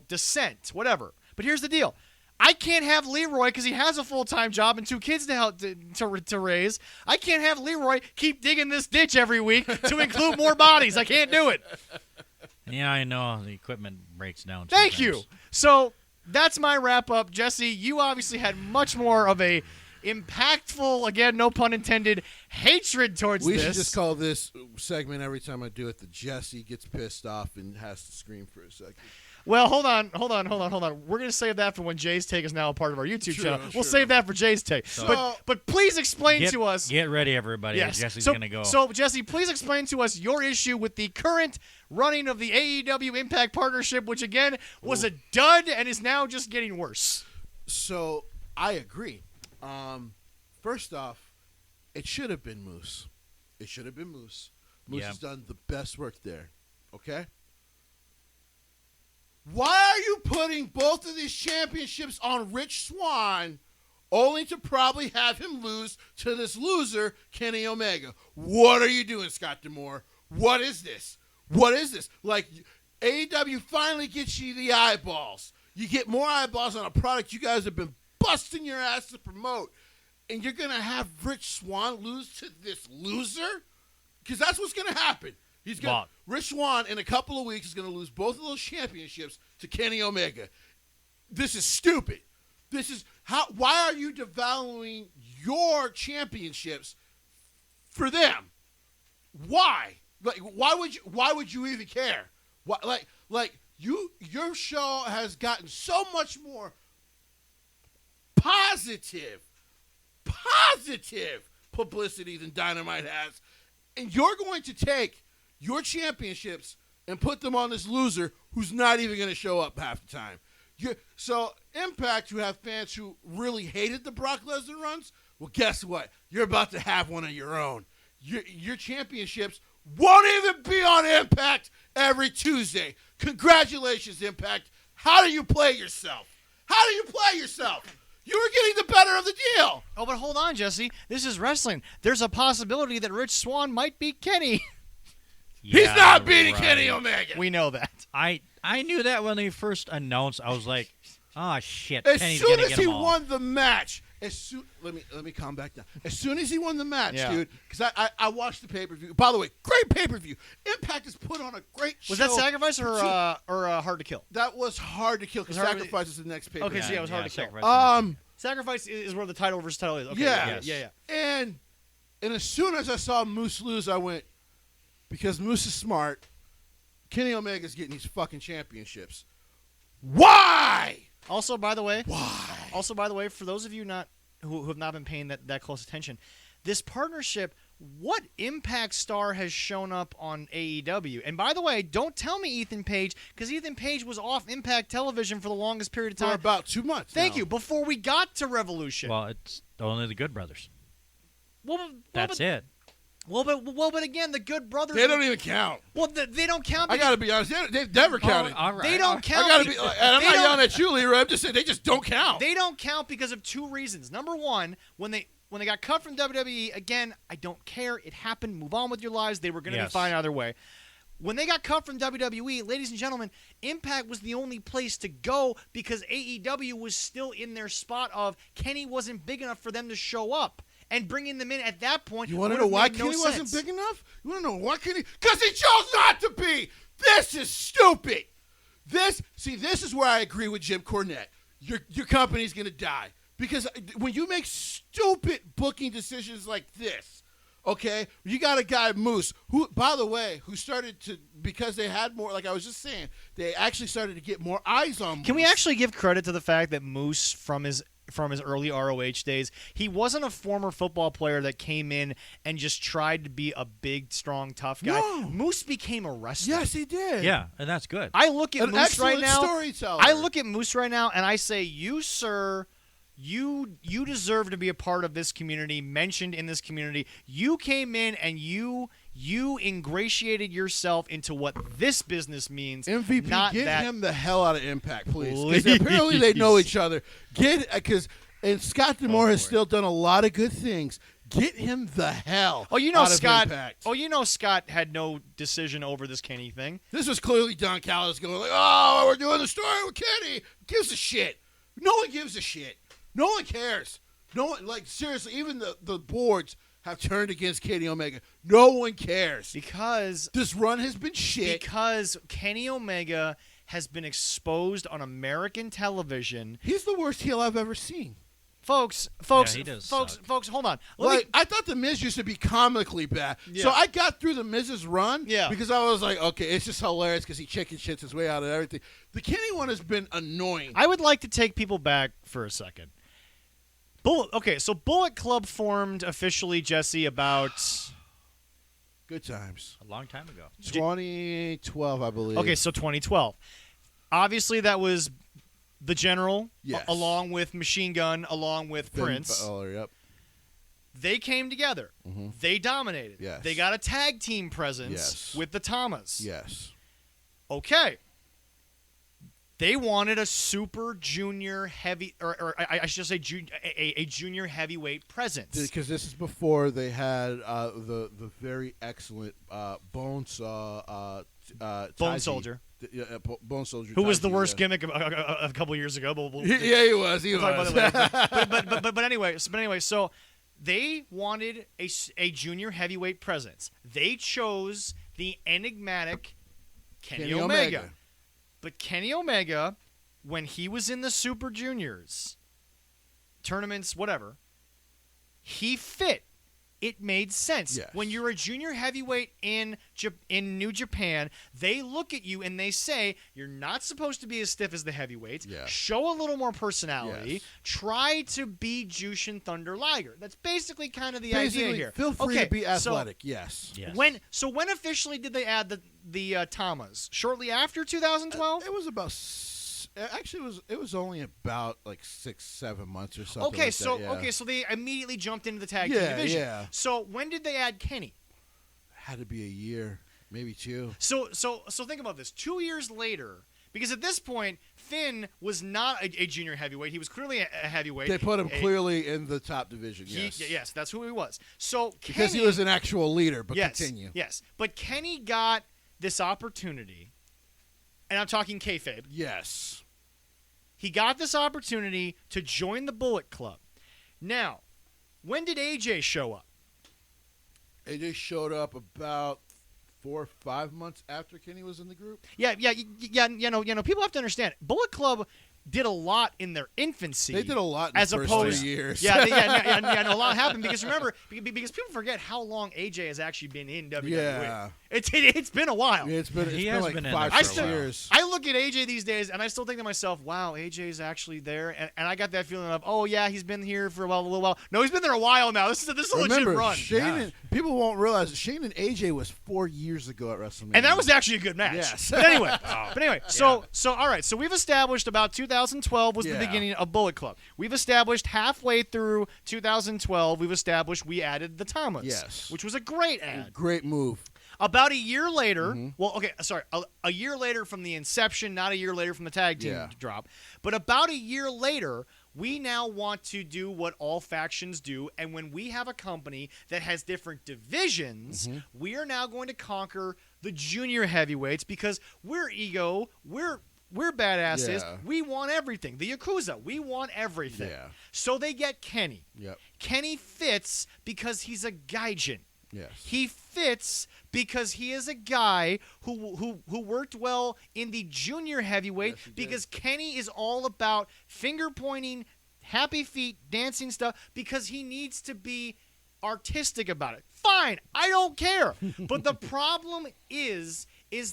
descent, whatever. But here's the deal. I can't have Leroy because he has a full-time job and 2 kids to help to raise. I can't have Leroy keep digging this ditch every week to include more bodies. I can't do it. Yeah, I know. The equipment breaks down. Thank sometimes. you. So that's my wrap-up. Jesse, you obviously had much more of a impactful, again, no pun intended, hatred towards We this. should just call this segment every time I do it that Jesse gets pissed off and has to scream for a second. Well, hold on. We're going to save that for when Jay's Take is now a part of our YouTube channel. We'll save that for Jay's Take. But please explain to us. Get ready, everybody. Yes. Jesse's so, gonna go. So, Jesse, please explain to us your issue with the current running of the AEW Impact partnership, which, again, was a dud and is now just getting worse. So, I agree. First off, it should have been Moose. Moose has done the best work there. Okay? Why are you putting both of these championships on Rich Swann only to probably have him lose to this loser, Kenny Omega? What are you doing, Scott D'Amore? What is this? Like, AEW finally gets you the eyeballs. You get more eyeballs on a product you guys have been busting your ass to promote, and you're going to have Rich Swann lose to this loser? Because that's what's going to happen. Rich Swann, in a couple of weeks, is going to lose both of those championships to Kenny Omega. This is stupid. Why are you devaluing your championships for them? Why? Like, why would you even care? Your show has gotten so much more positive publicity than Dynamite has, and you're going to take your championships and put them on this loser who's not even going to show up half the time. So Impact, who have fans who really hated the Brock Lesnar runs, well, guess what? You're about to have one of your own. Your championships won't even be on Impact every Tuesday. Congratulations, Impact. How do you play yourself? You were getting the better of the deal. Oh, but hold on, Jesse. This is wrestling. There's a possibility that Rich Swann might beat Kenny. He's not beating Kenny Omega. We know that. I knew that when they first announced. I was like, oh shit. As Kenny's soon gonna as get he them all. won the match, let me calm back down. As soon as he won the match, dude, because I watched the pay-per-view. By the way, great pay-per-view. Impact has put on a great show. Was that Sacrifice or Hard to Kill? That was Hard to Kill because Sacrifice is the next pay-per-view. Okay, so it was Hard to Kill. Sacrifice. Sacrifice is where the title versus title is. Okay, yeah. And as soon as I saw Moose lose, I went, because Moose is smart, Kenny Omega's getting these fucking championships. Why? Also, by the way, for those of you who have not been paying that close attention, this partnership, what Impact star has shown up on AEW? And by the way, don't tell me Ethan Page, because Ethan Page was off Impact Television for the longest period of time. For about 2 months. Thank you. Before we got to Revolution. Well, it's only the Good Brothers. Well, That's it. Well, but again, the Good Brothers. They don't even count. Well, they don't count. I gotta be honest. They've never counted. All right. They don't count. I gotta be. And I'm not yelling at you, Leroy. I'm just saying they just don't count. They don't count because of two reasons. Number one, when they got cut from WWE, again, I don't care. It happened. Move on with your lives. They were going to be fine either way. When they got cut from WWE, ladies and gentlemen, Impact was the only place to go because AEW was still in their spot of Kenny wasn't big enough for them to show up. And bringing them in at that point, you want to know why Kenny wasn't big enough? You want to know why Kenny? Because he chose not to be. This is stupid. This is where I agree with Jim Cornette. Your company's gonna die because when you make stupid booking decisions like this, okay, you got a guy Moose who, by the way, who started to because they had more. Like I was just saying, they actually started to get more eyes on Moose. Can we actually give credit to the fact that Moose from his early ROH days, he wasn't a former football player that came in and just tried to be a big, strong, tough guy. No. Moose became a wrestler. Yes, he did. Yeah, and that's good. I look at Moose right now. Storyteller. I look at Moose right now, and I say, you, sir, you deserve to be a part of this community, mentioned in this community. You came in and you ingratiated yourself into what this business means. MVP, not get that. him the hell out of Impact, please. Because apparently they know each other. And Scott D'Amore has still done a lot of good things. Get him the hell out Scott. of Impact. Oh, Scott had no decision over this Kenny thing. This was clearly Don Callis going like, oh, we're doing the story with Kenny. Who gives a shit? No one gives a shit. No one cares. No one, like, seriously, even the boards have turned against Kenny Omega. No one cares. Because this run has been shit. Because Kenny Omega has been exposed on American television. He's the worst heel I've ever seen. Folks, he does folks, hold on. I thought The Miz used to be comically bad. Yeah. So I got through The Miz's run because I was like, okay, it's just hilarious because he chicken shits his way out of everything. The Kenny one has been annoying. I would like to take people back for a second. So Bullet Club formed officially, Jesse, about... Good times. A long time ago. 2012, I believe. Okay, so 2012. Obviously, that was the General, along with Machine Gun, along with Prince. Yep. They came together. Mm-hmm. They dominated. Yes. They got a tag team presence with the Tamas. Yes. Okay. They wanted a super junior heavy, or I should say a junior heavyweight presence. Because this is before they had the very excellent Bone Soldier. Bone Soldier. Who was the worst gimmick a couple years ago. But he was. He was. But anyway, so they wanted a junior heavyweight presence. They chose the enigmatic Kenny Omega. But Kenny Omega, when he was in the Super Juniors tournaments, whatever, he fit. It made sense. Yes. When you're a junior heavyweight in New Japan, they look at you and they say, you're not supposed to be as stiff as the heavyweights. Yeah. Show a little more personality. Yes. Try to be Jushin Thunder Liger. That's basically kind of the idea here. Feel free to be athletic. Yes. When officially did they add the Tamas? Shortly after 2012? It was about. Actually, it was only about like 6-7 months or something. Okay, like so they immediately jumped into the tag team division. Yeah. So when did they add Kenny? Had to be a year, maybe 2. So think about this. 2 years later, because at this point Finn was not a junior heavyweight. He was clearly a heavyweight. They put him clearly in the top division. Yes, that's who he was. So because he was an actual leader. But continue. Yes, but Kenny got this opportunity, and I'm talking kayfabe. Yes. He got this opportunity to join the Bullet Club. Now, when did AJ show up? AJ showed up about 4 or 5 months after Kenny was in the group. Yeah. You know, people have to understand. Bullet Club did a lot in their infancy. They did a lot in the first 3 years. A lot happened because remember, because people forget how long AJ has actually been in WWE. Yeah. It's been a while. Yeah, it's been like been 5 years. I look at AJ these days and I still think to myself, wow, AJ's actually there, and I got that feeling of, oh yeah, he's been here for a little while. No, he's been there a while now. This is a legit run. People won't realize that Shane and AJ was 4 years ago at WrestleMania, and that was actually a good match. Yes. But anyway, so all right, so we've established about 2012 2012 was the beginning of Bullet Club. We've established halfway through 2012, we added the Tamas, which was a great ad. Great move. About a year later, a year later from the inception, not a year later from the tag team drop, but about a year later, we now want to do what all factions do, and when we have a company that has different divisions, we are now going to conquer the junior heavyweights because we're ego, we're badasses, we want everything. The Yakuza, we want everything. Yeah. So they get Kenny. Yep. Kenny fits because he's a gaijin. Yes. He fits because he is a guy who worked well in the junior heavyweight because Kenny is all about finger pointing, happy feet, dancing stuff because he needs to be artistic about it. Fine, I don't care. But the problem is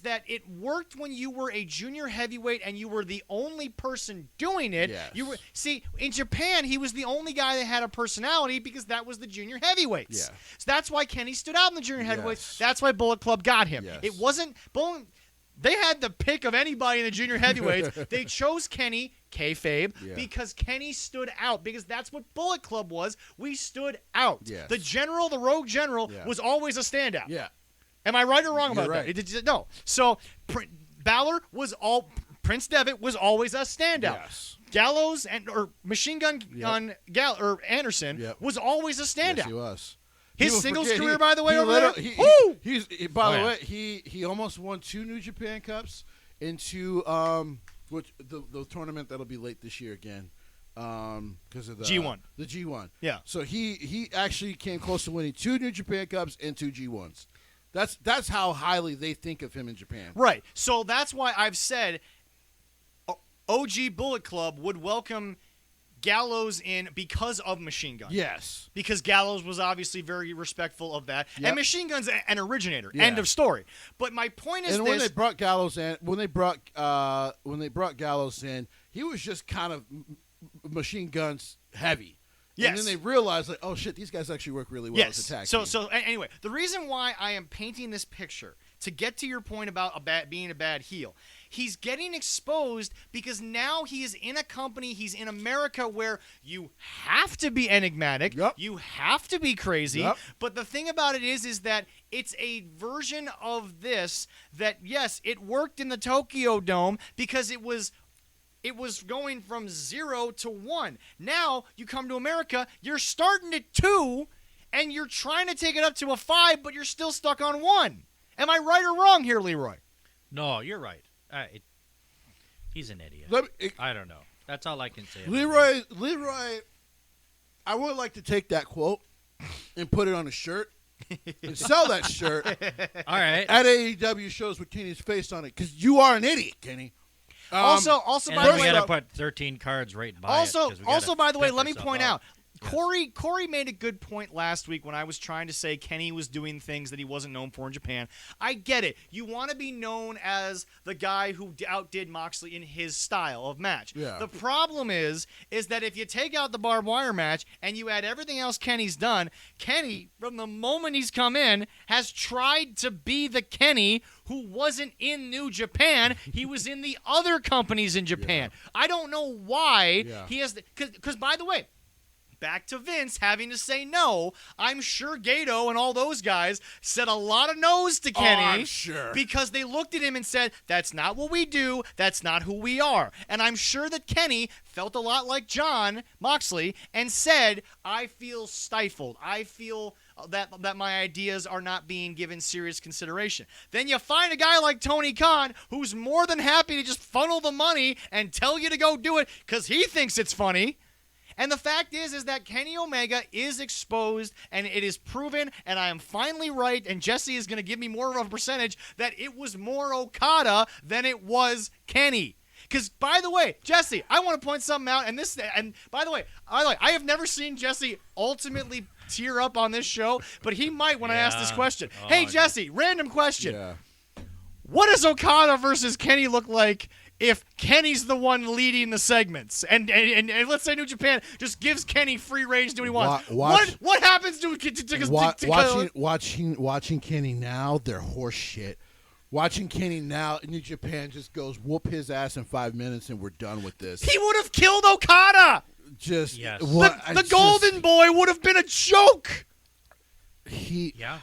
that it worked when you were a junior heavyweight and you were the only person doing it. Yes. See, in Japan, he was the only guy that had a personality because that was the junior heavyweights. Yeah. So that's why Kenny stood out in the junior heavyweights. That's why Bullet Club got him. Yes. It wasn't they had the pick of anybody in the junior heavyweights. They chose Kenny, kayfabe, because Kenny stood out. Because that's what Bullet Club was. We stood out. Yes. The Rogue General, was always a standout. Yeah. Am I right or wrong about right. that? No. So Balor Prince Devitt was always a standout. Yes. Gallows or Machine Gun Anderson was always a standout. Yes, he was. His singles career, by the way, By the way, he almost won 2 New Japan Cups into the tournament that'll be late this year again. Because of the G1. The G1. Yeah. So he actually came close to winning 2 New Japan Cups and 2 G1s. That's how highly they think of him in Japan. Right. So that's why I've said OG Bullet Club would welcome Gallows in because of Machine Gun. Yes. Because Gallows was obviously very respectful of that. Yep. And Machine Gun's an originator. Yeah. End of story. But my point is when they brought Gallows in, when they brought Gallows in, he was just kind of Machine Gun's heavy. Yes. And then they realized, like, oh, shit, these guys actually work really well as a tag team. So anyway, the reason why I am painting this picture, to get to your point about being a bad heel, he's getting exposed because now he is in a company, he's in America where you have to be enigmatic, you have to be crazy, but the thing about it is that it's a version of this that, yes, it worked in the Tokyo Dome because it was going from 0 to 1. Now, you come to America, you're starting at 2, and you're trying to take it up to a 5, but you're still stuck on 1. Am I right or wrong here, Leroy? No, you're right. He's an idiot. I don't know. That's all I can say. Leroy, I would like to take that quote and put it on a shirt and sell that shirt all right. at AEW shows with Kenny's face on it, because you are an idiot, Kenny. Also, and by the we way, got to put 13 cards right by Also, by the way, let me point out, Yes. Corey made a good point last week when I was trying to say Kenny was doing things that he wasn't known for in Japan. I get it. You want to be known as the guy who outdid Moxley in his style of match. Yeah. The problem is that if you take out the barbed wire match and you add everything else Kenny's done, Kenny, from the moment he's come in, has tried to be the Kenny who wasn't in New Japan. He was in the other companies in Japan. Yeah. I don't know why he has – because, by the way, back to Vince having to say no, I'm sure Gato and all those guys said a lot of no's to Kenny. I'm sure. Because they looked at him and said, that's not what we do, that's not who we are. And I'm sure that Kenny felt a lot like John Moxley and said, I feel stifled. I feel that my ideas are not being given serious consideration. Then you find a guy like Tony Khan who's more than happy to just funnel the money and tell you to go do it because he thinks it's funny. And the fact is that Kenny Omega is exposed, and it is proven, and I am finally right, and Jesse is going to give me more of a percentage, that it was more Okada than it was Kenny. Because, by the way, Jesse, I want to point something out, and by the way, I have never seen Jesse ultimately tear up on this show, but he might when I ask this question. Hey, Jesse, random question. Yeah. What does Okada versus Kenny look like if Kenny's the one leading the segments, and let's say New Japan just gives Kenny free range to do what he wants? What happens to watching Kenny now? They're horse shit. Watching Kenny now in New Japan just goes whoop his ass in 5 minutes and we're done with this. He would have killed Okada. Just Yes. The Golden Boy would have been a joke. Yeah.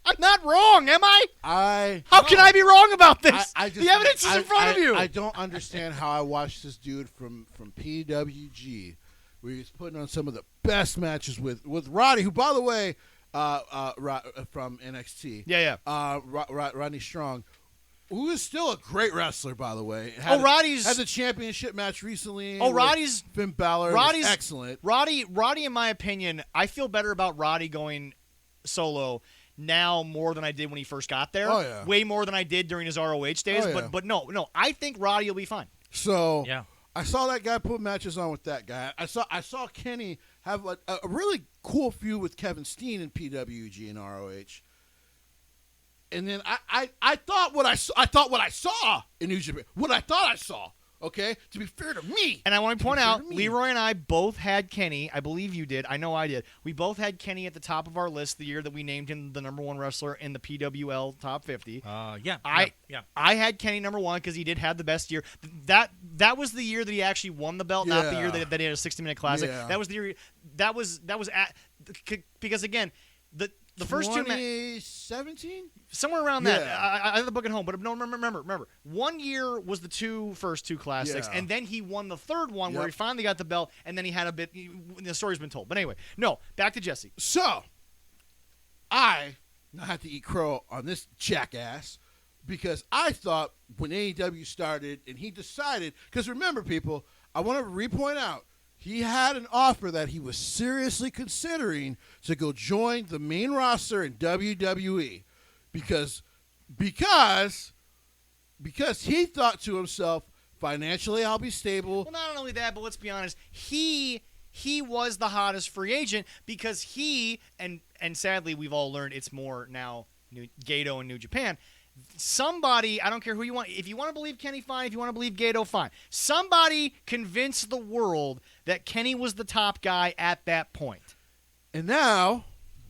I'm not wrong, am I? How can I be wrong about this? The evidence is in front of you. I don't understand how I watched this dude from PWG, where he's putting on some of the best matches with Roddy, who, by the way, from NXT. Yeah. Rodney Strong, who is still a great wrestler, by the way. Roddy's had the championship match recently. Roddy's Finn Balor. Roddy's excellent. Roddy, in my opinion, I feel better about Roddy going solo now more than I did when he first got there. Oh, yeah. Way more than I did during his ROH days. Oh, yeah. But no, I think Roddy will be fine. So Yeah. I saw that guy put matches on with that guy. I saw Kenny have a really cool feud with Kevin Steen in PWG and ROH. And then I thought what I saw in New Japan. What I thought I saw. Okay, to be fair to me. And I want to point out, Leroy and I both had Kenny. I believe you did. I know I did. We both had Kenny at the top of our list the year that we named him the number one wrestler in the PWL Top 50. Yeah. I had Kenny number one because he did have the best year. That was the year that he actually won the belt, not the year that he had a 60-minute classic. Yeah. That was the year. That was because again the first 2 matches. 2017? Somewhere around that. I have the book at home, but no, remember. 1 year was the first two classics, and then he won the third one where he finally got the belt, and then he had a bit. The story's been told, but anyway, no. Back to Jesse. So, I now have to eat crow on this jackass because I thought when AEW started and he decided, because remember, people, I want to repoint out. He had an offer that he was seriously considering to go join the main roster in WWE because he thought to himself, financially I'll be stable. Well, not only that, but let's be honest, he was the hottest free agent because he and sadly we've all learned it's more now Gato and New Japan. Somebody, I don't care who you want. If you want to believe Kenny, fine. If you want to believe Gato, fine. Somebody convinced the world that Kenny was the top guy at that point. And now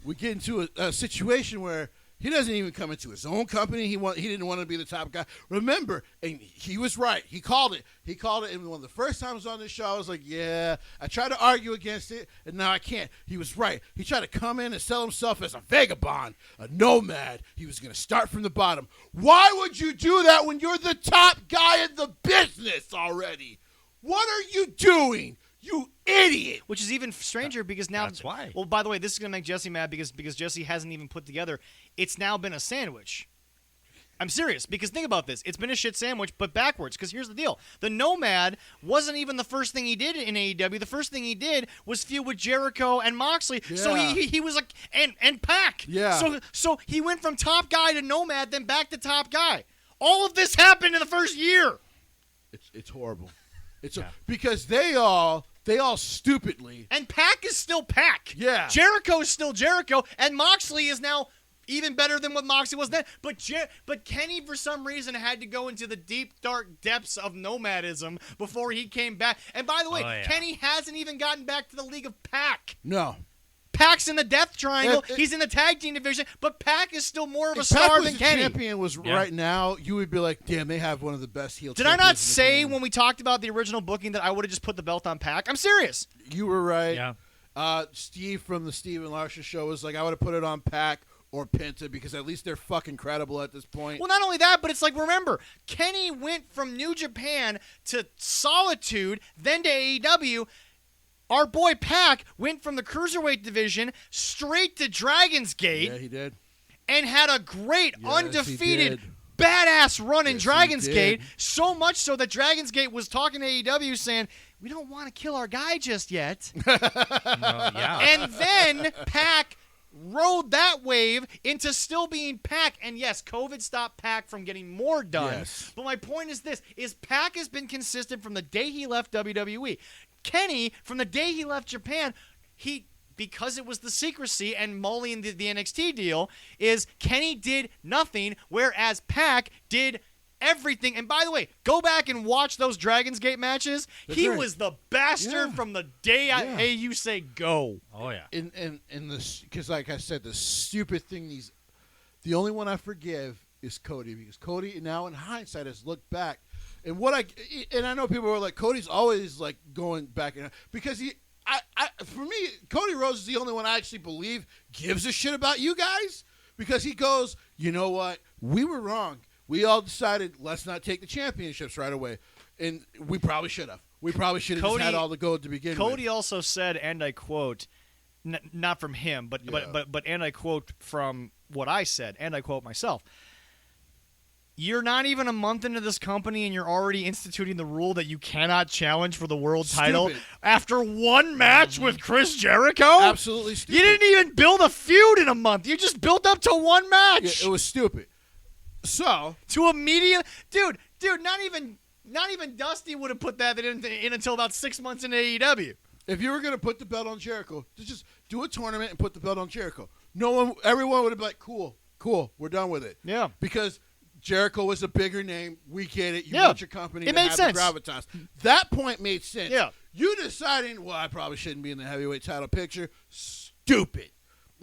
we get into a situation where he doesn't even come into his own company. He didn't want to be the top guy. Remember, and he was right. He called it. And one of the first times on this show, I was like, yeah. I tried to argue against it, and now I can't. He was right. He tried to come in and sell himself as a vagabond, a nomad. He was going to start from the bottom. Why would you do that when you're the top guy in the business already? What are you doing? You idiot! Which is even stranger because now that's why. Well, by the way, this is gonna make Jesse mad because Jesse hasn't even put together. It's now been a sandwich. I'm serious because think about this. It's been a shit sandwich, but backwards. Because here's the deal: the Nomad wasn't even the first thing he did in AEW. The first thing he did was feud with Jericho and Moxley. Yeah. So he was like and Pac. Yeah. So he went from top guy to Nomad, then back to top guy. All of this happened in the first year. It's horrible. Because they all stupidly. And Pac is still Pac. Yeah. Jericho is still Jericho, and Moxley is now even better than what Moxley was then. But Kenny, for some reason, had to go into the deep, dark depths of nomadism before he came back. And by the way, Kenny hasn't even gotten back to the League of Pac. No. Pac's in the Death Triangle. He's in the tag team division, but Pac is still more of a star than Kenny. If champion was right now, you would be like, damn, they have one of the best heel champions. Did I not say when we talked about the original booking that I would have just put the belt on Pac? I'm serious. You were right. Yeah. Steve from the Steven Larson show was like, I would have put it on Pac or Penta because at least they're fucking credible at this point. Well, not only that, but it's like, remember, Kenny went from New Japan to Solitude, then to AEW. Our boy Pac went from the Cruiserweight division straight to Dragon's Gate. Yeah, he did. And had a great, undefeated, badass run in Dragon's Gate. So much so that Dragon's Gate was talking to AEW saying, we don't want to kill our guy just yet. And then Pac rode that wave into still being Pac. And yes, COVID stopped Pac from getting more done. Yes. But my point is this, is Pac has been consistent from the day he left WWE. Kenny, from the day he left Japan, because it was the secrecy and mulling the NXT deal, is Kenny did nothing, whereas Pac did everything. And by the way, go back and watch those Dragon's Gate matches. He was the bastard from the day hey, you say go. Oh yeah. In this, because like I said, the stupid thing. The only one I forgive is Cody, because Cody now in hindsight has looked back, and I know people are like, Cody's always like going back, because for me, Cody Rhodes is the only one I actually believe gives a shit about you guys, because he goes, you know what, we were wrong. We all decided let's not take the championships right away, and we probably should have. We probably should have just had all the gold to begin with. Cody also said, and I quote, not from him, but and I quote from what I said, and I quote myself. You're not even a month into this company, and you're already instituting the rule that you cannot challenge for the world title after one match with Chris Jericho? Absolutely stupid. You didn't even build a feud in a month. You just built up to one match. Yeah, it was stupid. So to immediate, dude, not even Dusty would have put that in until about 6 months into AEW. If you were going to put the belt on Jericho, just do a tournament and put the belt on Jericho. Everyone would have been like, cool, we're done with it. Yeah. Because Jericho was a bigger name. We get it. You want your company to made have sense. the gravitas. That point made sense. Yeah. You deciding, well, I probably shouldn't be in the heavyweight title picture. Stupid.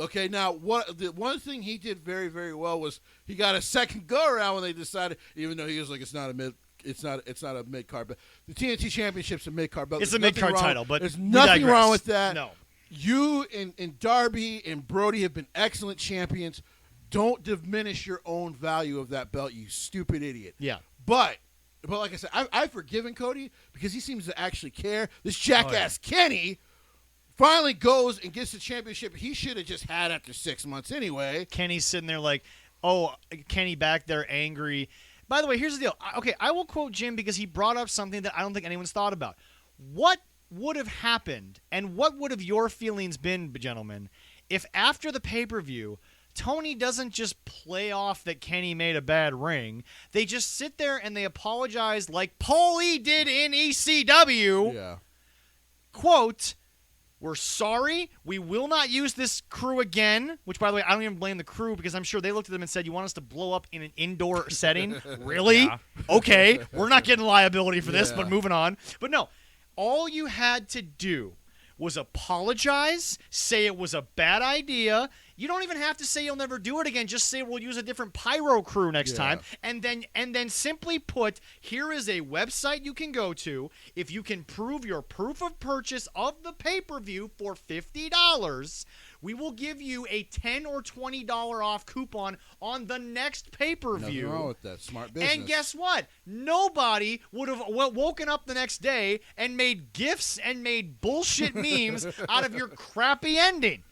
Okay, now the one thing he did very, very well was he got a second go around when they decided, even though he was like, it's not a mid card, but the TNT Championship's a mid card belt. It's a mid card title, but there's nothing wrong with that. No. You and Darby and Brody have been excellent champions. Don't diminish your own value of that belt, you stupid idiot. Yeah. But like I said, I've forgiven Cody because he seems to actually care. This jackass Kenny finally goes and gets the championship he should have just had after 6 months anyway. Kenny's sitting there like, Kenny back there angry. By the way, here's the deal. Okay, I will quote Jim because he brought up something that I don't think anyone's thought about. What would have happened and what would have your feelings been, gentlemen, if after the pay-per-view Tony doesn't just play off that Kenny made a bad ring. They just sit there and they apologize like Paulie did in ECW. Yeah. Quote, we're sorry. We will not use this crew again, which, by the way, I don't even blame the crew because I'm sure they looked at them and said, you want us to blow up in an indoor setting? Really? Yeah. Okay. We're not getting liability for this, but moving on. But no, all you had to do was apologize, say it was a bad idea. You don't even have to say you'll never do it again. Just say we'll use a different pyro crew next time. And then simply put, here is a website you can go to. If you can prove your proof of purchase of the pay-per-view for $50, we will give you a $10 or $20 off coupon on the next pay-per-view. Nothing wrong with that. Smart business. And guess what? Nobody would have woken up the next day and made GIFs and made bullshit memes out of your crappy ending.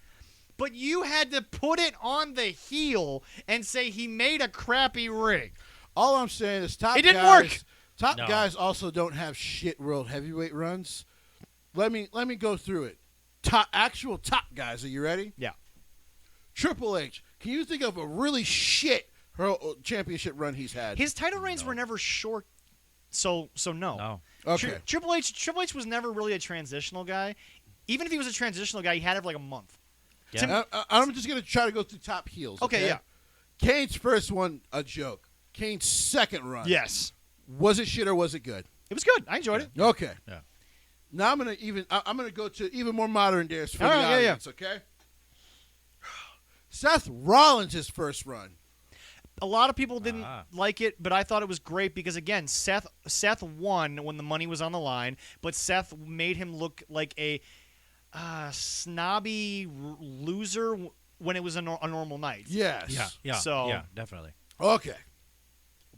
But you had to put it on the heel and say he made a crappy rig. All I'm saying is it didn't work. Top guys also don't have shit world heavyweight runs. Let me go through it. Actual top guys. Are you ready? Yeah. Triple H. Can you think of a really shit championship run he's had? His title reigns were never short, so no. No. Okay. Triple H was never really a transitional guy. Even if he was a transitional guy, he had it for like a month. Yeah. I'm just going to try to go through top heels. Okay, yeah. Kane's first one, a joke. Kane's second run. Yes. Was it shit or was it good? It was good. I enjoyed it. Okay. Yeah. Now I'm gonna go to even more modern days for the audience. Okay. Seth Rollins' first run. A lot of people didn't like it, but I thought it was great because again, Seth won when the money was on the line, but Seth made him look like a snobby loser when it was a normal night. Yes. Yeah. So yeah, definitely. Okay.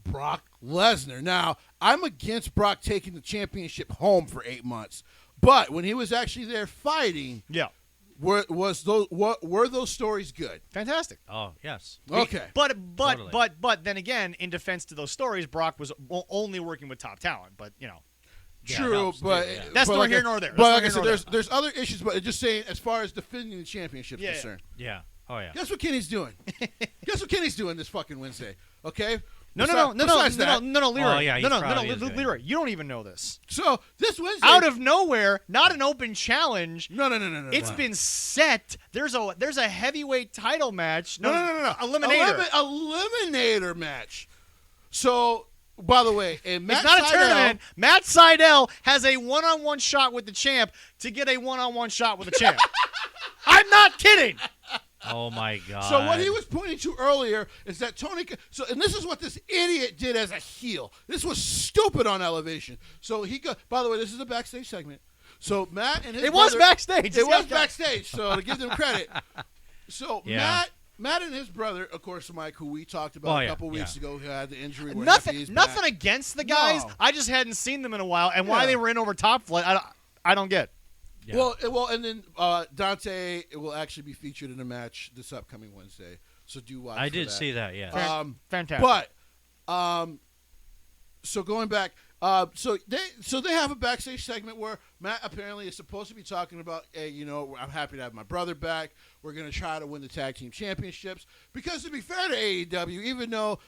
Brock Lesnar. Now, I'm against Brock taking the championship home for 8 months, but when he was actually there fighting, were those stories good? Fantastic. Oh, yes. Okay. But Totally. but then again, in defense to those stories, Brock was only working with top talent. But True, but that's but neither like here nor there. But like I said, there's other issues, but just saying as far as defending the championship is concerned. Yeah. Oh, yeah. Guess what Kenny's doing? Guess what Kenny's doing this fucking Wednesday? Okay. No, Leroy. Oh, yeah, he probably is doing Leroy. You don't even know this. So this Wednesday, Out of nowhere, not an open challenge. No. It's been set. There's a heavyweight title match. No. Eliminator. Eliminator match. So, by the way, and Matt It's not Sydal, a tournament. Matt Sydal has a one-on-one shot with the champ to get a one-on-one shot with the champ. I'm not kidding. Oh my God! So what he was pointing to earlier is that Tony. So and this is what this idiot did as a heel. This was stupid on Elevation. So he go. By the way, this is a backstage segment. So Matt and his It brother, was backstage. It was backstage. So to give them credit. So Yeah. Matt and his brother, of course, Mike, who we talked about a couple weeks ago, who had the injury. We're happy he's Nothing back. against the guys. No. I just hadn't seen them in a while, and why they were in over Top Flight, I don't get. Yeah. Well, and then Dante will actually be featured in a match this upcoming Wednesday. So do watch. I did see that. Yeah. Fantastic. But, so going back, so they have a backstage segment where Matt apparently is supposed to be talking about, hey, you know, I'm happy to have my brother back. We're going to try to win the tag team championships. Because to be fair to AEW, even though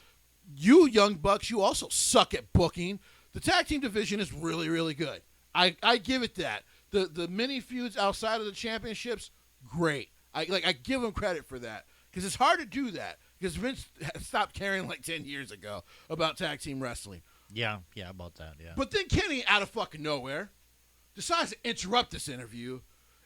you Young Bucks, you also suck at booking, the tag team division is really, really good. I give it that. The mini feuds outside of the championships, great. I give them credit for that because it's hard to do that because Vince stopped caring like 10 years ago about tag team wrestling. Yeah, about that. Yeah. But then Kenny, out of fucking nowhere, decides to interrupt this interview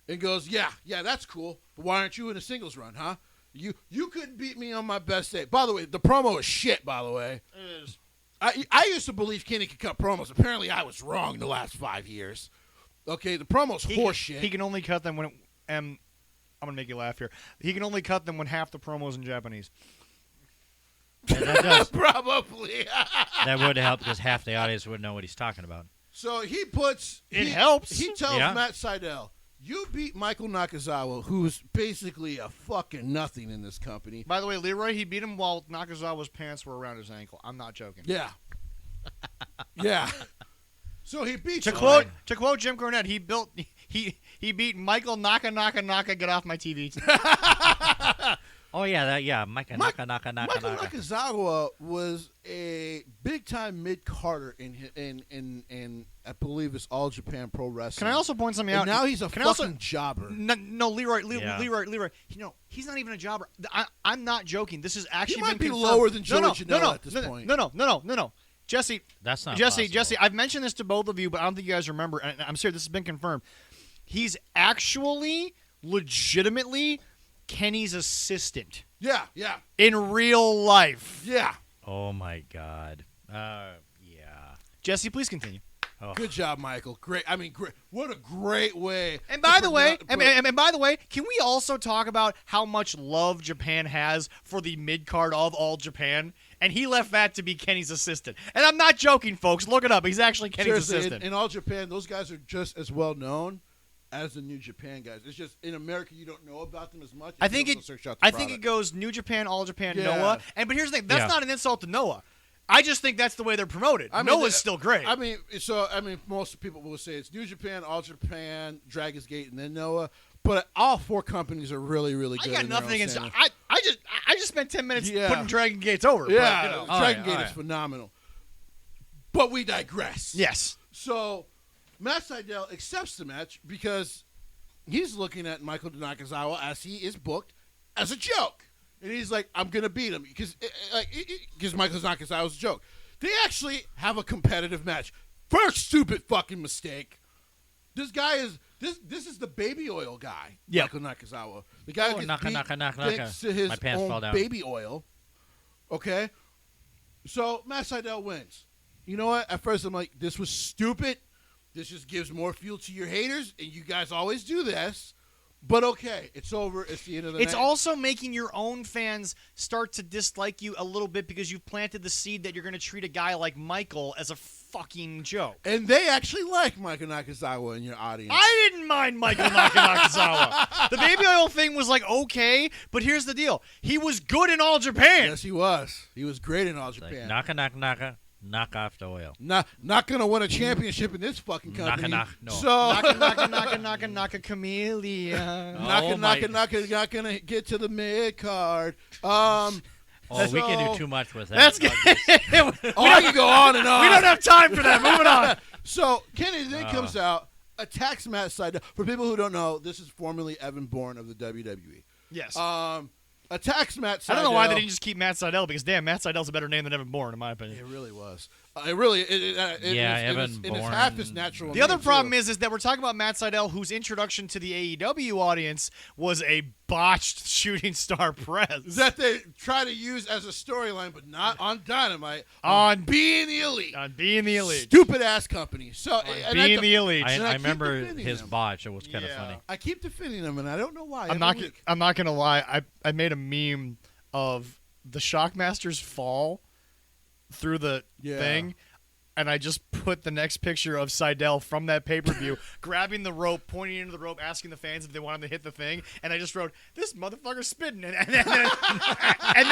and goes, "Yeah, that's cool. But why aren't you in a singles run, huh? You couldn't beat me on my best day." By the way, the promo is shit. By the way, It is. I used to believe Kenny could cut promos. Apparently, I was wrong the last 5 years. Okay, the promo's horseshit. He can only cut them when I'm going to make you laugh here. He can only cut them when half the promo's in Japanese. Yeah, that does. Probably. That would help because half the audience wouldn't know what he's talking about. So he helps. He tells Yeah. Matt Sydal, "You beat Michael Nakazawa, who's basically a fucking nothing in this company." By the way, Leroy, he beat him while Nakazawa's pants were around his ankle. I'm not joking. Yeah. Yeah. So he beats To him. quote Jim Cornette, he beat Michael Naka get off my TV. Oh yeah, Mike Naka. Michael Nakazawa was a big time mid Carter in I believe it's All Japan Pro Wrestling. Can I also point something out? And now he's a fucking jobber. No, Leroy. Yeah. Leroy. He's not even a jobber. I'm not joking. This has actually He might been be confirmed. lower than Joey Janela at this point. No. Jesse, That's not Jesse. possible. I've mentioned this to both of you, but I don't think you guys remember. And I'm serious. This has been confirmed. He's actually, legitimately, Kenny's assistant Yeah. in real life. Yeah. Oh my God. Yeah. Jesse, please continue. Oh. Good job, Michael. Great. I mean, great. What a great way. And by the way, and by the way, can we also talk about how much love Japan has for the mid card of All Japan? And he left that to be Kenny's assistant. And I'm not joking, folks. Look it up. He's actually Kenny's assistant. In All Japan, those guys are just as well known as the New Japan guys. It's just in America you don't know about them as much. I think it goes New Japan, All Japan, Yeah. Noah. But here's the thing. That's not an insult to Noah. I just think that's the way they're promoted. Noah's still great. I mean, most people will say it's New Japan, All Japan, Dragon's Gate, and then Noah. But all four companies are really, really good. I got in their nothing own against. standard. I just spent 10 minutes Yeah. putting Dragon Gates over. Yeah, But, you know. Dragon Gate all is right. phenomenal. But we digress. Yes. So Matt Sydal accepts the match because he's looking at Michael Nakazawa as he is booked as a joke. And he's like, I'm going to beat him because Michael Nakazawa's a joke. They actually have a competitive match. First stupid fucking mistake. This guy is this is the baby oil guy, Yep. Michael Nakazawa. The guy who Naka. thanks to his My pants fell own down. baby oil. Okay? So Matt Sydal wins. You know what? At first I'm like, this was stupid. This just gives more fuel to your haters, and you guys always do this. But okay, it's over. It's the end of the It's night. also making your own fans start to dislike you a little bit because you've planted the seed that you're going to treat a guy like Michael as a fucking joke. And they actually like Michael Nakazawa in your audience. I didn't mind Michael Nakazawa. The baby oil thing was like, okay, but here's the deal. He was good in All Japan. Yes, he was. He was great in All Like, Japan. knock off the oil. Not going to win a championship in this fucking company. No. So Naka chameleon. Oh, my- not going to get to the mid card. Oh, So- we can do too much with that. That's good. I can go on and on. We don't have time for that. Moving on. So Kenny then comes out, attacks Matt Sydal. For people who don't know, this is formerly Evan Bourne of the WWE. Yes. Attacks Matt Sydal. I don't know why they didn't just keep Matt Sydal because, damn, Matt Sydal's a better name than Evan Bourne, in my opinion. It really was. It really, Evan it's Bourne. half his natural. The other problem is that we're talking about Matt Sydal, whose introduction to the AEW audience was a botched shooting star press. that they try to use as a storyline, but not on Dynamite. On being the elite. On being the elite. Stupid ass company. So Being the elite. I keep remember defending his him. botch. It was kind of funny. I keep defending them, and I don't know why. I'm not gonna lie. I made a meme of the Shockmaster's fall through the thing, and I just put the next picture of Sydal from that pay-per-view grabbing the rope, pointing into the rope, asking the fans if they want him to hit the thing, and I just wrote, "This motherfucker's spitting," and then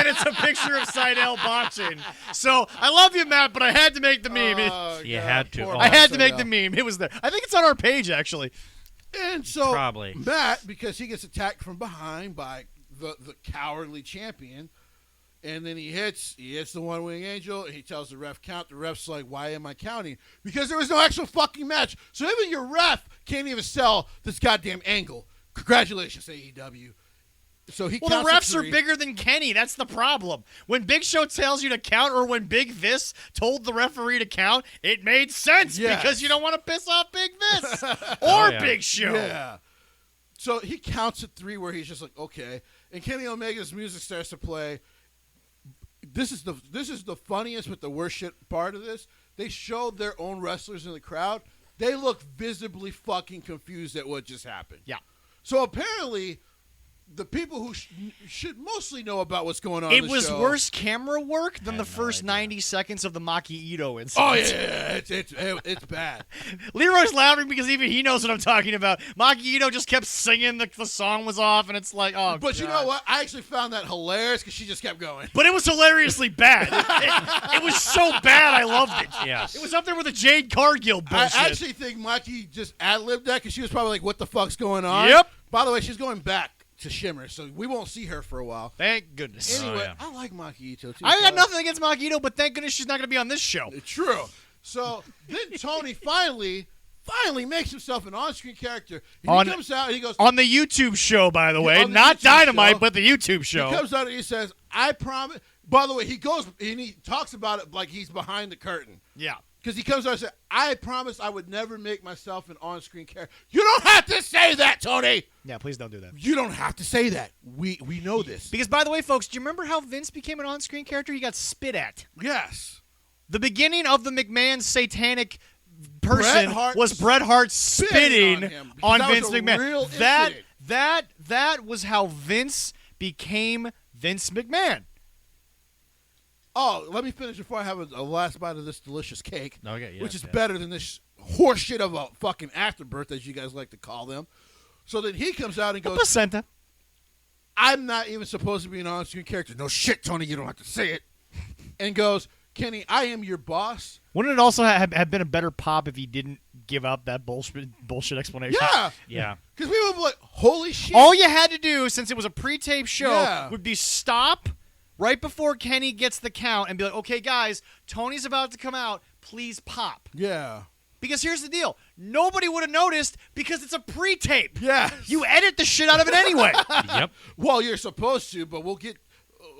it's a picture of Sydal botching. So I love you, Matt, but I had to make the meme. You had to. I had to make the meme. It was there. I think it's on our page actually. And so Probably. Matt, because he gets attacked from behind by the cowardly champion, and then he hits the One Wing Angel, and he tells the ref count. The ref's like, "Why am I counting?" Because there was no actual fucking match. So even your ref can't even sell this goddamn angle. Congratulations, AEW. So he Well, the counts refs to are 3. bigger than Kenny. That's the problem. When Big Show tells you to count, or when Big Vis told the referee to count, it made sense Yes. because you don't want to piss off Big Vis or Big Show. Yeah. So he counts at 3 where he's just like, okay. And Kenny Omega's music starts to play. This is the funniest but the worst shit part of this. They showed their own wrestlers in the crowd. They look visibly fucking confused at what just happened. Yeah. So apparently, the people who should mostly know about what's going on. It in the was show, worse camera work than I the had no first idea. 90 seconds of the Maki Ito incident. Oh yeah, it's bad. Leroy's laughing because even he knows what I'm talking about. Maki Ito just kept singing. The song was off, and it's like, oh, But you God. know what? I actually found that hilarious because she just kept going. But it was hilariously bad. It was so bad, I loved it. Yes. It was up there with the Jade Cargill bullshit. I actually think Maki just ad-libbed that because she was probably like, "What the fuck's going on?" Yep. By the way, she's going back to Shimmer, so we won't see her for a while. Thank goodness. Anyway, yeah. I like Maki Ito too. I got nothing against Maki Ito, but thank goodness she's not going to be on this show. True. So then Tony finally makes himself an on-screen character. And he comes out and he goes On the YouTube show, by the way. on the Not YouTube Dynamite, show. but the YouTube show. He comes out and he says, "I promise." By the way, he goes and he talks about it like he's behind the curtain. Yeah. Because he comes out and says, "I promise I would never make myself an on-screen character." You don't have to say that, Tony. Yeah, please don't do that. You don't have to say that. We know this. Because, by the way, folks, do you remember how Vince became an on-screen character? He got spit at. Yes. The beginning of the McMahon satanic person Bret Hart was Bret Hart spitting on him, because on that was Vince a McMahon. real incident. That was how Vince became Vince McMahon. Oh, let me finish before I have a last bite of this delicious cake, Okay, yes, which is yes. better than this horse shit of a fucking afterbirth, as you guys like to call them. So then he comes out and goes, Placenta. "I'm not even supposed to be an on-screen character." "No shit, Tony, you don't have to say it." And goes, "Kenny, I am your boss." Wouldn't it also have been a better pop if he didn't give up that bullshit explanation? Yeah. Yeah. Because we would be like, "Holy shit." All you had to do, since it was a pre-tape show, Yeah. would be stop right before Kenny gets the count and be like, "Okay, guys, Tony's about to come out. Please pop." Yeah. Because here's the deal. Nobody would have noticed because it's a pre-tape. Yeah. You edit the shit out of it anyway. Yep. Well, you're supposed to, but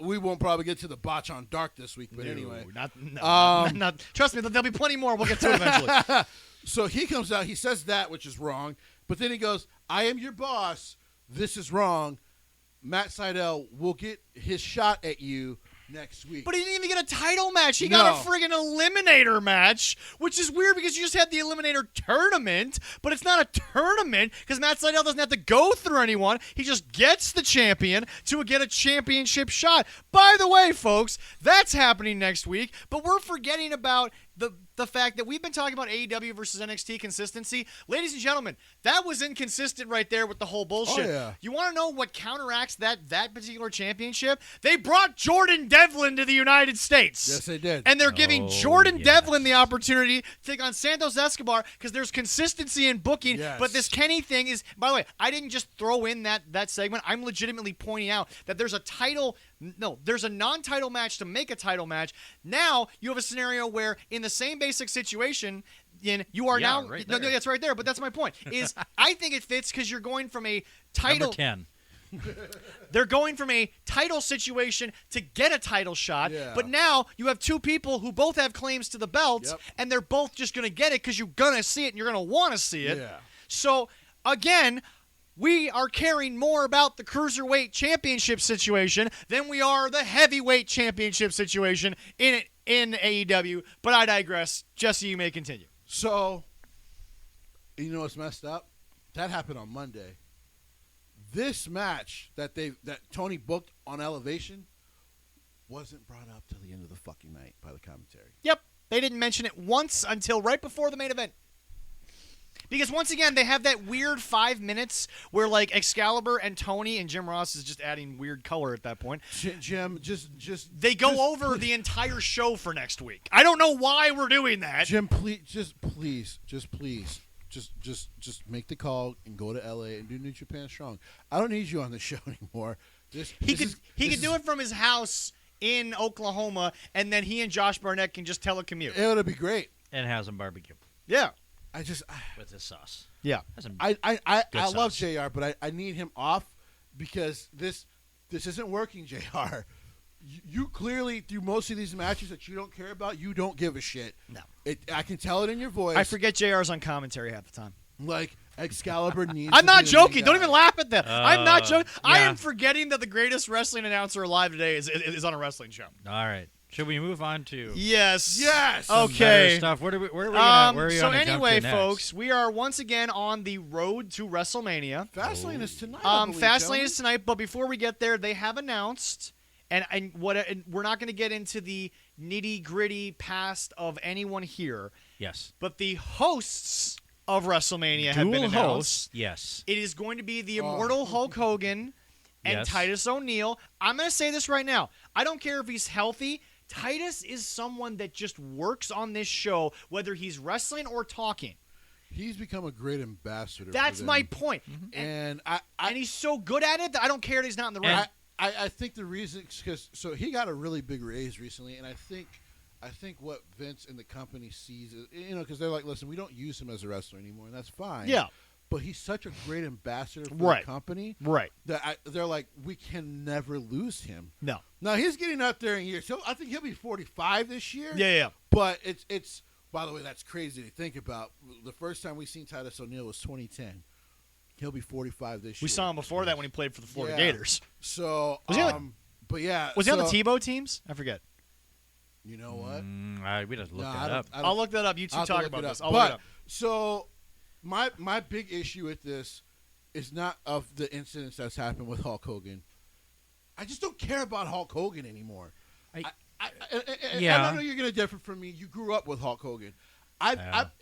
we won't probably get to the botch on Dark this week. But anyway. Not, trust me, there'll be plenty more. We'll get to it eventually. So he comes out, he says that, which is wrong, but then he goes, "I am your boss. This is wrong. Matt Sydal will get his shot at you next week." But he didn't even get a title match. He got a friggin' eliminator match, which is weird because you just had the eliminator tournament, but it's not a tournament because Matt Sydal doesn't have to go through anyone. He just gets the champion to get a championship shot. By the way, folks, that's happening next week, but we're forgetting about the fact that we've been talking about AEW versus NXT consistency. Ladies and gentlemen, that was inconsistent right there with the whole bullshit. Oh, yeah. You want to know what counteracts that particular championship? They brought Jordan Devlin to the United States. Yes, they did. And they're giving Jordan Devlin the opportunity to take on Santos Escobar because there's consistency in booking. Yes. But this Kenny thing is, by the way, I didn't just throw in that segment. I'm legitimately pointing out that there's a non-title match to make a title match. Now you have a scenario where in the same basic situation, you are right no, there. that's right there. But that's my point. Is I think it fits because you're going from a title. Number 10. They're going from a title situation to get a title shot, but now you have two people who both have claims to the belts, and they're both just going to get it because you're going to see it and you're going to want to see it. Yeah. So, again, we are caring more about the Cruiserweight Championship situation than we are the Heavyweight Championship situation in AEW, but I digress. Jesse, you may continue. So, you know what's messed up? That happened on Monday. This match that Tony booked on Elevation wasn't brought up till the end of the fucking night by the commentary. Yep. They didn't mention it once until right before the main event. Because once again, they have that weird 5 minutes where like Excalibur and Tony and Jim Ross is just adding weird color at that point. Jim, they go over the entire show for next week. I don't know why we're doing that. Jim, please, just make the call and go to LA and do New Japan Strong. I don't need you on the show anymore. He could do it from his house in Oklahoma, and then he and Josh Barnett can just telecommute. It would be great. And have some barbecue. Yeah. With his sauce. Yeah. I love JR, but I need him off because this isn't working, JR. You clearly, through most of these matches that you don't care about, you don't give a shit. No. I can tell it in your voice. I forget JR's on commentary half the time. Like, Excalibur needs I'm not joking. Don't even laugh at that. I'm not joking. Yeah. I am forgetting that the greatest wrestling announcer alive today is on a wrestling show. All right. Should we move on to Yes. Okay. Stuff. Where are we gonna, so anyway, folks, we are once again on the road to WrestleMania. Fastlane is tonight. Fastlane is tonight, but before we get there, they have announced, and we're not going to get into the nitty-gritty past of anyone here. Yes. But the hosts of WrestleMania have been announced. Hosts. Yes. It is going to be the immortal Hulk Hogan and Titus O'Neil. I'm going to say this right now. I don't care if he's healthy. Titus is someone that just works on this show, whether he's wrestling or talking. He's become a great ambassador. That's my point. Mm-hmm. And he's so good at it that I don't care that he's not in the ring. I think the reason is because he got a really big raise recently, and I think what Vince and the company sees is, because they're like, listen, we don't use him as a wrestler anymore, and that's fine. Yeah. But he's such a great ambassador for the company. Right. That they're like, we can never lose him. No. Now, he's getting up there in years. So I think he'll be 45 this year. Yeah. But it's by the way, that's crazy to think about. The first time we seen Titus O'Neil was 2010. He'll be 45 this year. We saw him before that when he played for the Florida Gators. So, but yeah. Was he on the Tebow teams? I forget. You know what? We'd have to look that up. I'll look that up. You two talk about this. I'll look it up. So, my big issue with this is not of the incidents that's happened with Hulk Hogan. I just don't care about Hulk Hogan anymore. I know you're going to differ from me. You grew up with Hulk Hogan.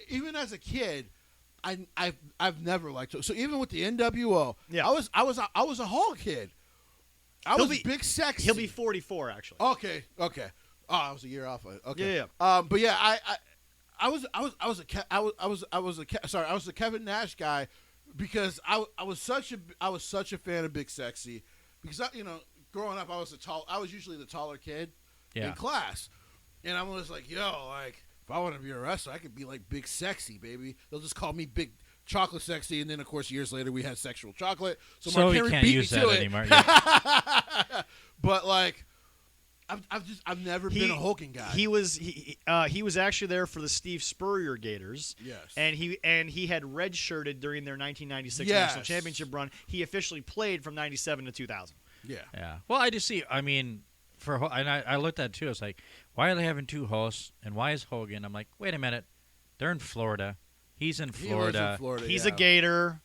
Even as a kid, I've never liked him. So even with the NWO, I was a Hulk kid. I was big sexy. He'll be 44 actually. Okay. Oh, I was a year off. Okay. Yeah. But yeah, I was a Kevin Nash guy because I was such a fan of Big Sexy because growing up I was usually the taller kid in class, and I was like, if I want to be a wrestler, I could be like Big Sexy, baby. They'll just call me Big Chocolate Sexy, and then of course years later we had Sexual Chocolate, so Mark Henry can't beat use me that to anymore. Yeah. But like. I've never been a Hogan guy. He was actually there for the Steve Spurrier Gators. Yes. And he had redshirted during their 1996 National Championship run. He officially played from 97 to 2000. Yeah. Yeah. Well, I just see. I mean, I looked at it too. It's like, why are they having two hosts, and why is Hogan? I'm like, wait a minute, they're in Florida. He's in Florida. He's a Gator.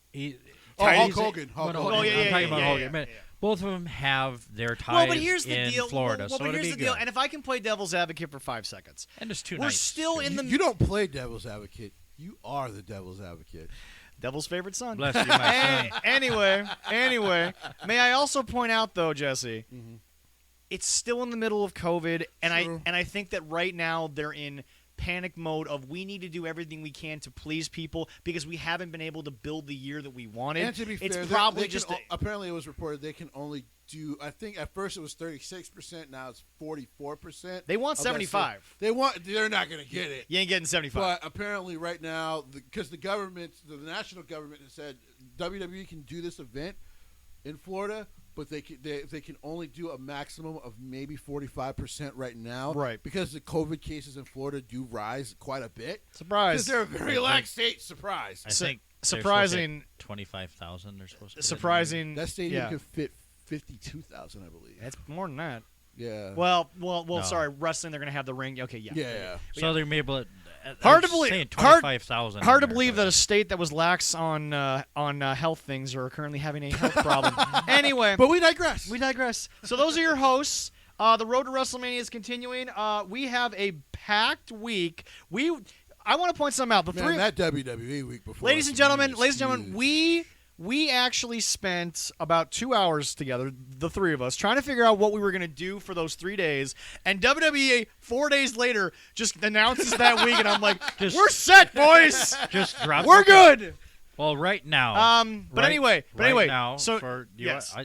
Hulk Hogan. I'm talking about Hogan. Yeah. Both of them have their ties but here's the in deal. Florida, but here's the deal. And if I can play devil's advocate for 5 seconds. And it's 2 We're nights. still in the... You don't play devil's advocate. You are the devil's advocate. Devil's favorite son. Bless you, my son. Anyway, may I also point out, though, Jesse, it's still in the middle of COVID, and I think that right now they're in panic mode of we need to do everything we can to please people because we haven't been able to build the year that we wanted. And to be fair, apparently it was reported they can only do. I think at first it was 36%. Now it's 44%. They want 75. They're not going to get it. You ain't getting 75. But apparently right now, because the national government has said WWE can do this event, in Florida, but they can only do a maximum of maybe 45% right now. Right. Because the COVID cases in Florida do rise quite a bit. Surprise. Because they're a very lax state. Surprise. I think surprising. 25,000. They're supposed to. Surprising. That stadium could fit 52,000, I believe. That's more than that. Yeah. Well. No. Sorry, wrestling. They're gonna have the ring. Okay, yeah. Yeah. So they're able to. Hard to believe. 25,000. Hard to believe that a state that was lax on health things are currently having a health problem. Anyway, But we digress. So those are your hosts. The road to WrestleMania is continuing. We have a packed week. I want to point something out. That WWE week before. Ladies and gentlemen, we actually spent about 2 hours together, the three of us, trying to figure out what we were going to do for those 3 days. And WWE, 4 days later, just announces that week, and I'm like, we're set, boys. Just drop. We're good. Well, right now. But anyway. Now, so yes.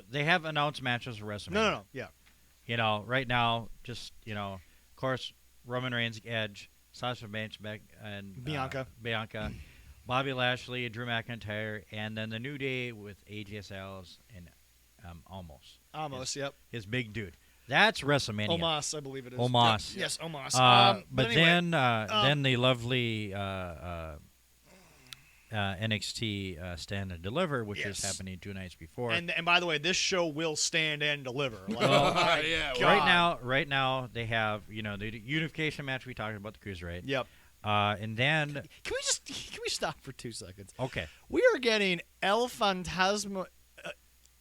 They have announced matches for WrestleMania. No. Yeah. You know, right now, just of course, Roman Reigns, Edge, Sasha Banks, and Bianca. Bobby Lashley, Drew McIntyre, and then the New Day with AJ Styles and Almost, yep. his big dude. That's WrestleMania. Omos, I believe it is. Omos. Yep. Yes, Omos. But anyway, then the lovely NXT Stand and Deliver, which is happening 2 nights before. And by the way, this show will stand and deliver. Right now they have the unification match we talked about, the Cruiserweight. Yep. And then can we stop for 2 seconds? Okay. We are getting El Hijo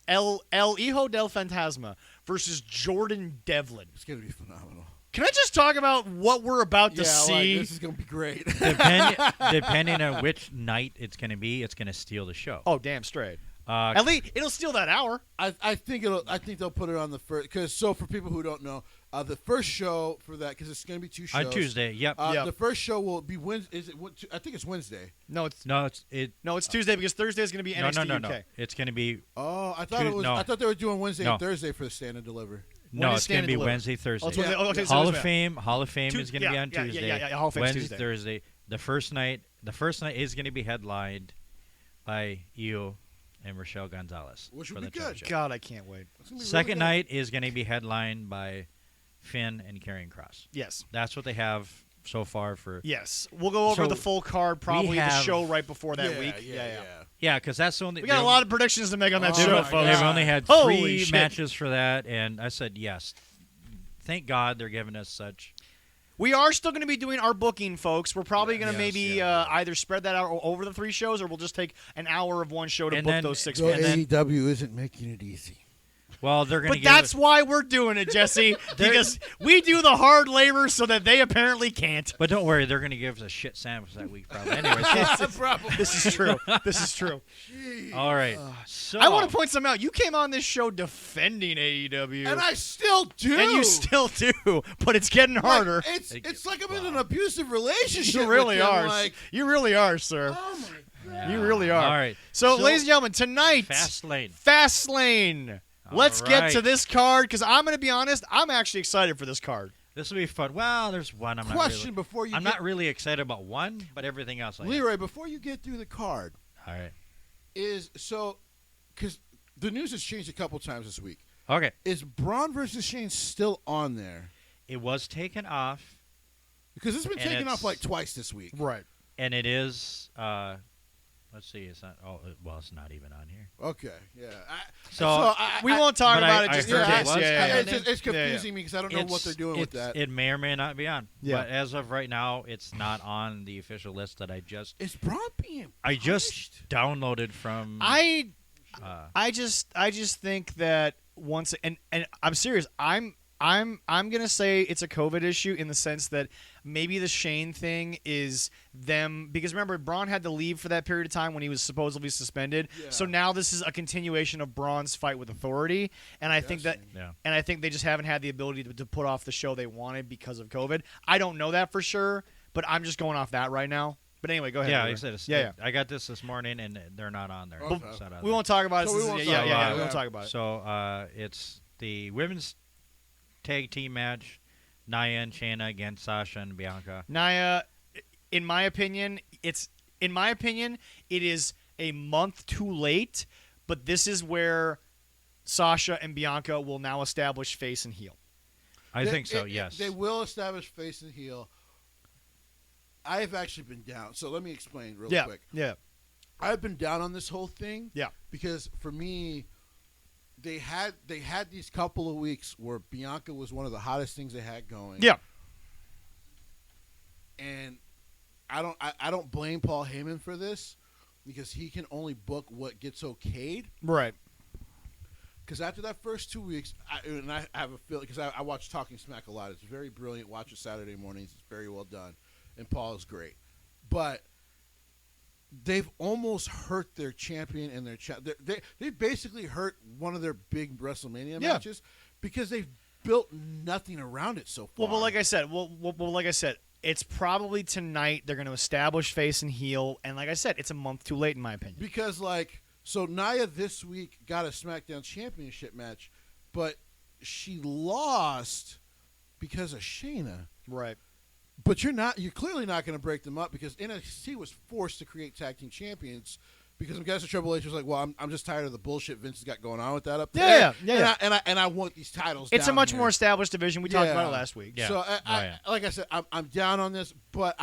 del Fantasma versus Jordan Devlin. It's going to be phenomenal. Can I just talk about what we're about to see? This is going to be great. Depending on which night it's going to be, it's going to steal the show. Oh, damn straight. At least it'll steal that hour. I think they'll put it on the first. So for people who don't know, the first show for that, because it's going to be 2 shows on Tuesday. Yep. The first show will be Wednesday. I think it's Wednesday. No, it's Tuesday because Thursday is going to be NXT UK. No. It's going to be. Oh, I thought it was. No. I thought they were doing Wednesday and Thursday for the Stand and Deliver. No, it's going to be Wednesday, Thursday. Hall of Fame is going to be on Tuesday. Yeah. Hall of Fame Wednesday, Tuesday. Thursday. The first night is going to be headlined by Io and Rochelle Gonzalez. Which will be good. God, I can't wait. Second night is going to be headlined by Finn and Karrion Kross. Yes. That's what they have so far for. Yes. We'll go over the full card, probably the show right before that week. Yeah, because that's the only. We got a lot of predictions to make on that show, folks. They've only had 3 matches for that, and I said yes. Thank God they're giving us such. We are still going to be doing our booking, folks. We're probably going to either spread that out over the 3 shows, or we'll just take an hour of one show to book those 6 matches. AEW isn't making it easy. Well, they're going to. But that's why we're doing it, Jesse, because we do the hard labor so that they apparently can't. But don't worry, they're going to give us a shit sandwich that week, probably. Anyways, this is true. Jeez. All right. So I want to point something out. You came on this show defending AEW, and I still do. And you still do, but it's getting harder. It's like I'm in an abusive relationship. You really with are. Like, you really are, sir. Oh my God. You really are. All right. So, ladies and gentlemen, tonight, Fastlane. Let's get to this card, because I'm going to be honest, I'm actually excited for this card. This will be fun. Well, there's one I'm not really excited about one, but everything else I Leroy, before you get through the card. All right. Because the news has changed a couple times this week. Okay. Is Braun versus Shane still on there? It was taken off. Because it's been taken off like twice this week. Right. And it is, let's see, it's not, it's not even on here. Okay, yeah. We won't talk about it just in case. It's confusing me because I don't know what they're doing with that. It may or may not be on. Yeah. But as of right now, it's not on the official list that I just. Is Braun being punished? I just downloaded from. I just think that once and I'm serious. I'm gonna say it's a COVID issue in the sense that maybe the Shane thing is them, because remember Braun had to leave for that period of time when he was supposedly suspended. Yeah. So now this is a continuation of Braun's fight with authority, and I think they just haven't had the ability to put off the show they wanted because of COVID. I don't know that for sure, but I'm just going off that right now. But anyway, go ahead. Yeah, I said I got this morning, and they're not on there. Okay. We won't talk about it. We won't talk about it. So it's the women's tag team match, Nia and Shayna against Sasha and Bianca. Nia, in my opinion, it is a month too late, but this is where Sasha and Bianca will now establish face and heel. I think so, yes. They will establish face and heel. I've actually been down. So let me explain real quick. Yeah. I've been down on this whole thing. Yeah. Because for me, they had these couple of weeks where Bianca was one of the hottest things they had going. Yeah. And I don't blame Paul Heyman for this because he can only book what gets okayed. Right. Because after that first 2 weeks, I have a feeling because I watch Talking Smack a lot. It's very brilliant. Watch it Saturday mornings. It's very well done, and Paul is great. But they've almost hurt their champion and their they basically hurt one of their big WrestleMania matches because they've built nothing around it so far. Well, like I said, it's probably tonight they're going to establish face and heel, and like I said, it's a month too late in my opinion. Because so Nia this week got a SmackDown Championship match, but she lost because of Shayna. Right. But you're clearly not going to break them up because NXT was forced to create tag team champions because I'm guessing Triple H was like, well, I'm just tired of the bullshit Vince has got going on with that up there. Yeah. And I want these titles. It's down a much here. more established division. We talked about it last week. Yeah. So like I said, I'm down on this, but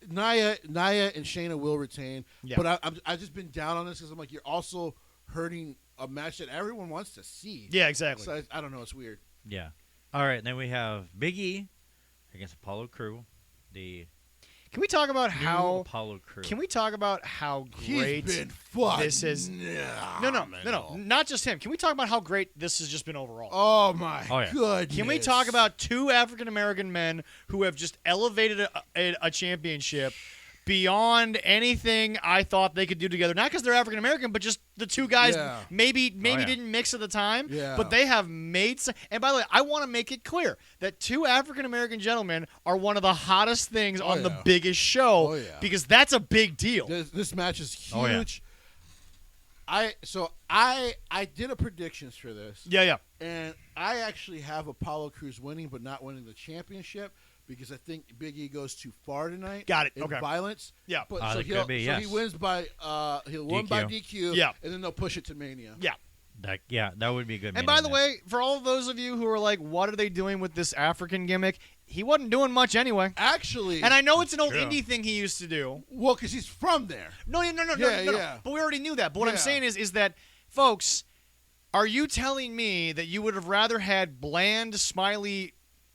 Nia and Shayna will retain. Yeah. But I've just been down on this because I'm like, you're also hurting a match that everyone wants to see. Yeah, exactly. So I don't know. It's weird. Yeah. All right, then we have Big E against Apollo Crew. Can we talk about how Apollo Crew. Can we talk about how great He's been this is? No, not just him. Can we talk about how great this has just been overall? Oh my yeah. goodness! Can we talk about two African American men who have just elevated a championship beyond anything I thought they could do together? Not because they're African American, but just the two guys maybe didn't mix at the time. Yeah. But they have made. And by the way, I want to make it clear that two African American gentlemen are one of the hottest things on the biggest show because that's a big deal. This match is huge. Oh, yeah. I did a predictions for this. Yeah. And I actually have Apollo Crews winning, but not winning the championship because I think Big E goes too far tonight. Got it. In Okay. Violence. Yeah. But that so could be, yes. he wins by he'll win by DQ. Yeah. And then they'll push it to Mania. Yeah. That would be a good. And by the way, for all of those of you who are like, what are they doing with this African gimmick? He wasn't doing much anyway. Actually, And I know it's an old true. indie thing he used to do. well, because he's from there. No. Yeah. But we already knew that. But what I'm Yeah. saying is that, folks, are you telling me that you would have rather had bland, smiley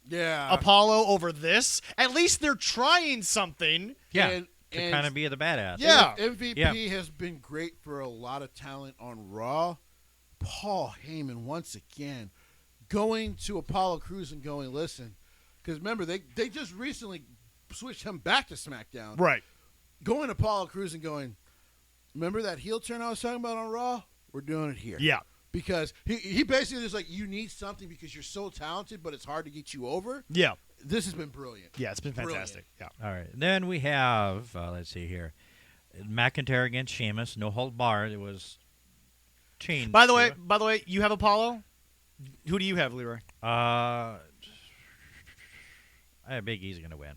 Yeah. Apollo over this? At least they're trying something. yeah, to and- kind of be the badass. Yeah. MVP has been great for a lot of talent on Raw. Paul Heyman, once again, going to Apollo Crews and going, listen, because remember, they just recently switched him back to SmackDown. Right. Going to Apollo Crews and going, remember that heel turn I was talking about on Raw? We're doing it here. Yeah. Because he basically is like, you need something because you're so talented, but it's hard to get you over. Yeah. This has been brilliant. Yeah, it's been fantastic. Yeah. All right. Then we have, let's see here, McIntyre against Sheamus. No hold barred. It was changed. By the way, you have Apollo? Who do you have, Leroy? I have Big E's going to win.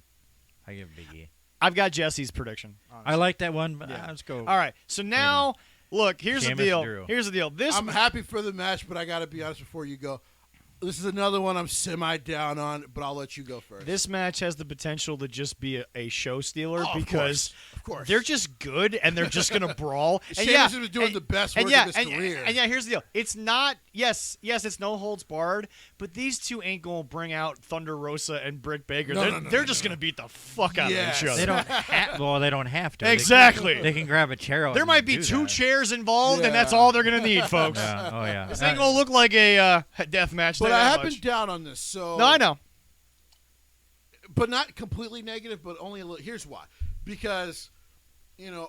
I give Big E. I've got Jesse's prediction. Honestly. I like that one, but Yeah. let's go. All right. So now, look, here's the Sheamus deal. Drew. Here's the deal. This I'm happy for the match, but I got to be honest before you go. This is another one I'm semi-down on, but I'll let you go first. This match has the potential to just be a show stealer because of course. they're just good and they're just going to brawl. And Sheamus has been doing the best work of his career. And here's the deal. It's not, yes, it's no holds barred, but these two ain't going to bring out Thunder Rosa and Britt Baker. They're just going to beat the fuck out Yes. of each other. They don't. They don't have to. Exactly. They can grab a chair. Out There and might be do two that. chairs involved, and Yeah. that's all they're going to need, folks. Yeah. Oh yeah. This ain't going to look like a death match. but that I have much. been down on this, so No, I know. but not completely negative, but only a little. Here's why: because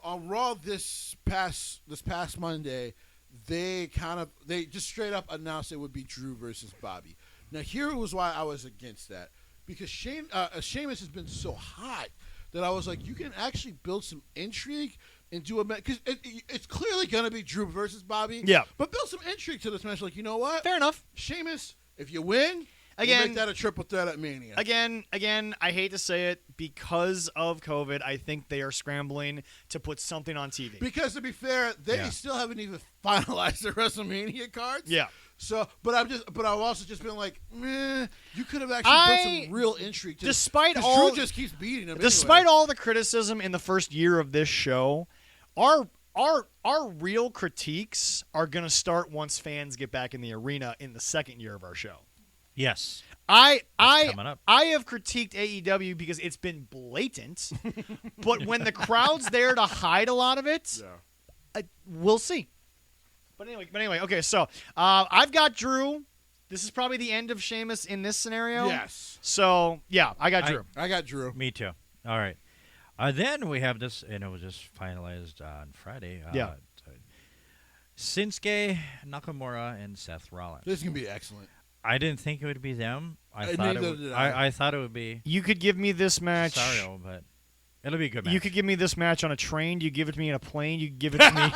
on Raw this past Monday, they just straight up announced it would be Drew versus Bobby. Now here was why I was against that, because Sheamus has been so hot that I was like, you can actually build some intrigue and do a match because it's clearly gonna be Drew versus Bobby. Yeah. but build some intrigue to this match. Like, you know what? Fair enough. Sheamus, if you win, Again, we'll make that a triple threat at Mania. Again, I hate to say it, because of COVID, I think they are scrambling to put something on TV. Because to be fair, they still haven't even finalized their WrestleMania cards. Yeah. So, but I've also just been like, meh, you could have actually put some real intrigue. Despite Drew just keeps beating him. Despite all the criticism in the first year of this show, our real critiques are going to start once fans get back in the arena in the second year of our show. Yes. I have critiqued AEW because it's been blatant, but when the crowd's there to hide a lot of it, we'll see. But anyway, okay. So I've got Drew. This is probably the end of Sheamus in this scenario. Yes. So yeah, I got Drew. I got Drew. Me too. All right. Then we have this, and it was just finalized on Friday. Shinsuke Nakamura and Seth Rollins. This is gonna be excellent. I didn't think it would be them. I thought it would be. You could give me this match. Cesario, but it'll be a good match. You could give me this match on a train. You give it to me in a plane. You give it to me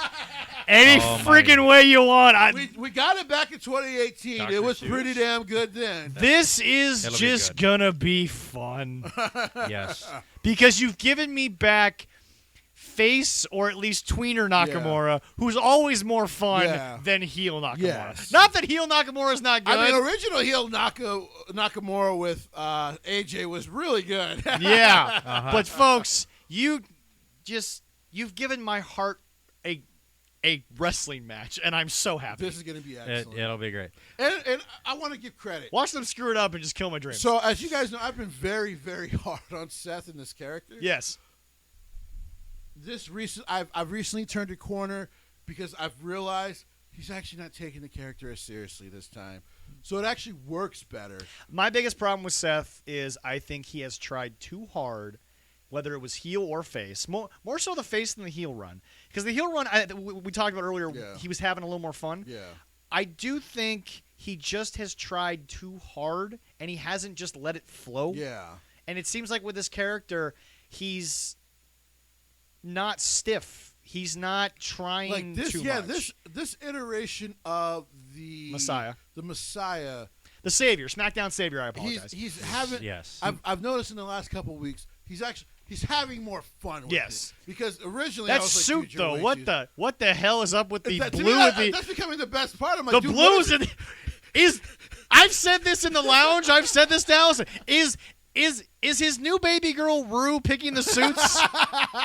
any freaking way you want. We got it back in 2018. Dr. It was Seuss. pretty damn good then. This is It'll be just good. gonna be fun Yes. because you've given me back face or at least tweener Nakamura, who's always more fun than heel Nakamura. Yes. Not that heel Nakamura is not good. I mean, original heel Nakamura with AJ was really good. Yeah, but folks, you've given my heart a wrestling match, and I'm so happy. This is going to be excellent. It'll be great. And I want to give credit. Watch them screw it up and just kill my dreams. So, as you guys know, I've been very, very hard on Seth and this character. Yes. I've recently turned a corner because I've realized he's actually not taking the character as seriously this time. So it actually works better. My biggest problem with Seth is I think he has tried too hard, whether it was heel or face. More so the face than the heel run. Because the heel run, we talked about earlier, he was having a little more fun. Yeah. I do think he just has tried too hard, and he hasn't just let it flow. Yeah. And it seems like with this character, he's not stiff. He's not trying like this, too yeah, much. this iteration of the Messiah, the Savior, SmackDown Savior. I apologize. He's having. Yes. I've noticed in the last couple of weeks he's having more fun with it. Because originally that I was like, suit dude, though. What the hell is up with the that, blue? That's becoming the best part. I'm like, the dude, blues is. I've said this in the lounge. I've said this to Allison. Is his new baby girl Rue picking the suits?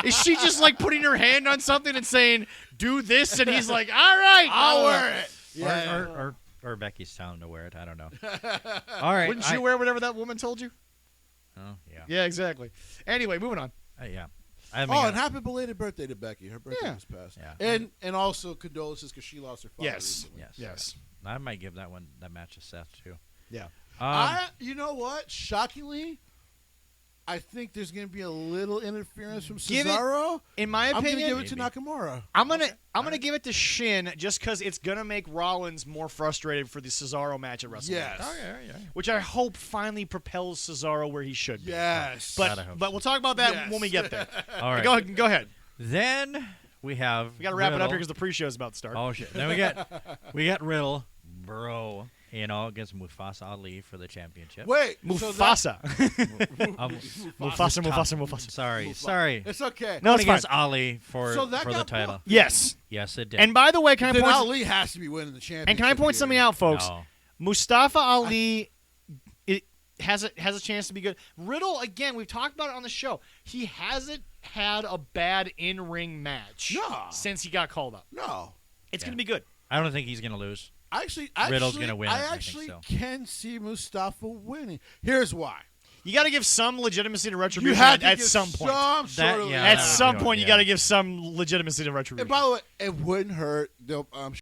Is she just like putting her hand on something and saying, "Do this," and he's like, "All right, I'll wear it." Yeah. Or Becky's telling him to wear it. I don't know. All right. Wouldn't you wear whatever that woman told you? Oh yeah. Yeah, exactly. Anyway, moving on. Yeah. And happy belated birthday to Becky. Her birthday was passed. Yeah. And also condolences because she lost her father. Yes. recently. Yes. I might give that match to Seth too. Yeah. You know what? Shockingly, I think there's going to be a little interference from Cesaro. In my opinion, I'm going to give it to Nakamura. I'm gonna give it to Shin just because it's gonna make Rollins more frustrated for the Cesaro match at WrestleMania. Yes. Which I hope finally propels Cesaro where he should be. Yes. But we'll talk about that when we get there. All right. Go ahead. Then we have. We got to wrap it up here because the pre-show is about to start. Oh shit! Then we got Riddle, bro. Against Mufasa Ali for the championship. Wait, Mufasa. Mufasa. Sorry. It's okay. No, it's against fine. Ali for the title. Yes. Yes, it did. And by the way, can I point? Ali has to be winning the championship. And can I point something out, folks? No. Mustafa Ali has a chance to be good. Riddle, again, we've talked about it on the show. He hasn't had a bad in-ring match since he got called up. No. It's going to be good. I don't think he's going to lose. Riddle's going to win. I actually can see Mustafa winning. Here's why. You got to give some legitimacy to Retribution at some point. At some point, you got to give some legitimacy to Retribution. And by the way, it wouldn't hurt. I'm